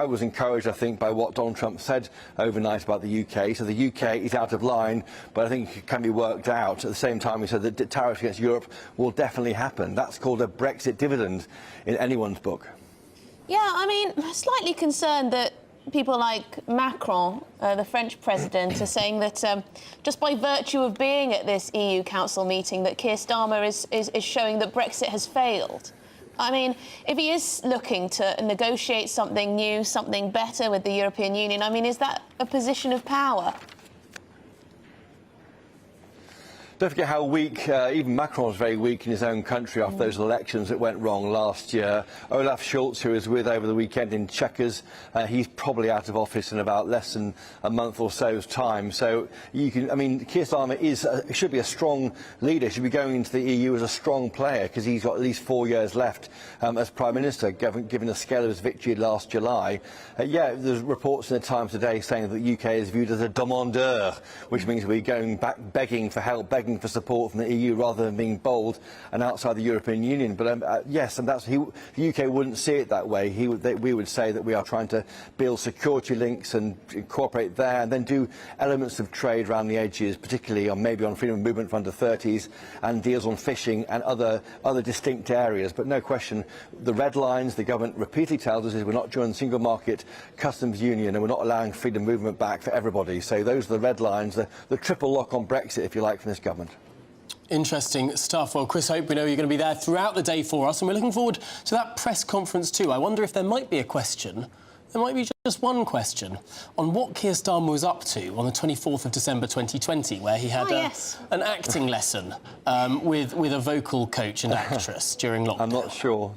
was encouraged, I think, by what Donald Trump said overnight about the UK. So the UK is out of line, but I think it can be worked out. At the same time, he said that tariffs against Europe will definitely happen. That's called a Brexit dividend in anyone's book. Yeah, I mean, I'm slightly concerned that people like Macron, the French president, are saying that just by virtue of being at this EU Council meeting, that Keir Starmer is showing that Brexit has failed. I mean, if he is looking to negotiate something new, something better with the European Union, I mean, is that a position of power? Don't forget how weak, even Macron was very weak in his own country after those elections that went wrong last year. Olaf Scholz, who was with over the weekend in Chequers, he's probably out of office in about less than a month or so's time. So you can, I mean, Keir Starmer should be a strong leader, should be going into the EU as a strong player, because he's got at least 4 years left as Prime Minister, given the scale of his victory last July. Yeah, there's reports in the Times today saying that the UK is viewed as a demandeur, which means we're going back begging for help, begging for support from the EU rather than being bold and outside the European Union. But yes, and the UK wouldn't see it that way. We would say that we are trying to build security links and cooperate there, and then do elements of trade around the edges, particularly maybe on freedom of movement for under 30s and deals on fishing and other distinct areas. But no question, the red lines the government repeatedly tells us is we're not joining the single market customs union, and we're not allowing freedom of movement back for everybody. So those are the red lines, the triple lock on Brexit, if you like, from this government. Interesting stuff. Well, Chris Hope, we know you're going to be there throughout the day for us, and we're looking forward to that press conference too. I wonder if there might be a question, there might be just one question, on what Keir Starmer was up to on the 24th of December 2020, where he had an acting lesson with a vocal coach and actress during lockdown. I'm not sure.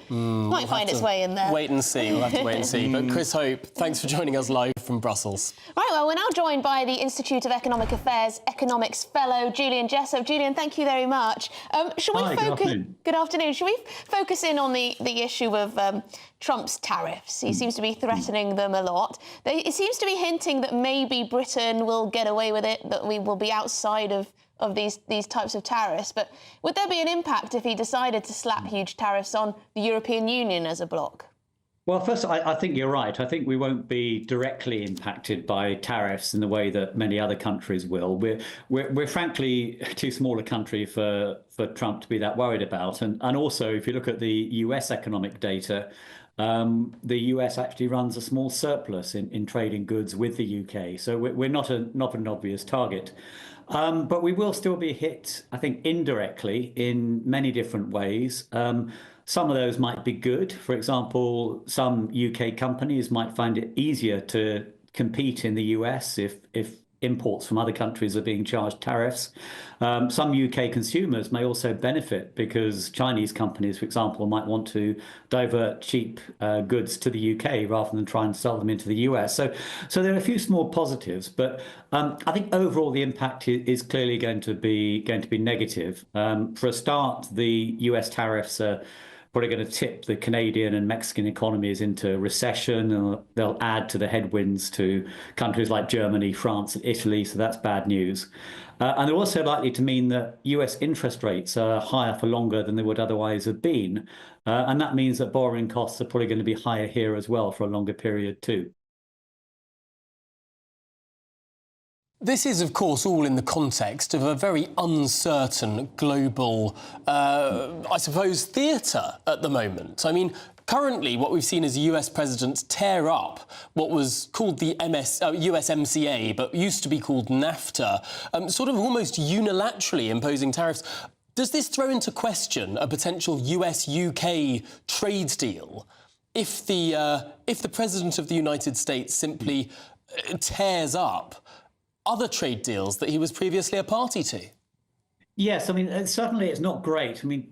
Might find its way in there. Wait and see. We'll have to wait and see. But Chris Hope, thanks for joining us live from Brussels. Right, well, we're now joined by the Institute of Economic Affairs Economics Fellow, Julian Jessup. Julian, thank you very much. Shall we focus? Good afternoon. Good afternoon. Shall we focus in on the issue of Trump's tariffs? He seems to be threatening them a lot. It seems to be hinting that maybe Britain will get away with it, that we will be outside of these types of tariffs. But would there be an impact if he decided to slap huge tariffs on the European Union as a bloc? Well, first, I think you're right. I think we won't be directly impacted by tariffs in the way that many other countries will. We're frankly too small a country for Trump to be that worried about. And also, if you look at the US economic data, the US actually runs a small surplus in trading goods with the UK. So we're not an obvious target. But we will still be hit, I think, indirectly in many different ways. Some of those might be good. For example, some UK companies might find it easier to compete in the US if imports from other countries are being charged tariffs. Some UK consumers may also benefit because Chinese companies, for example, might want to divert cheap goods to the UK rather than try and sell them into the US. So there are a few small positives, but I think overall the impact is clearly going to be negative. For a start, the US tariffs are probably going to tip the Canadian and Mexican economies into recession, and they'll add to the headwinds to countries like Germany, France, and Italy. So that's bad news. And they're also likely to mean that US interest rates are higher for longer than they would otherwise have been. And that means that borrowing costs are probably going to be higher here as well for a longer period too. This is, of course, all in the context of a very uncertain global, I suppose, theatre at the moment. I mean, currently what we've seen is the US president tear up what was called the USMCA, but used to be called NAFTA, sort of almost unilaterally imposing tariffs. Does this throw into question a potential US-UK trade deal if the president of the United States simply tears up other trade deals that he was previously a party to? Yes, I mean, certainly it's not great. I mean,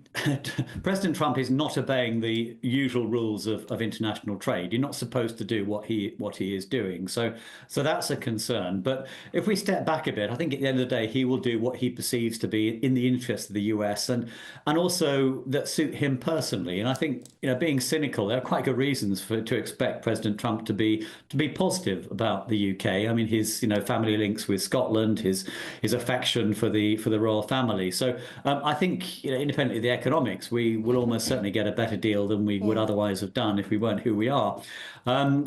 President Trump is not obeying the usual rules of international trade. You're not supposed to do what he is doing. So that's a concern. But if we step back a bit, I think at the end of the day, he will do what he perceives to be in the interest of the US and also that suit him personally. And I think, being cynical, there are quite good reasons to expect President Trump to be positive about the UK. I mean, his family links with Scotland, his affection for the royal family. So I think, independently of the economics, we will almost certainly get a better deal than we would otherwise have done if we weren't who we are.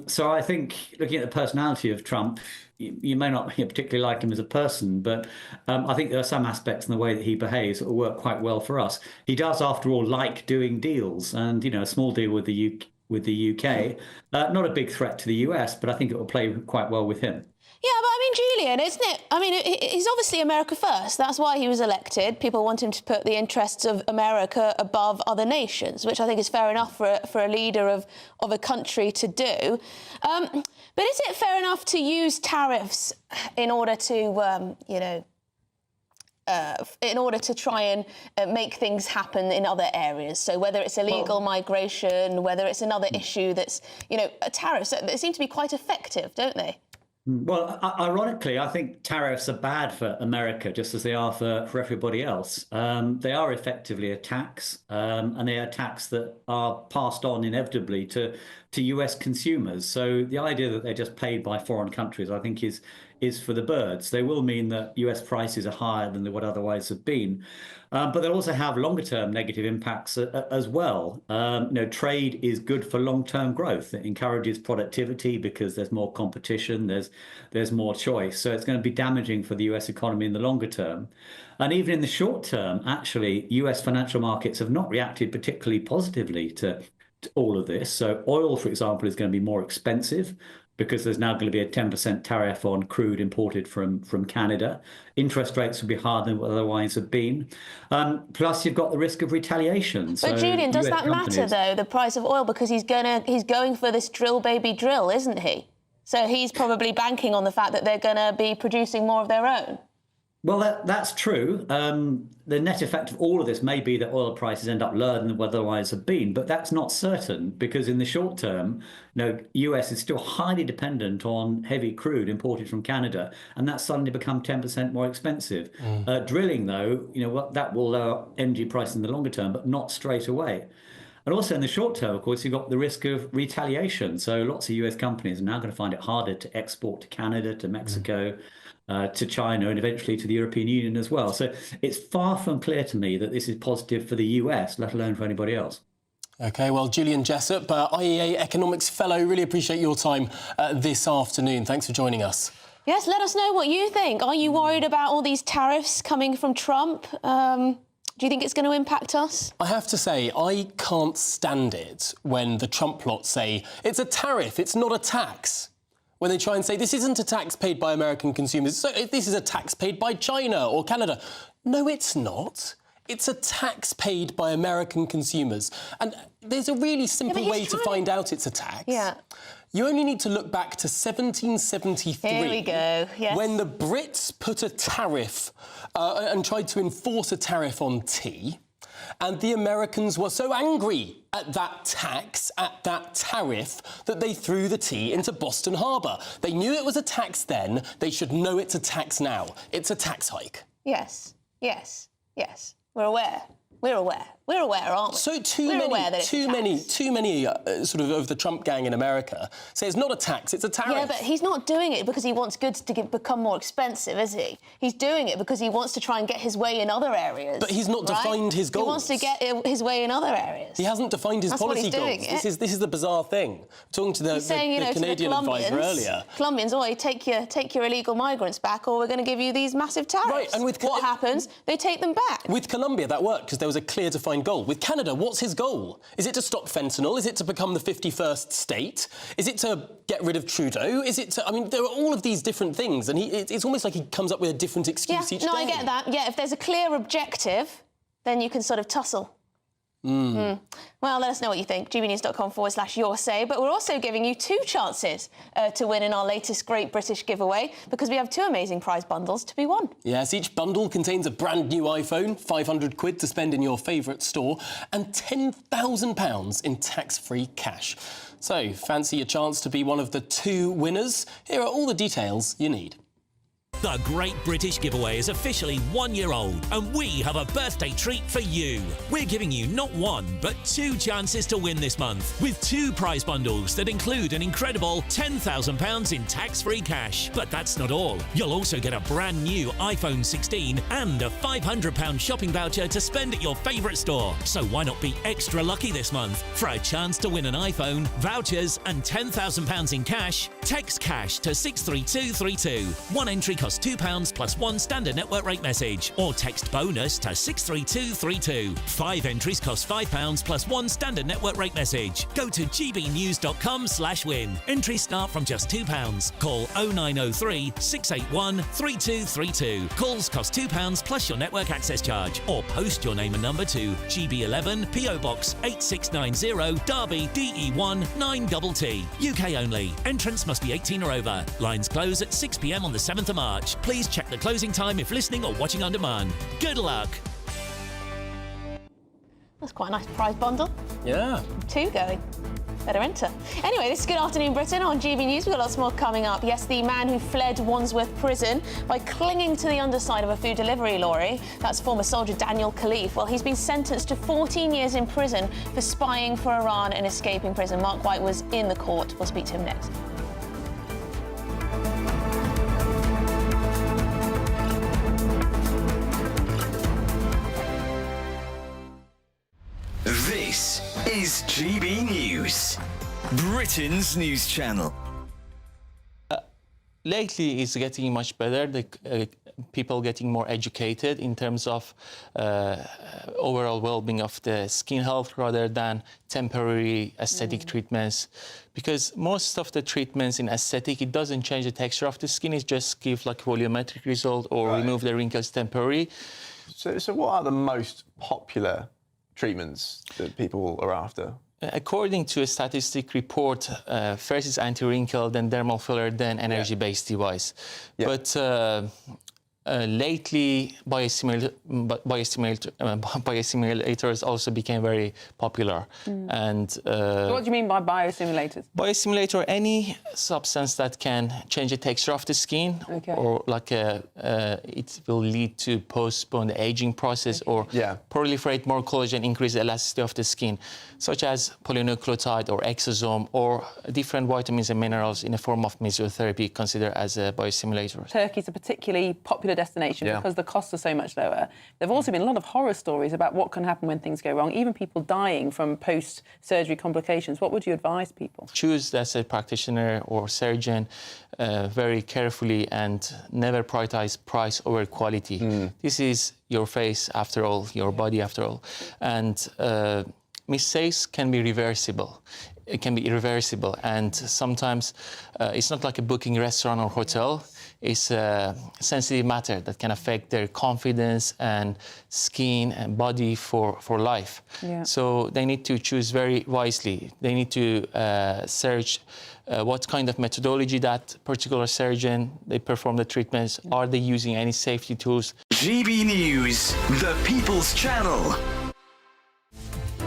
So I think, looking at the personality of Trump, you may not particularly like him as a person, but I think there are some aspects in the way that he behaves that will work quite well for us. He does, after all, like doing deals, and a small deal with the UK, not a big threat to the US, but I think it will play quite well with him. Yeah, but I mean, Julian, isn't it? I mean, he's obviously America first. That's why he was elected. People want him to put the interests of America above other nations, which I think is fair enough for a leader of a country to do. But is it fair enough to use tariffs in order to, in order to try and make things happen in other areas? So whether it's illegal migration, whether it's another issue that's, tariffs, they seem to be quite effective, don't they? Well, ironically, I think tariffs are bad for America, just as they are for everybody else. They are effectively a tax, and they are tax that are passed on inevitably to US consumers. So the idea that they're just paid by foreign countries, I think, is for the birds. They will mean that US prices are higher than they would otherwise have been. But they'll also have longer-term negative impacts as well. Trade is good for long-term growth. It encourages productivity because there's more competition, there's more choice. So it's going to be damaging for the US economy in the longer term. And even in the short term, actually, US financial markets have not reacted particularly positively to all of this. So oil, for example, is going to be more expensive because there's now going to be a 10% tariff on crude imported from Canada. Interest rates will be higher than what otherwise have been. Plus, you've got the risk of retaliation. But Julian, does that matter, though, the price of oil? Because he's going for this drill, baby, drill, isn't he? So he's probably banking on the fact that they're going to be producing more of their own. Well, that's true. The net effect of all of this may be that oil prices end up lower than they would otherwise have been, but that's not certain because in the short term, US is still highly dependent on heavy crude imported from Canada, and that's suddenly become 10% more expensive. Drilling, though, that will lower energy prices in the longer term, but not straight away. And also in the short term, of course, you've got the risk of retaliation. So lots of US companies are now going to find it harder to export to Canada, to Mexico, to China, and eventually to the European Union as well. So it's far from clear to me that this is positive for the US, let alone for anybody else. OK, well, Julian Jessup, IEA Economics Fellow, really appreciate your time this afternoon. Thanks for joining us. Yes, let us know what you think. Are you worried about all these tariffs coming from Trump? Do you think it's going to impact us? I have to say, I can't stand it when the Trump lot say it's a tariff, it's not a tax. when they try and say this isn't a tax paid by American consumers, so this is a tax paid by China or Canada. No, it's not. It's a tax paid by American consumers. And there's a really simple way to find out it's a tax. Yeah. You only need to look back to 1773. Here we go, yes. When the Brits put a tariff and tried to enforce a tariff on tea. And the Americans were so angry at that tax, at that tariff, that they threw the tea into Boston Harbour. They knew it was a tax then. They should know it's a tax now. It's a tax hike. Yes, yes, yes. We're aware. We're aware. We're aware, aren't we? So too many sort of the Trump gang in America say it's not a tax, it's a tariff. Yeah, but he's not doing it because he wants goods to become more expensive, is he? He's doing it because he wants to try and get his way in other areas. But he's not defined his goals. He wants to get his way in other areas. He hasn't defined his policy goals. This is the bizarre thing. Talking to the Canadian advisor earlier. Colombians, take your illegal migrants back, or we're going to give you these massive tariffs. Right, and with what happens? They take them back. With Colombia, that worked because there was a clear defined goal. With Canada, what's his goal? Is it to stop fentanyl? Is it to become the 51st state? Is it to get rid of Trudeau? Is it to... I mean, there are all of these different things, and it's almost like he comes up with a different excuse each day. I get that. Yeah, if there's a clear objective, then you can sort of tussle. Well, let us know what you think. gbnews.com/your say. But we're also giving you 2 chances to win in our latest Great British giveaway, because we have 2 amazing prize bundles to be won. Yes, each bundle contains a brand new iPhone, 500 quid to spend in your favourite store, and £10,000 in tax-free cash. So, fancy your chance to be one of the 2 winners? Here are all the details you need. The Great British Giveaway is officially 1 year old, and we have a birthday treat for you. We're giving you not 1, but 2 chances to win this month, with 2 prize bundles that include an incredible £10,000 in tax-free cash. But that's not all. You'll also get a brand new iPhone 16 and a £500 shopping voucher to spend at your favourite store. So why not be extra lucky this month? For a chance to win an iPhone, vouchers and £10,000 in cash, text cash to 63232. One entry costs £2 plus 1 standard network rate message, or text bonus to 63232. 5 entries cost £5 plus 1 standard network rate message. Go to gbnews.com/win. Entries start from just £2. Call 0903 681 3232. Calls cost £2 plus your network access charge, or post your name and number to GB11 PO Box 8690 Derby DE1 9TT. UK only. Entrance must be 18 or over. Lines close at 6 p.m. on the 7th of March. Please check the closing time if listening or watching on demand. Good luck. That's quite a nice prize bundle. Yeah. 2 going. Better enter. Anyway, this is Good Afternoon Britain on GB News. We've got lots more coming up. Yes, the man who fled Wandsworth Prison by clinging to the underside of a food delivery lorry. That's former soldier Daniel Khalife. Well, he's been sentenced to 14 years in prison for spying for Iran and escaping prison. Mark White was in the court. We'll speak to him next. This is GB News, Britain's news channel. Lately, it's getting much better. The people getting more educated in terms of overall well-being of the skin health, rather than temporary aesthetic treatments. Because most of the treatments in aesthetic, it doesn't change the texture of the skin. It just gives like volumetric result or remove the wrinkles temporarily. So what are the most popular treatments that people are after? According to a statistic report, first is anti-wrinkle, then dermal filler, then energy-based device. Yeah. But lately, biostimulators also became very popular. And what do you mean by biostimulators? Biostimulator, any substance that can change the texture of the skin, or like it will lead to postpone the aging process, or proliferate more collagen, increase the elasticity of the skin, such as polynucleotide or exosome, or different vitamins and minerals in the form of mesotherapy considered as a biostimulator. Turkey's a particularly popular destination because the costs are so much lower. There have also been a lot of horror stories about what can happen when things go wrong, even people dying from post-surgery complications. What would you advise people? Choose, as a practitioner or surgeon, very carefully, and never prioritize price over quality. This is your face after all, your body after all. And mistakes can be reversible. it can be irreversible. And sometimes it's not like a booking restaurant or hotel. It's a sensitive matter that can affect their confidence and skin and body for life. Yeah. So they need to choose very wisely. They need to search what kind of methodology that particular surgeon, they perform the treatments. Are they using any safety tools? GB News, the People's Channel.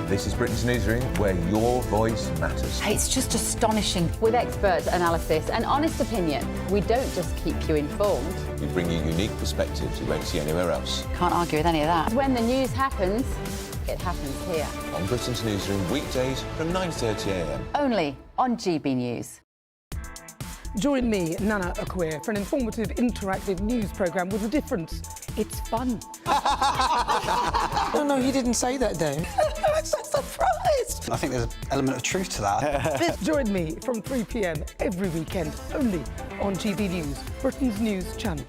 This is Britain's Newsroom, where your voice matters. It's just astonishing. With expert analysis and honest opinion, we don't just keep you informed. We bring you unique perspectives you won't see anywhere else. Can't argue with any of that. When the news happens, it happens here. On Britain's Newsroom, weekdays from 9:30 a.m. Only on GB News. Join me, Nana Akwe, for an informative, interactive news programme with a difference. It's fun. No, he didn't say that, though. I'm so surprised. I think there's an element of truth to that. Join me from 3 p.m. every weekend, only on GB News, Britain's news channel.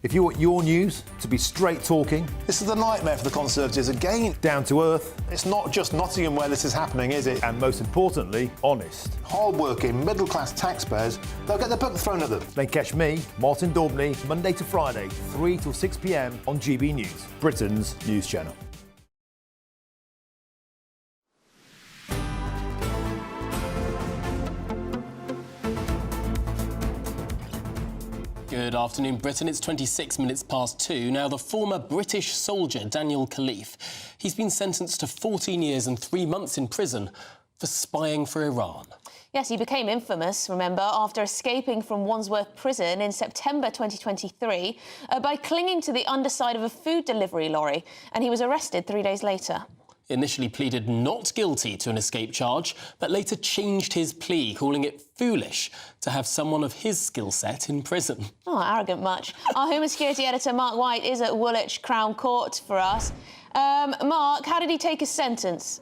If you want your news to be straight talking... This is a nightmare for the Conservatives again. Down to earth. It's not just Nottingham where this is happening, is it? And most importantly, honest. Hard-working, middle-class taxpayers, they'll get the book thrown at them. Then catch me, Martin Daubney, Monday to Friday, 3 till 6 p.m. on GB News, Britain's news channel. Good afternoon, Britain. It's 26 minutes past 2. Now, the former British soldier, Daniel Khalife, he's been sentenced to 14 years and 3 months in prison for spying for Iran. Yes, he became infamous, remember, after escaping from Wandsworth Prison in September 2023 by clinging to the underside of a food delivery lorry, and he was arrested 3 days later. Initially pleaded not guilty to an escape charge, but later changed his plea, calling it foolish to have someone of his skill set in prison. Oh, arrogant much. Our Home and Security editor, Mark White, is at Woolwich Crown Court for us. Mark, how did he take his sentence?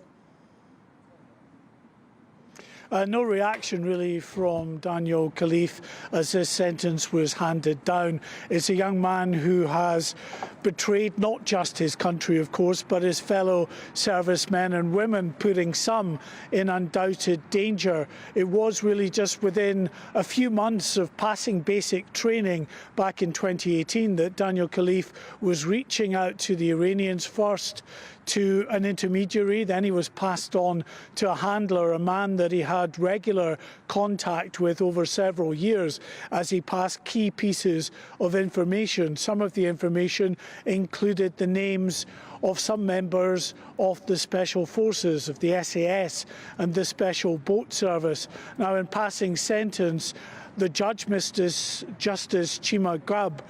No reaction really from Daniel Khalife as his sentence was handed down. It's a young man who has betrayed not just his country, of course, but his fellow servicemen and women, putting some in undoubted danger. It was really just within a few months of passing basic training back in 2018 that Daniel Khalife was reaching out to the Iranians, first to an intermediary, then he was passed on to a handler, a man that he had regular contact with over several years as he passed key pieces of information. Some of the information included the names of some members of the Special Forces, of the SAS and the Special Boat Service. Now, in passing sentence, the judge, Justice Chima Grub,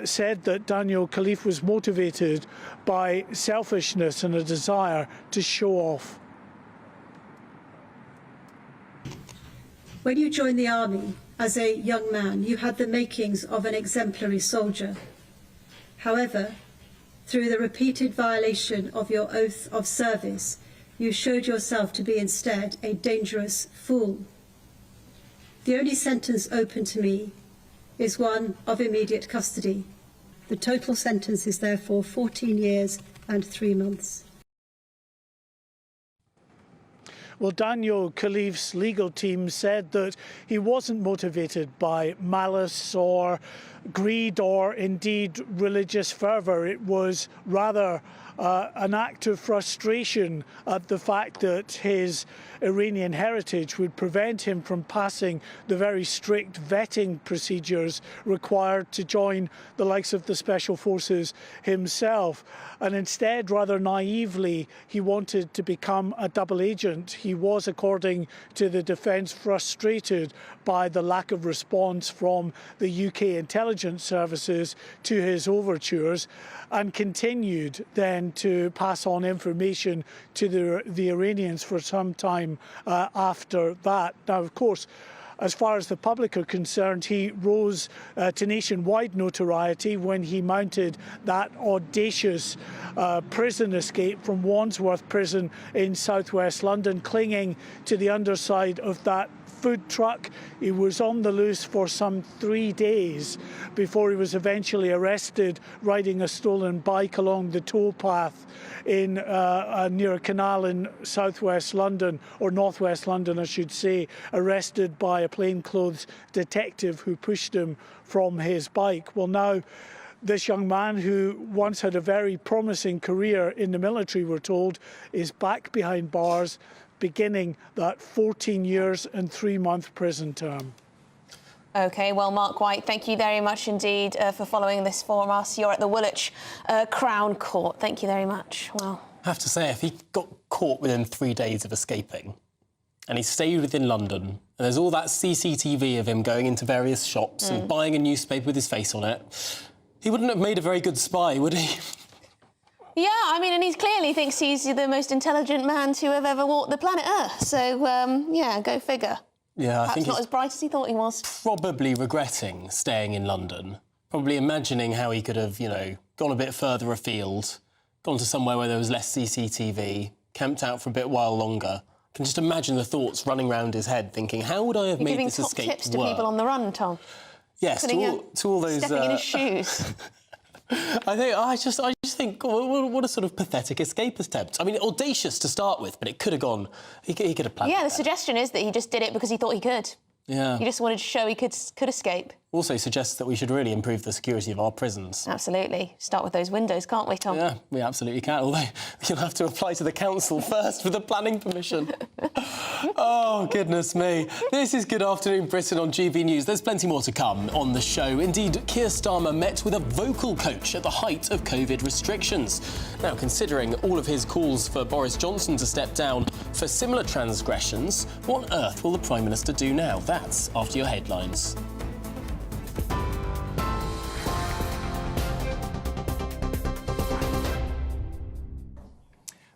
said that Daniel Khalife was motivated by selfishness and a desire to show off. When you joined the army as a young man, you had the makings of an exemplary soldier. However, through the repeated violation of your oath of service, you showed yourself to be instead a dangerous fool. The only sentence open to me is one of immediate custody. The total sentence is therefore 14 years and 3 months. Well, Daniel Khalife's legal team said that he wasn't motivated by malice or greed or indeed religious fervour. It was rather an act of frustration at the fact that his Iranian heritage would prevent him from passing the very strict vetting procedures required to join the likes of the Special Forces himself. And instead, rather naively, he wanted to become a double agent. He was, according to the defence, frustrated by the lack of response from the UK intelligence services to his overtures, and continued then to pass on information to the Iranians for some time after that. Now, of course, as far as the public are concerned, he rose to nationwide notoriety when he mounted that audacious prison escape from Wandsworth Prison in southwest London, clinging to the underside of that food truck. He was on the loose for some 3 days before he was eventually arrested riding a stolen bike along the towpath in near a canal in southwest London, or northwest London I should say, arrested by a plainclothes detective who pushed him from his bike. Well, now this young man, who once had a very promising career in the military, we're told, is back behind bars, beginning that 14 years and 3-month prison term. OK, well, Mark White, thank you very much indeed for following this for us. You're at the Woolwich Crown Court. Thank you very much. Well, I have to say, if he got caught within 3 days of escaping and he stayed within London, and there's all that CCTV of him going into various shops and buying a newspaper with his face on it, he wouldn't have made a very good spy, would he? yeah, I mean, and he clearly thinks he's the most intelligent man to have ever walked the planet Earth. So, yeah, go figure. Yeah, I Perhaps think not as bright as he thought he was. Probably regretting staying in London. Probably imagining how he could have, you know, gone a bit further afield, gone to somewhere where there was less CCTV, camped out for a bit while longer. I can just imagine the thoughts running around his head, thinking, how would I have made this escape work? Giving top tips to people on the run, Tom. Yes, to all those... Stepping in his shoes. I just think, what a sort of pathetic escape attempt. I mean, audacious to start with, but it could have gone... He could have planned. Yeah, the suggestion is that he just did it because he thought he could. Yeah. He just wanted to show he could escape. Also suggests that we should really improve the security of our prisons. Absolutely. Start with those windows, can't we, Tom? Yeah, we absolutely can, although you'll have to apply to the council first for the planning permission. Oh, goodness me. This is Good Afternoon Britain on GB News. There's plenty more to come on the show. Indeed, Keir Starmer met with a vocal coach at the height of COVID restrictions. Now, considering all of his calls for Boris Johnson to step down for similar transgressions, what on earth will the Prime Minister do now? That's after your headlines.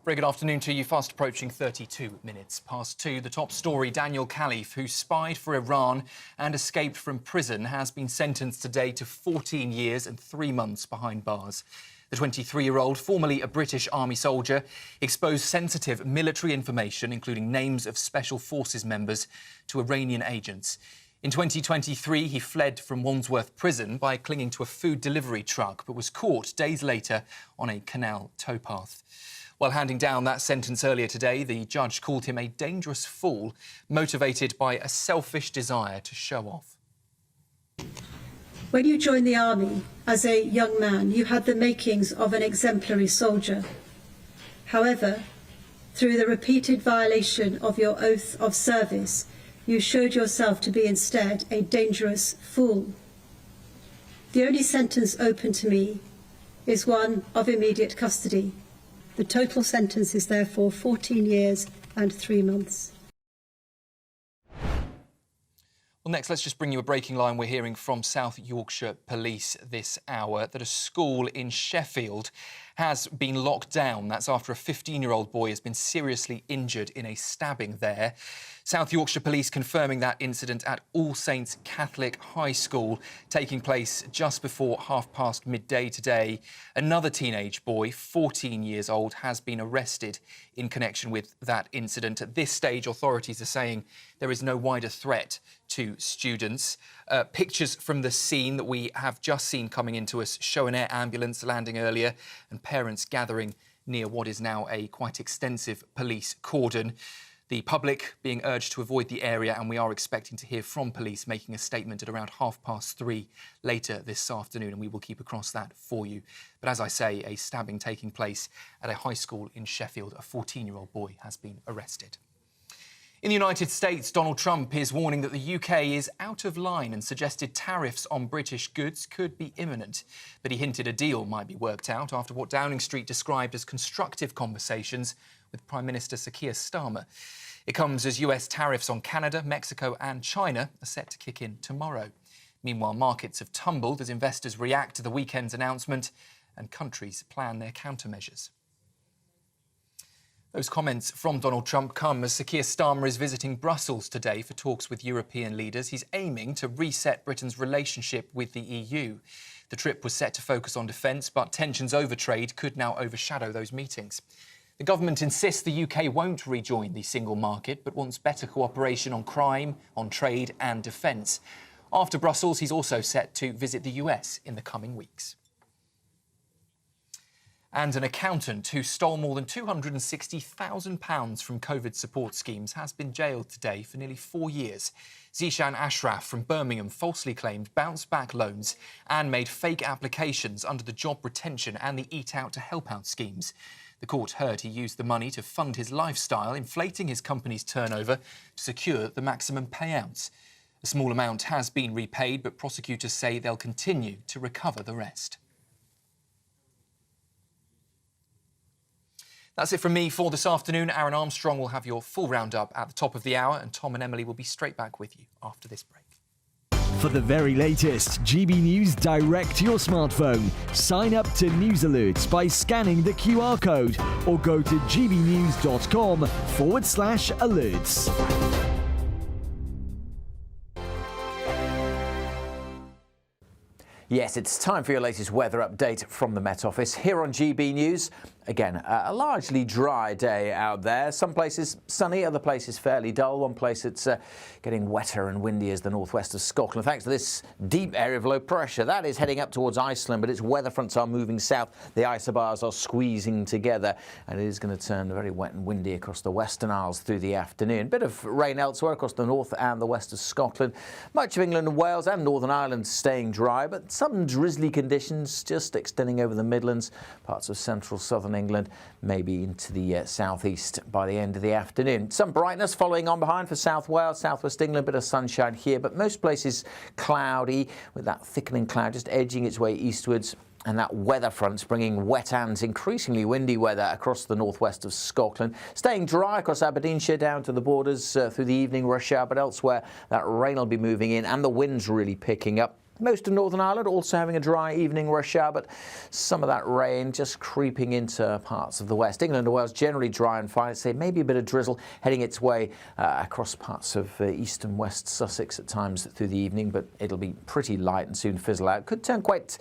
Very good afternoon to you. Fast approaching 32 minutes past 2. The top story, Daniel Khalife, who spied for Iran and escaped from prison, has been sentenced today to 14 years and 3 months behind bars. The 23-year-old, formerly a British Army soldier, exposed sensitive military information, including names of Special Forces members, to Iranian agents. In 2023, he fled from Wandsworth Prison by clinging to a food delivery truck, but was caught days later on a canal towpath. While handing down that sentence earlier today, the judge called him a dangerous fool, motivated by a selfish desire to show off. When you joined the army as a young man, you had the makings of an exemplary soldier. However, through the repeated violation of your oath of service, you showed yourself to be instead a dangerous fool. The only sentence open to me is one of immediate custody. The total sentence is therefore 14 years and 3 months. Well, next, let's just bring you a breaking line. We're hearing from South Yorkshire Police this hour that a school in Sheffield has been locked down. That's after a 15-year-old boy has been seriously injured in a stabbing there. South Yorkshire Police confirming that incident at All Saints Catholic High School, taking place just before midday today. Another teenage boy, 14 years old, has been arrested in connection with that incident. At this stage, authorities are saying there is no wider threat to students. Pictures from the scene that we have just seen coming into us show an air ambulance landing earlier and parents gathering near what is now a quite extensive police cordon. The public being urged to avoid the area, and we are expecting to hear from police making a statement at around 3:30 later this afternoon, and we will keep across that for you. But as I say, a stabbing taking place at a high school in Sheffield. A 14-year-old boy has been arrested. In the United States, Donald Trump is warning that the UK is out of line and suggested tariffs on British goods could be imminent. But he hinted a deal might be worked out after what Downing Street described as constructive conversations with Prime Minister Sir Keir Starmer. It comes as US tariffs on Canada, Mexico and China are set to kick in tomorrow. Meanwhile, markets have tumbled as investors react to the weekend's announcement and countries plan their countermeasures. Those comments from Donald Trump come as Sir Keir Starmer is visiting Brussels today for talks with European leaders. He's aiming to reset Britain's relationship with the EU. The trip was set to focus on defence, but tensions over trade could now overshadow those meetings. The government insists the UK won't rejoin the single market, but wants better cooperation on crime, on trade and defence. After Brussels, he's also set to visit the US in the coming weeks. And an accountant who stole more than £260,000 from COVID support schemes has been jailed today for nearly 4 years. Zishan Ashraf from Birmingham falsely claimed bounce-back loans and made fake applications under the job retention and the Eat Out to Help Out schemes. The court heard he used the money to fund his lifestyle, inflating his company's turnover to secure the maximum payouts. A small amount has been repaid, but prosecutors say they'll continue to recover the rest. That's it from me for this afternoon. Aaron Armstrong will have your full roundup at the top of the hour, and Tom and Emily will be straight back with you after this break. For the very latest GB News direct to your smartphone, sign up to News Alerts by scanning the QR code or go to gbnews.com/alerts. Yes, it's time for your latest weather update from the Met Office here on GB News. Again, a largely dry day out there. Some places sunny, other places fairly dull. One place it's getting wetter and windy is the northwest of Scotland, thanks to this deep area of low pressure. That is heading up towards Iceland, but its weather fronts are moving south. The isobars are squeezing together, and it is going to turn very wet and windy across the Western Isles through the afternoon. Bit of rain elsewhere across the north and the west of Scotland. Much of England and Wales and Northern Ireland staying dry, but some drizzly conditions just extending over the Midlands, parts of central southern England, maybe into the southeast by the end of the afternoon. Some brightness following on behind for South Wales, southwest England, bit of sunshine here, but most places cloudy with that thickening cloud just edging its way eastwards. And that weather front's bringing wet and increasingly windy weather across the northwest of Scotland. Staying dry across Aberdeenshire down to the borders through the evening rush hour, but elsewhere that rain will be moving in and the wind's really picking up. Most of Northern Ireland also having a dry evening rush hour, but some of that rain just creeping into parts of the west. England and Wales generally dry and fine. I'd say maybe a bit of drizzle heading its way across parts of east and west Sussex at times through the evening, but it'll be pretty light and soon fizzle out. Could turn quite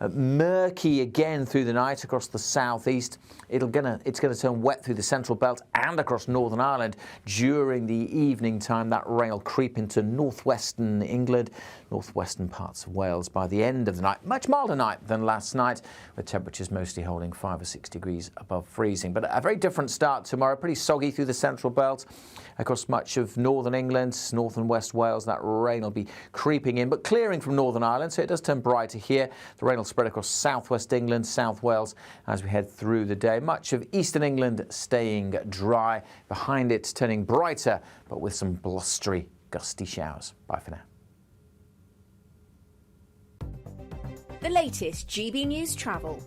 murky again through the night across the southeast. It's going to turn wet through the central belt and across Northern Ireland during the evening time. That rain will creep into northwestern England, northwestern parts of Wales by the end of the night. Much milder night than last night, with temperatures mostly holding 5 or 6 degrees above freezing. But a very different start tomorrow. Pretty soggy through the central belt across much of northern England, north and west Wales. That rain will be creeping in, but clearing from Northern Ireland, so it does turn brighter here. The rain will spread across southwest England, south Wales as we head through the day. Much of eastern England staying dry. Behind it turning brighter, but with some blustery, gusty showers. Bye for now. The latest GB News travel.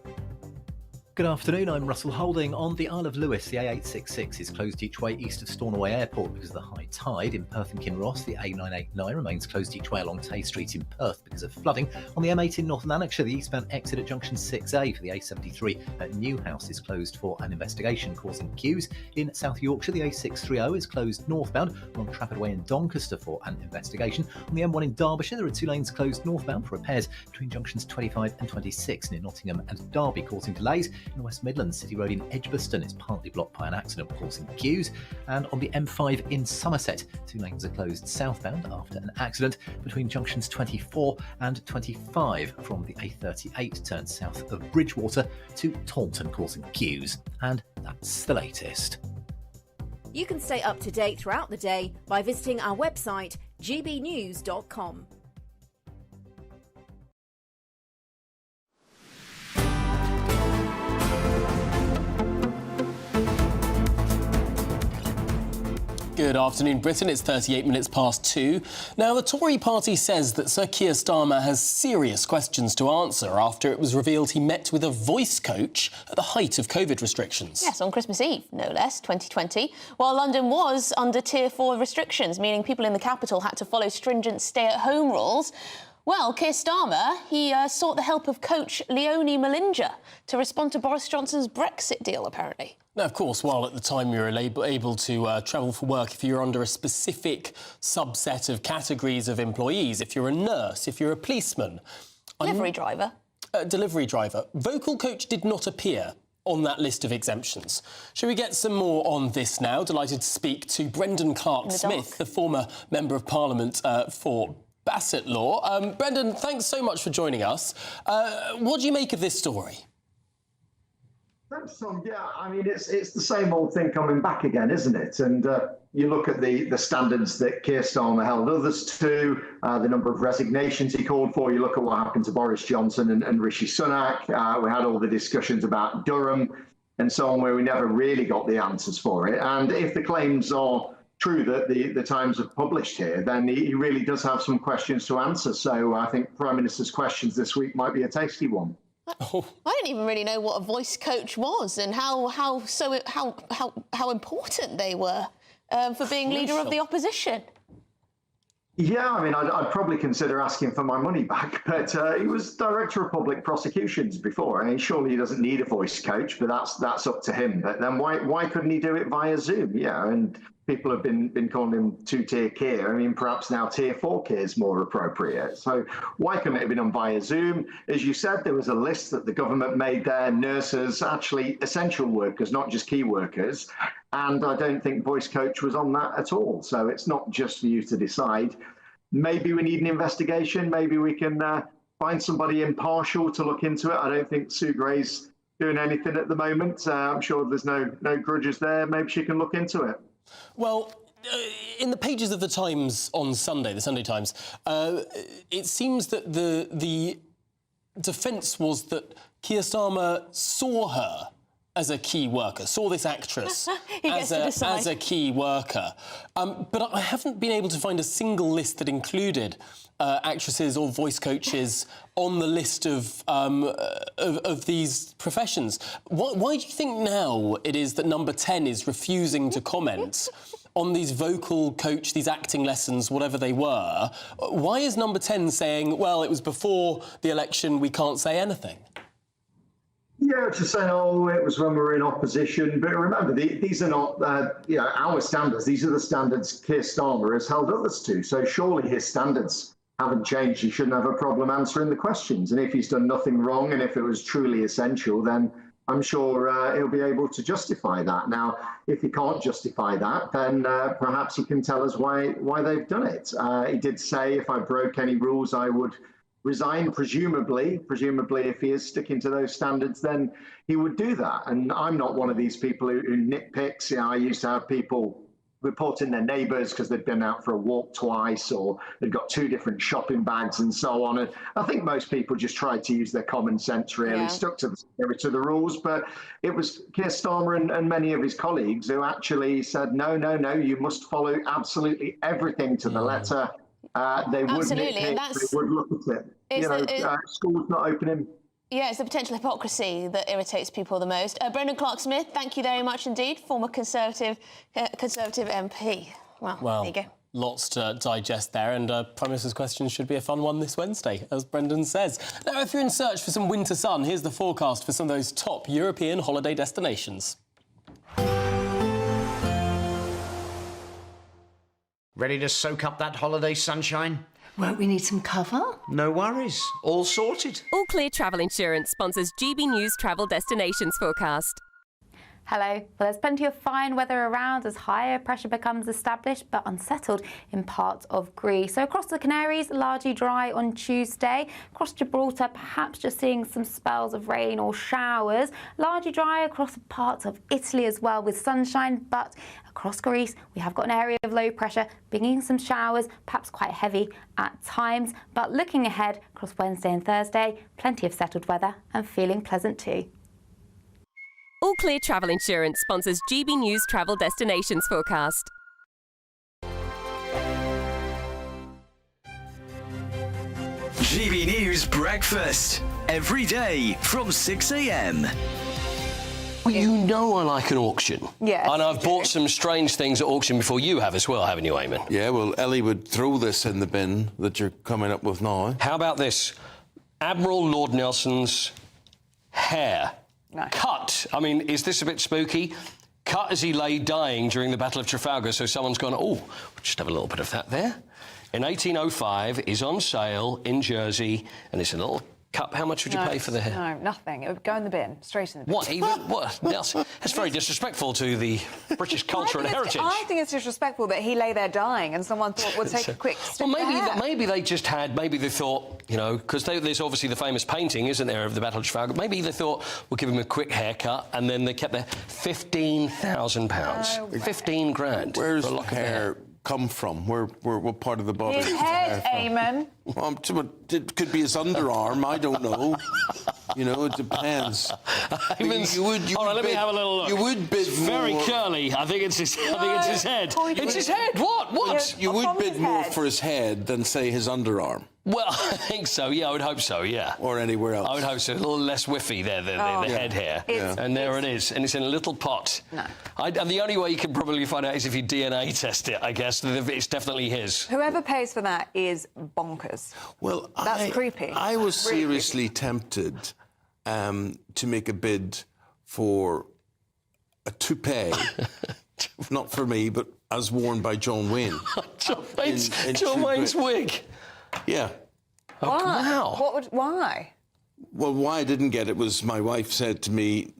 Good afternoon, I'm Russell Holding. On the Isle of Lewis, the A866 is closed each way east of Stornoway Airport because of the high tide. In Perth and Kinross, the A989 remains closed each way along Tay Street in Perth because of flooding. On the M8 in North Lanarkshire, the eastbound exit at junction 6A for the A73 at Newhouse is closed for an investigation causing queues. In South Yorkshire, the A630 is closed northbound along Trafford Way in Doncaster for an investigation. On the M1 in Derbyshire, there are 2 lanes closed northbound for repairs between junctions 25 and 26 near Nottingham and Derby, causing delays. In the West Midlands, City Road in Edgbaston is partly blocked by an accident causing queues. And on the M5 in Somerset, 2 lanes are closed southbound after an accident between junctions 24 and 25 from the A38 turn south of Bridgewater to Taunton, causing queues. And that's the latest. You can stay up to date throughout the day by visiting our website gbnews.com. Good afternoon, Britain. It's 38 minutes past 2. Now, the Tory party says that Sir Keir Starmer has serious questions to answer after it was revealed he met with a voice coach at the height of COVID restrictions. Yes, on Christmas Eve, no less, 2020, while London was under Tier 4 restrictions, meaning people in the capital had to follow stringent stay-at-home rules. Well, Keir Starmer, he sought the help of coach Leonie Malinja to respond to Boris Johnson's Brexit deal, apparently. Now, of course, while at the time you were able to travel for work if you're under a specific subset of categories of employees, if you're a nurse, if you're a policeman... Delivery driver. Delivery driver. Vocal coach did not appear on that list of exemptions. Shall we get some more on this now? Delighted to speak to Brendan Clark-Smith, the former Member of Parliament for Bassett Law. Brendan, thanks so much for joining us. What do you make of this story? Thanks, Tom. Yeah, I mean, it's the same old thing coming back again, isn't it? And you look at the standards that Keir Starmer held others to, the number of resignations he called for. You look at what happened to Boris Johnson and Rishi Sunak. We had all the discussions about Durham and so on, where we never really got the answers for it. And if the claims are true that the Times have published here, then he really does have some questions to answer. So I think Prime Minister's questions this week might be a tasty one. I don't even really know what a voice coach was and how important they were for being leader of the opposition. Yeah, I mean, I'd probably consider asking for my money back, but he was Director of Public Prosecutions before. I mean, surely he doesn't need a voice coach, but that's up to him. But then why couldn't he do it via Zoom? Yeah, and people have been calling him two-tier Keir. I mean, perhaps now tier 4 Keir is more appropriate. So why couldn't it have been done via Zoom? As you said, there was a list that the government made there, nurses, actually essential workers, not just key workers. And I don't think voice coach was on that at all. So it's not just for you to decide. Maybe we need an investigation. Maybe we can find somebody impartial to look into it. I don't think Sue Gray's doing anything at the moment. I'm sure there's no grudges there. Maybe she can look into it. Well, in the pages of the Times on Sunday, the Sunday Times, it seems that the defence was that Keir Starmer saw her as a key worker, saw this actress as a key worker. But I haven't been able to find a single list that included actresses or voice coaches on the list of these professions. Why do you think now it is that number 10 is refusing to comment on these vocal coach, these acting lessons, whatever they were? Why is number 10 saying, well, it was before the election, we can't say anything? Yeah, to say, oh, it was when we were in opposition. But remember, these are not our standards. These are the standards Keir Starmer has held others to. So surely his standards haven't changed. He shouldn't have a problem answering the questions. And if he's done nothing wrong and if it was truly essential, then I'm sure he'll be able to justify that. Now, if he can't justify that, then perhaps he can tell us why they've done it. He did say, if I broke any rules, I would resign, presumably if he is sticking to those standards, then he would do that. And I'm not one of these people who nitpicks. I used to have people reporting their neighbours because they'd been out for a walk twice or they'd got 2 different shopping bags and so on. And I think most people just tried to use their common sense, really, stuck to the rules. But it was Keir Starmer and many of his colleagues who actually said, no, you must follow absolutely everything to the letter. They would nitpick, they would look at it. Schools not opening. Yeah, it's the potential hypocrisy that irritates people the most. Brendan Clark-Smith, thank you very much indeed, former Conservative MP. Well, there you go. Lots to digest there, and Prime Minister's questions should be a fun one this Wednesday, as Brendan says. Now, if you're in search for some winter sun, here's the forecast for some of those top European holiday destinations. Ready to soak up that holiday sunshine? Won't we need some cover? No worries. All sorted. All Clear Travel Insurance sponsors GB News Travel Destinations Forecast. Hello. Well, there's plenty of fine weather around as higher pressure becomes established, but unsettled in parts of Greece. So across the Canaries, largely dry on Tuesday. Across Gibraltar, perhaps just seeing some spells of rain or showers. Largely dry across parts of Italy as well with sunshine, but across Greece, we have got an area of low pressure, bringing some showers, perhaps quite heavy at times. But looking ahead across Wednesday and Thursday, plenty of settled weather and feeling pleasant too. All Clear Travel Insurance sponsors GB News Travel Destinations Forecast. GB News Breakfast. Every day from 6 a.m. Well, you know I like an auction. Yes. And I've bought some strange things at auction before you have as well, haven't you, Eamon? Yeah, well, Ellie would throw this in the bin that you're coming up with now. How about this? Admiral Lord Nelson's hair. No. Cut. I mean, is this a bit spooky? Cut as he lay dying during the Battle of Trafalgar, so someone's gone, oh, we'll just have a little bit of that there. In 1805, is on sale in Jersey, and it's a little cup, how much would you pay for the hair? No, nothing. It would go in the bin, straight in the bin. What, even? What? That's very disrespectful to the British culture and heritage. I think it's disrespectful that he lay there dying and someone thought, we'll take a quick strip Well, of hair. maybe they just had, maybe they thought, you know, because there's obviously the famous painting, isn't there, of the Battle of Trafalgar. Maybe they thought, we'll give him a quick haircut, and then they kept their £15,000. 15 grand. Where's the hair come from? What part of the body? His head, Eamon. Well, it could be his underarm. I don't know. You know, it depends. Hold on, let me have a little look. You would bid very curly. I think it's his. I think it's his head. It's his head. What? You would bid more for his head than say his underarm. Well, I think so. Yeah, I would hope so. Yeah. Or anywhere else. I would hope so. A little less whiffy there, the head hair. And there it is. And it's in a little pot. No. And the only way you can probably find out is if you DNA test it, I guess. It's definitely his. Whoever pays for that is bonkers. Well, that's creepy. I was seriously tempted to make a bid for a toupee, not for me, but as worn by John Wayne. John Wayne's wig? Yeah. Why? Wow. Why? Well, why I didn't get it was my wife said to me,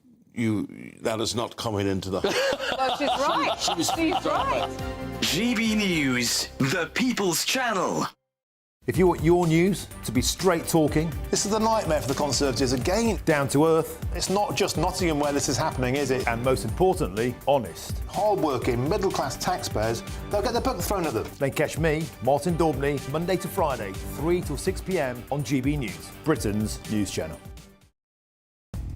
that is not coming into the house. Well, she's right. She's right. GB News, the People's Channel. If you want your news to be straight talking... This is the nightmare for the Conservatives again. Down to earth. It's not just Nottingham where this is happening, is it? And most importantly, honest. Hard-working, middle-class taxpayers, they'll get their book thrown at them. Then catch me, Martin Daubney, Monday to Friday, 3 till 6 p.m. on GB News, Britain's news channel.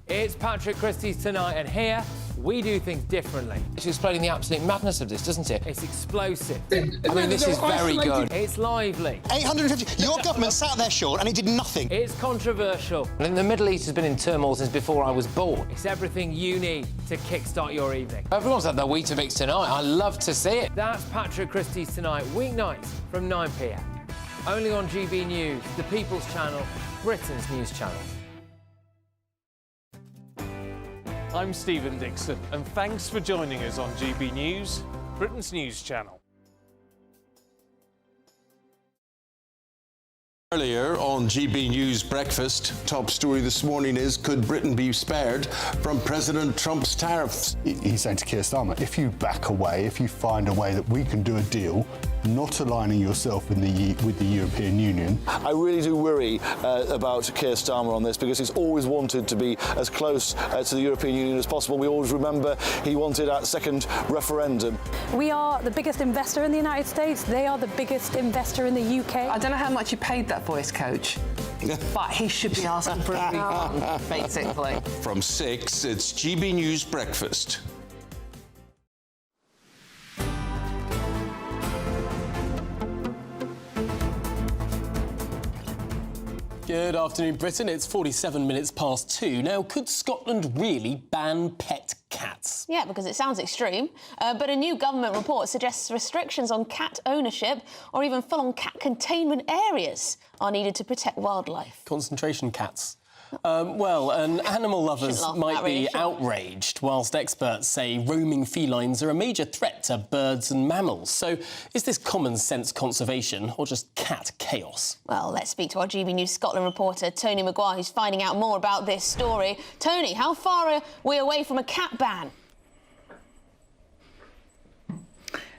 It's Patrick Christie's Tonight, and here we do things differently. It's explaining the absolute madness of this, doesn't it? It's explosive. I mean, this is very good. It's lively. 850. Your government sat there, Sean, and it did nothing. It's controversial. And the Middle East has been in turmoil since before I was born. It's everything you need to kickstart your evening. Everyone's had their Weetabix tonight. I love to see it. That's Patrick Christie's Tonight, weeknights from 9 p.m. Only on GB News, the People's Channel, Britain's news channel. I'm Stephen Dixon, and thanks for joining us on GB News, Britain's news channel. Earlier on GB News Breakfast, top story this morning is, could Britain be spared from President Trump's tariffs? He said to Keir Starmer, if you back away, if you find a way that we can do a deal, not aligning yourself with the European Union. I really do worry about Keir Starmer on this, because he's always wanted to be as close to the European Union as possible. We always remember he wanted that second referendum. We are the biggest investor in the United States. They are the biggest investor in the UK. I don't know how much you paid that voice coach, but he should be asking for a refund, basically. From 6, it's GB News Breakfast. Good afternoon, Britain. It's 47 minutes past 2. Now, could Scotland really ban pet cats? Yeah, because it sounds extreme. But a new government report suggests restrictions on cat ownership or even full-on cat containment areas are needed to protect wildlife. Concentration cats. Well, and animal lovers might be outraged, whilst experts say roaming felines are a major threat to birds and mammals. So is this common sense conservation or just cat chaos? Well, let's speak to our GB News Scotland reporter, Tony Maguire, who's finding out more about this story. Tony, how far are we away from a cat ban?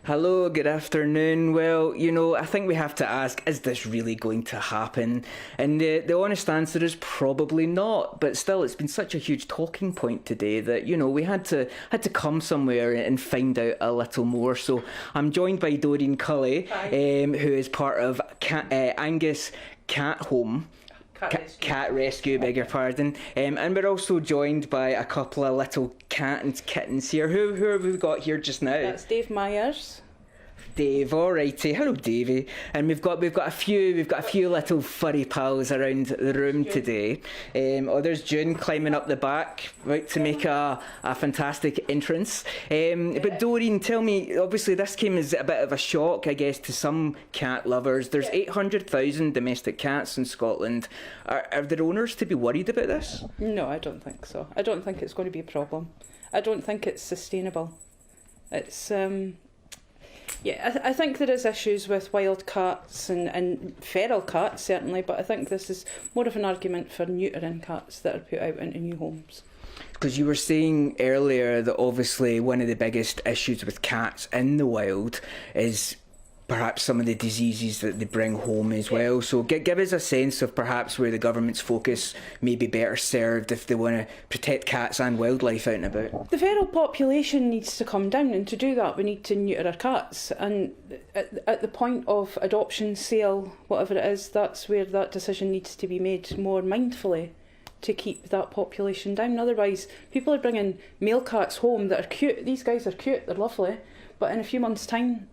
Hello, good afternoon. Well, you know, I think we have to ask, is this really going to happen? And the honest answer is probably not. But still, it's been such a huge talking point today that, you know, we had to come somewhere and find out a little more. So I'm joined by Doreen Cully, who is part of Angus Cat Home. Cat rescue, beg your pardon. And we're also joined by a couple of little cat and kittens here. Who have we got here just now? That's Dave Myers. Dave, alrighty. Hello, Davey. And we've got a few little furry pals around the room today. There's June climbing up the back, right, to make a fantastic entrance. But Doreen, tell me, obviously this came as a bit of a shock, I guess, to some cat lovers. There's 800,000 domestic cats in Scotland. Are their owners to be worried about this? No, I don't think so. I don't think it's going to be a problem. I don't think it's sustainable. It's Yeah, I think there is issues with wild cats and feral cats, certainly, but I think this is more of an argument for neutering cats that are put out into new homes. Because you were saying earlier that obviously one of the biggest issues with cats in the wild is perhaps some of the diseases that they bring home as well. So give us a sense of perhaps where the government's focus may be better served if they want to protect cats and wildlife out and about. The feral population needs to come down, and to do that we need to neuter our cats. And at the point of adoption, sale, whatever it is, that's where that decision needs to be made more mindfully to keep that population down. Otherwise, people are bringing male cats home that are cute. These guys are cute, they're lovely, but in a few months' time,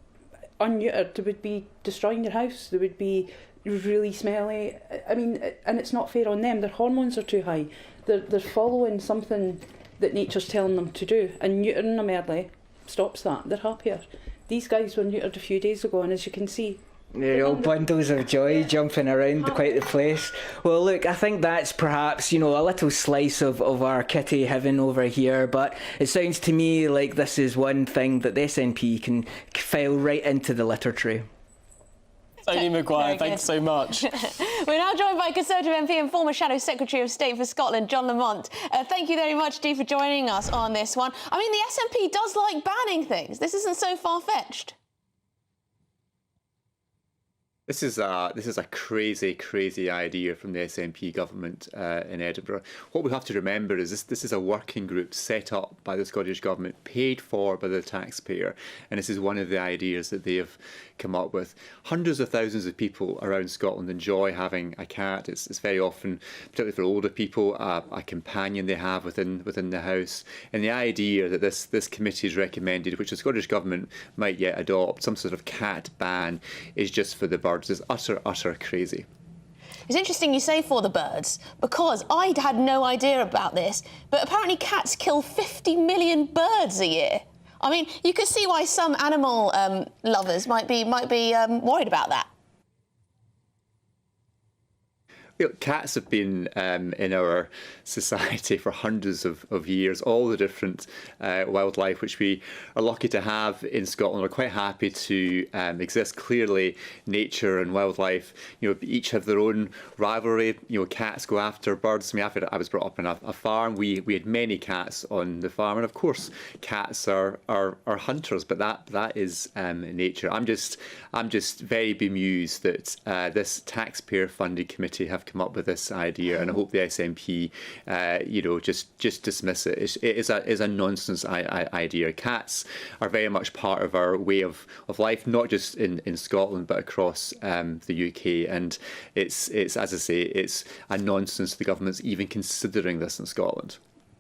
unneutered, they would be destroying your house, they would be really smelly. I mean, and it's not fair on them. Their hormones are too high. They're following something that nature's telling them to do, and neutering them early stops that. They're happier. These guys were neutered a few days ago, and as you can see, they're all bundles of joy jumping around quite the place. Well, look, I think that's perhaps, a little slice of our kitty heaven over here, but it sounds to me like this is one thing that the SNP can file right into the litter tray. Tony Maguire, thanks so much. We're now joined by Conservative MP and former Shadow Secretary of State for Scotland, John Lamont. Thank you very much, Dee, for joining us on this one. I mean, the SNP does like banning things. This isn't so far-fetched. This is a crazy idea from the SNP government in Edinburgh. What we have to remember is this is a working group set up by the Scottish government, paid for by the taxpayer, and this is one of the ideas that they have come up with. Hundreds of thousands of people around Scotland enjoy having a cat. It's very often, particularly for older people, a companion they have within the house. And the idea that this committee has recommended, which the Scottish government might yet adopt, some sort of cat ban, is just for the birds. Is utter crazy. It's interesting you say for the birds, because I had no idea about this, but apparently cats kill 50 million birds a year. I mean, you could see why some animal lovers might be worried about that. Cats have been in our society for hundreds of years. All the different wildlife which we are lucky to have in Scotland are quite happy to exist. Clearly, nature and wildlife, each have their own rivalry. Cats go after birds. I mean, I was brought up on a farm. We had many cats on the farm, and of course, cats are hunters. But that is nature. I'm just very bemused that this taxpayer-funded committee have come up with this idea, and I hope the SNP, just dismiss it. It is a nonsense idea. Cats are very much part of our way of life, not just in Scotland but across the UK. And it's as I say, it's a nonsense the government's even considering this in Scotland.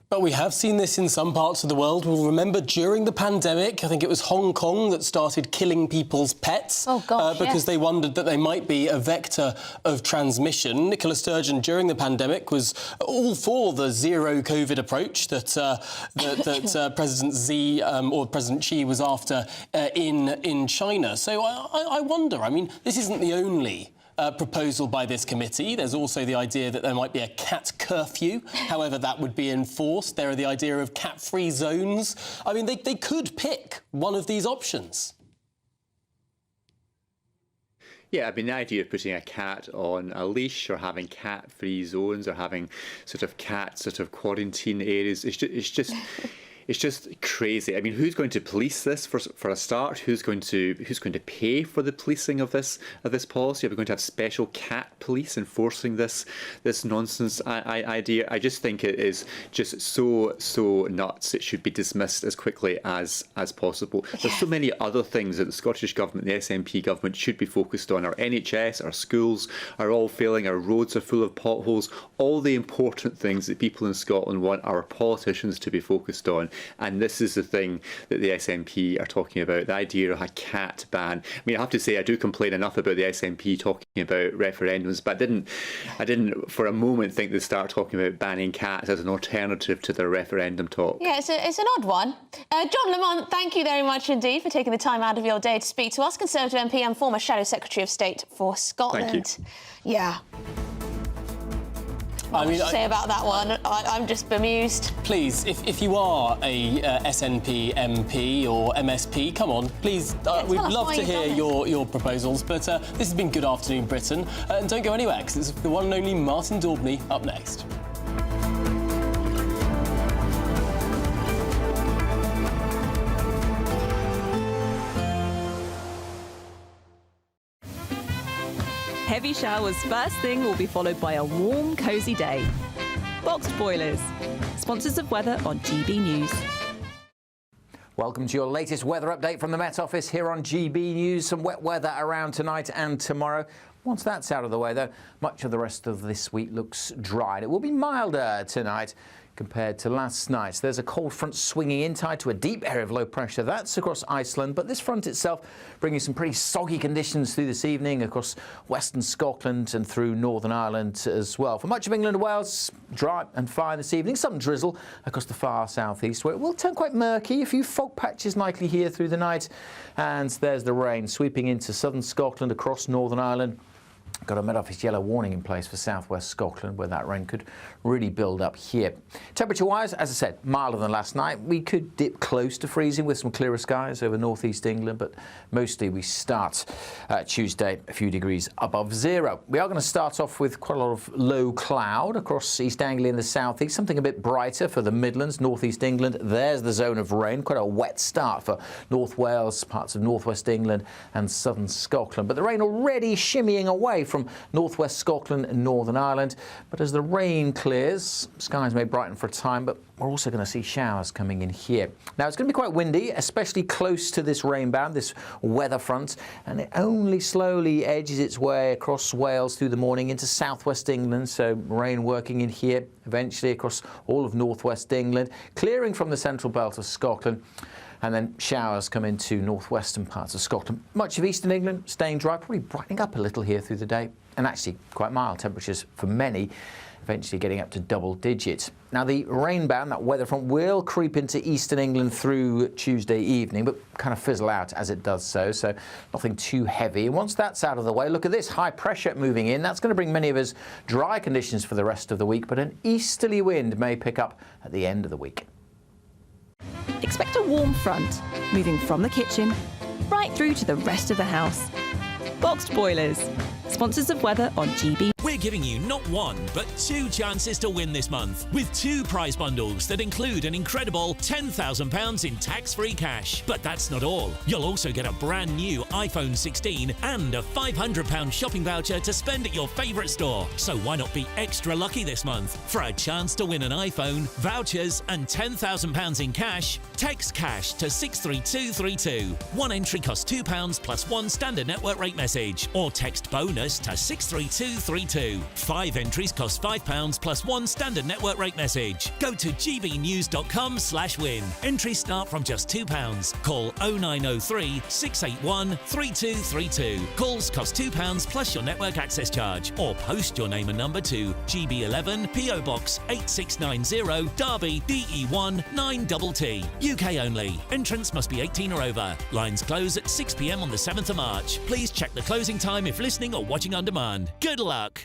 But we have seen this in some parts of the world. We'll remember during the pandemic, I think it was Hong Kong that started killing people's pets because they wondered that they might be a vector of transmission. Nicola Sturgeon, during the pandemic, was all for the zero COVID approach that President Xi or President Xi was after in China. So I wonder. I mean, this isn't the only proposal by this committee. There's also the idea that there might be a cat curfew, however that would be enforced. There are the idea of cat-free zones. I mean, they could pick one of these options. Yeah, I mean, the idea of putting a cat on a leash or having cat-free zones or having sort of cat quarantine areas, it's just crazy. I mean, who's going to police this for a start? Who's going to pay for the policing of this policy? Are we going to have special cat police enforcing this nonsense idea? I just think it is just so nuts. It should be dismissed as quickly as possible. There's so many other things that the Scottish government, the SNP government, should be focused on. Our NHS, our schools are all failing. Our roads are full of potholes. All the important things that people in Scotland want our politicians to be focused on. And this is the thing that the SNP are talking about, the idea of a cat ban. I mean, I have to say, I do complain enough about the SNP talking about referendums, but I didn't for a moment think they'd start talking about banning cats as an alternative to their referendum talk. Yeah, it's an odd one. John Lamont, thank you very much indeed for taking the time out of your day to speak to us, Conservative MP and former Shadow Secretary of State for Scotland. Thank you. Yeah. Not much to say about that one. I'm just bemused. Please, if you are a SNP MP or MSP, come on, please, we'd love to hear your proposals. But this has been Good Afternoon Britain. And don't go anywhere, because it's the one and only Martin Daubney up next. Heavy showers first thing will be followed by a warm, cosy day. Boxed boilers, sponsors of weather on GB News. Welcome to your latest weather update from the Met Office here on GB News. Some wet weather around tonight and tomorrow. Once that's out of the way, though, much of the rest of this week looks dry. It will be milder tonight compared to last night. There's a cold front swinging in, tied to a deep area of low pressure. That's across Iceland, but this front itself bringing some pretty soggy conditions through this evening across western Scotland and through Northern Ireland as well. For much of England and Wales, dry and fine this evening. Some drizzle across the far southeast, where it will turn quite murky. A few fog patches likely here through the night. And there's the rain sweeping into southern Scotland across Northern Ireland. Got a Met Office yellow warning in place for southwest Scotland, where that rain could really build up here. Temperature-wise, as I said, milder than last night. We could dip close to freezing with some clearer skies over northeast England, but mostly we start Tuesday a few degrees above zero. We are going to start off with quite a lot of low cloud across East Anglia and the southeast, something a bit brighter for the Midlands, northeast England. There's the zone of rain, quite a wet start for North Wales, parts of northwest England and southern Scotland. But the rain already shimmying away from northwest Scotland and Northern Ireland. But as the rain clears, skies may brighten for a time, but we're also going to see showers coming in here. Now, it's going to be quite windy, especially close to this rain band, this weather front, and it only slowly edges its way across Wales through the morning into southwest England, so rain working in here, eventually across all of northwest England, clearing from the central belt of Scotland. And then showers come into northwestern parts of Scotland. Much of eastern England staying dry, probably brightening up a little here through the day. And actually quite mild temperatures for many, eventually getting up to double digits. Now the rain band, that weather front, will creep into eastern England through Tuesday evening, but kind of fizzle out as it does so nothing too heavy. And once that's out of the way, look at this, high pressure moving in. That's going to bring many of us dry conditions for the rest of the week, but an easterly wind may pick up at the end of the week. Expect a warm front, moving from the kitchen right through to the rest of the house. Boxed boilers, sponsors of weather on GB. We're giving you not one, but two chances to win this month, with two prize bundles that include an incredible £10,000 in tax-free cash. But that's not all. You'll also get a brand new iPhone 16 and a £500 shopping voucher to spend at your favourite store. So why not be extra lucky this month? For a chance to win an iPhone, vouchers and £10,000 in cash, text cash to 63232. One entry costs £2 plus one standard network rate message, or text bonus to 63232. 5 entries cost £5 plus one standard network rate message. Go to gbnews.com/win. Entries start from just £2. Call 0903 681 3232. Calls cost £2 plus your network access charge, or post your name and number to GB11 PO Box 8690 Derby DE1 9TT. UK only. Entrance must be 18 or over. Lines close at 6 p.m. on the 7th of March. Please check the closing time if listening or watching on demand. Good luck.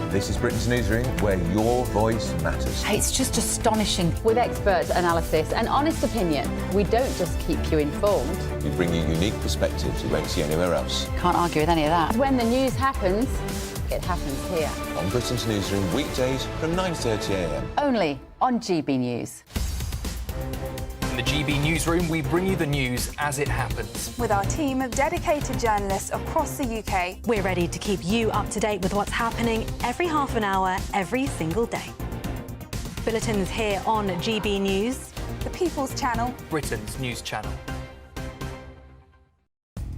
This is Britain's Newsroom, where your voice matters. It's just astonishing. With expert analysis and honest opinion, we don't just keep you informed. We bring you unique perspectives you won't see anywhere else. Can't argue with any of that. When the news happens, it happens here. On Britain's Newsroom, weekdays from 9:30 a.m. Only on GB News. In the GB Newsroom, we bring you the news as it happens. With our team of dedicated journalists across the UK. We're ready to keep you up to date with what's happening every half an hour, every single day. Bulletins here on GB News. The People's Channel. Britain's news channel.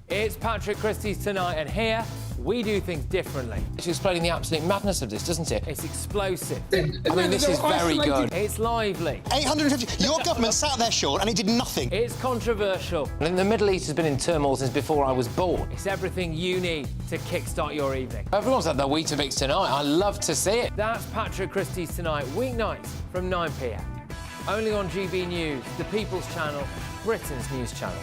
It's Patrick Christie's Tonight, and here we do things differently. It's explaining the absolute madness of this, doesn't it? It's explosive. I mean, this is very good. It's lively. 850. Your government sat there, Sean, and it did nothing. It's controversial. And the Middle East has been in turmoil since before I was born. It's everything you need to kickstart your evening. Everyone's had their Weetabix tonight. I love to see it. That's Patrick Christie's Tonight, weeknights from 9 p.m. Only on GB News, the People's Channel, Britain's news channel.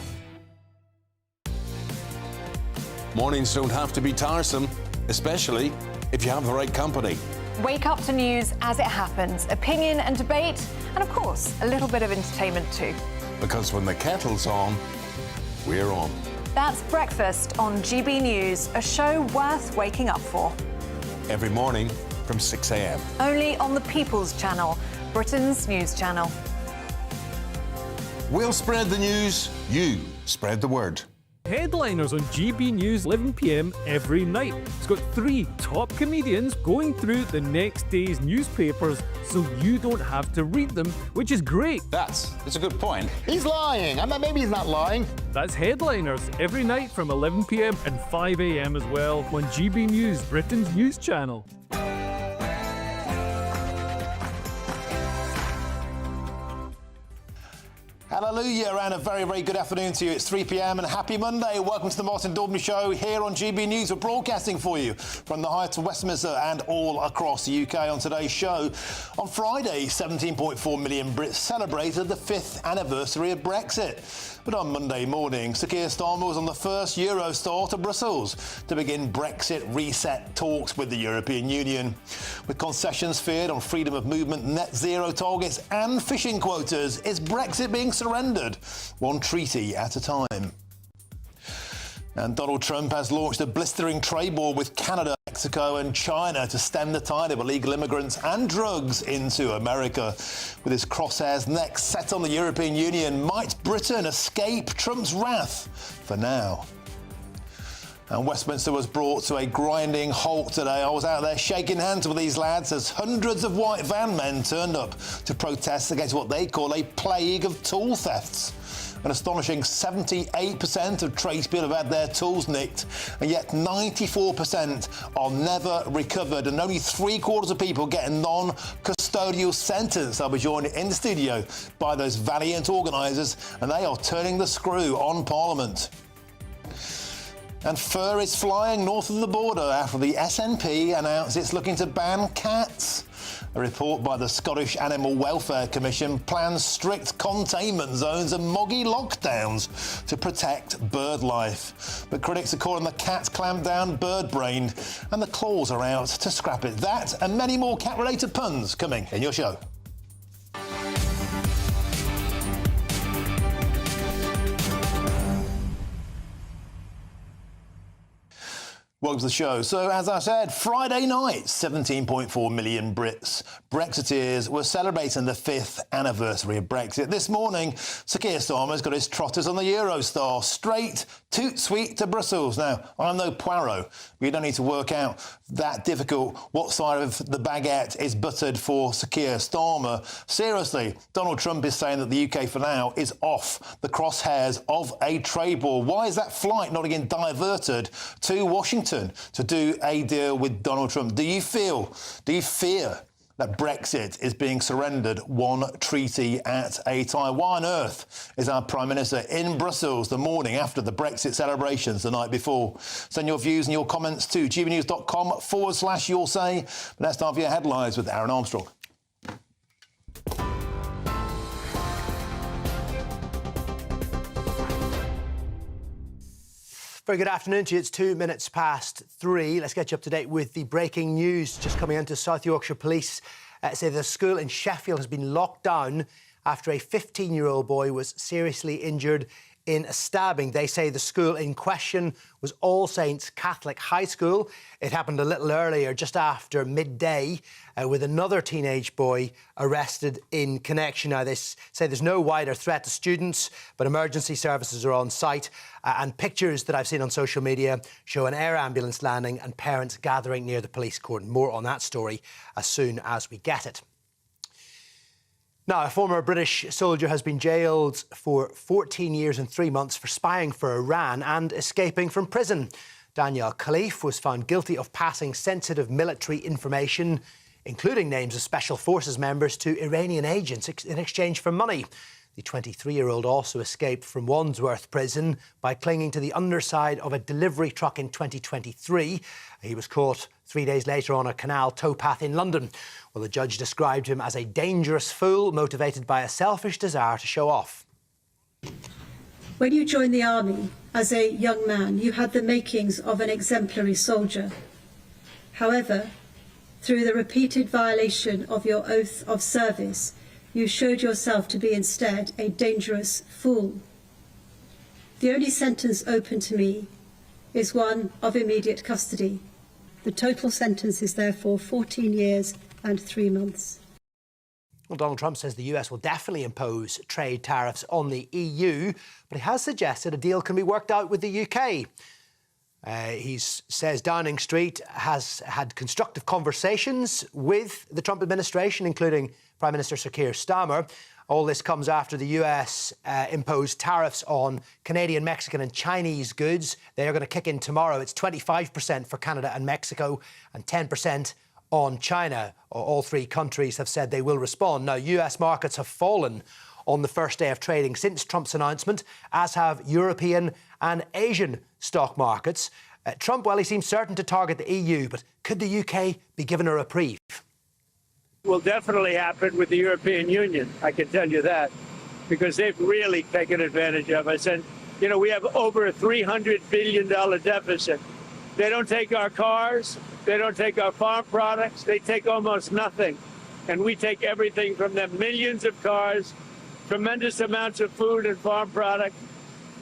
Mornings don't have to be tiresome, especially if you have the right company. Wake up to news as it happens, opinion and debate, and of course, a little bit of entertainment too. Because when the kettle's on, we're on. That's Breakfast on GB News, a show worth waking up for. Every morning from 6 a.m. Only on the People's Channel, Britain's news channel. We'll spread the news, you spread the word. Headliners on GB News 11 p.m. every night. It's got 3 top comedians going through the next day's newspapers so you don't have to read them, which is great. That's a good point. He's lying. Maybe he's not lying. That's Headliners every night from 11 p.m. and 5 a.m. as well on GB News, Britain's news channel. Hallelujah, and a very, very good afternoon to you. It's 3 p.m. and happy Monday. Welcome to the Martin Daubney Show here on GB News. We're broadcasting for you from the Hyatt of Westminster and all across the UK. On today's show, on Friday, 17.4 million Brits celebrated the 5th anniversary of Brexit. But on Monday morning, Sir Keir Starmer was on the first Eurostar to Brussels to begin Brexit reset talks with the European Union. With concessions feared on freedom of movement, net zero targets and fishing quotas, is Brexit being surrendered, one treaty at a time? And Donald Trump has launched a blistering trade war with Canada, Mexico and China to stem the tide of illegal immigrants and drugs into America. With his crosshairs next set on the European Union, might Britain escape Trump's wrath for now? And Westminster was brought to a grinding halt today. I was out there shaking hands with these lads as hundreds of white van men turned up to protest against what they call a plague of tool thefts. An astonishing 78% of tradespeople have had their tools nicked, and yet 94% are never recovered, and only 3/4 of people get a non-custodial sentence. I'll be joined in the studio by those valiant organisers, and they are turning the screw on Parliament. And fur is flying north of the border after the SNP announced it's looking to ban cats. A report by the Scottish Animal Welfare Commission plans strict containment zones and moggy lockdowns to protect bird life. But critics are calling the cat clampdown bird-brained, and the claws are out to scrap it. That and many more cat-related puns coming in your show. Welcome to the show. So, as I said, Friday night, 17.4 million Brexiteers were celebrating the 5th anniversary of Brexit. This morning, Sir Keir Starmer's got his trotters on the Eurostar, straight toot sweet to Brussels. Now, I'm no Poirot. We don't need to work out that difficult what side of the baguette is buttered for Sir Keir Starmer. Seriously, Donald Trump is saying that the UK for now is off the crosshairs of a trade war. Why is that flight not again diverted to Washington to do a deal with Donald Trump? Do you fear that Brexit is being surrendered one treaty at a time? Why on earth is our Prime Minister in Brussels the morning after the Brexit celebrations the night before? Send your views and your comments to gbnews.com/you'll say. But let's start with your headlines with Aaron Armstrong. Very good afternoon to you. It's 2 minutes past 3. Let's get you up to date with the breaking news just coming into South Yorkshire Police. Say the school in Sheffield has been locked down after a 15-year-old boy was seriously injured in a stabbing. They say the school in question was All Saints Catholic High School. It happened a little earlier, just after midday, with another teenage boy arrested in connection. Now, they say there's no wider threat to students, but emergency services are on site. And pictures that I've seen on social media show an air ambulance landing and parents gathering near the police cordon. More on that story as soon as we get it. Now, a former British soldier has been jailed for 14 years and 3 months for spying for Iran and escaping from prison. Daniel Khalife was found guilty of passing sensitive military information, including names of Special Forces members, to Iranian agents in exchange for money. The 23-year-old also escaped from Wandsworth prison by clinging to the underside of a delivery truck in 2023. He was caught 3 days later on a canal towpath in London. Well, the judge described him as a dangerous fool motivated by a selfish desire to show off. When you joined the army as a young man, you had the makings of an exemplary soldier. However, Through the repeated violation of your oath of service, you showed yourself to be instead a dangerous fool. The only sentence open to me is one of immediate custody. The total sentence is therefore 14 years and 3 months. Well, Donald Trump says the US will definitely impose trade tariffs on the EU, but he has suggested a deal can be worked out with the UK. He says Downing Street has had constructive conversations with the Trump administration, including Prime Minister Sir Keir Starmer. All this comes after the US imposed tariffs on Canadian, Mexican and Chinese goods. They are going to kick in tomorrow. It's 25% for Canada and Mexico and 10% on China. All three countries have said they will respond. Now, US markets have fallen on the first day of trading since Trump's announcement, as have European and Asian stock markets. Trump, well, he seems certain to target the EU, but could the UK be given a reprieve? Will definitely happen with the European Union, I can tell you that, because they've really taken advantage of us. And, you know, we have over a $300 billion deficit. They don't take our cars, they don't take our farm products, they take almost nothing. And we take everything from them, millions of cars, tremendous amounts of food and farm products.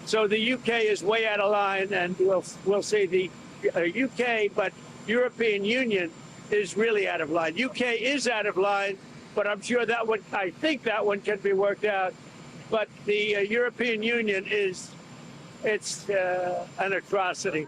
So the UK is way out of line, and we'll see the UK, but European Union is really out of line. UK is out of line, but I'm sure that one, I think that one can be worked out. But the European Union it's an atrocity.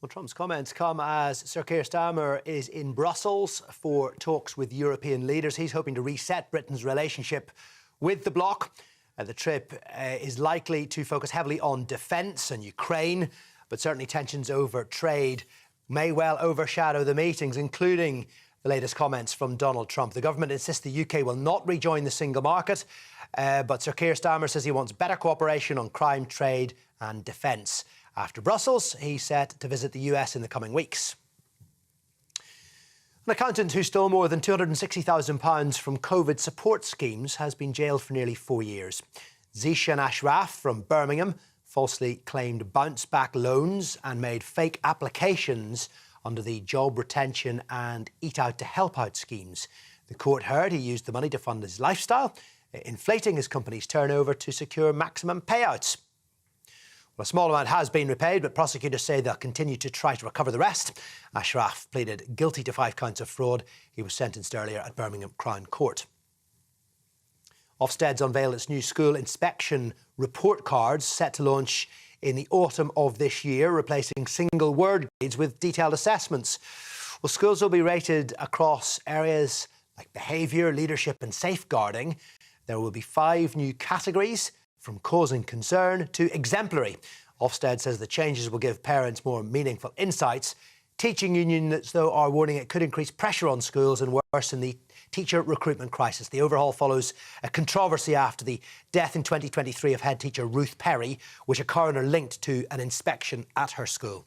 Well, Trump's comments come as Sir Keir Starmer is in Brussels for talks with European leaders. He's hoping to reset Britain's relationship with the bloc. The trip is likely to focus heavily on defence and Ukraine, but certainly tensions over trade may well overshadow the meetings, including the latest comments from Donald Trump. The government insists the UK will not rejoin the single market, but Sir Keir Starmer says he wants better cooperation on crime, trade and defence. After Brussels, he's set to visit the US in the coming weeks. An accountant who stole more than £260,000 from COVID support schemes has been jailed for nearly 4 years. Zishan Ashraf from Birmingham falsely claimed bounce-back loans and made fake applications under the Job Retention and Eat Out to Help Out schemes. The court heard he used the money to fund his lifestyle, inflating his company's turnover to secure maximum payouts. Well, a small amount has been repaid, but prosecutors say they'll continue to try to recover the rest. Ashraf pleaded guilty to 5 counts of fraud. He was sentenced earlier at Birmingham Crown Court. Ofsted's unveiled its new school inspection report cards, set to launch in the autumn of this year, replacing single word grades with detailed assessments. Well, schools will be rated across areas like behaviour, leadership and safeguarding. There will be 5 new categories, from causing concern to exemplary. Ofsted says the changes will give parents more meaningful insights. Teaching unions, though, are warning it could increase pressure on schools and worsen the teacher recruitment crisis. The overhaul follows a controversy after the death in 2023 of head teacher Ruth Perry, which a coroner linked to an inspection at her school.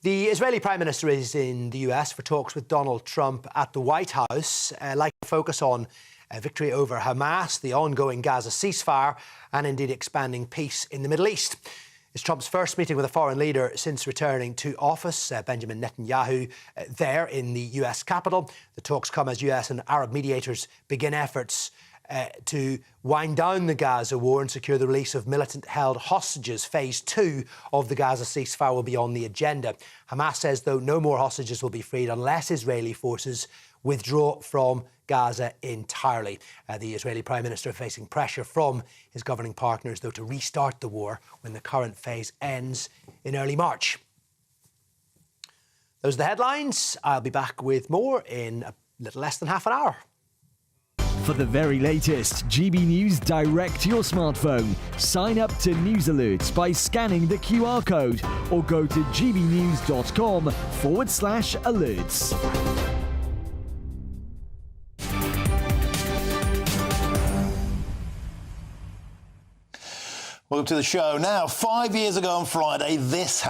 The Israeli Prime Minister is in the US for talks with Donald Trump at the White House, like to focus on victory over Hamas, the ongoing Gaza ceasefire, and indeed expanding peace in the Middle East. It's Trump's first meeting with a foreign leader since returning to office. Benjamin Netanyahu there in the US capital. The talks come as US and Arab mediators begin efforts to wind down the Gaza war and secure the release of militant-held hostages. Phase 2 of the Gaza ceasefire will be on the agenda. Hamas says, though, no more hostages will be freed unless Israeli forces withdraw from Gaza entirely. The Israeli Prime Minister facing pressure from his governing partners, though, to restart the war when the current phase ends in early March. Those are the headlines. I'll be back with more in a little less than half an hour. For the very latest GB News direct to your smartphone, sign up to News Alerts by scanning the QR code or go to gbnews.com/alerts. Welcome to the show. Now, 5 years ago on Friday, this happened.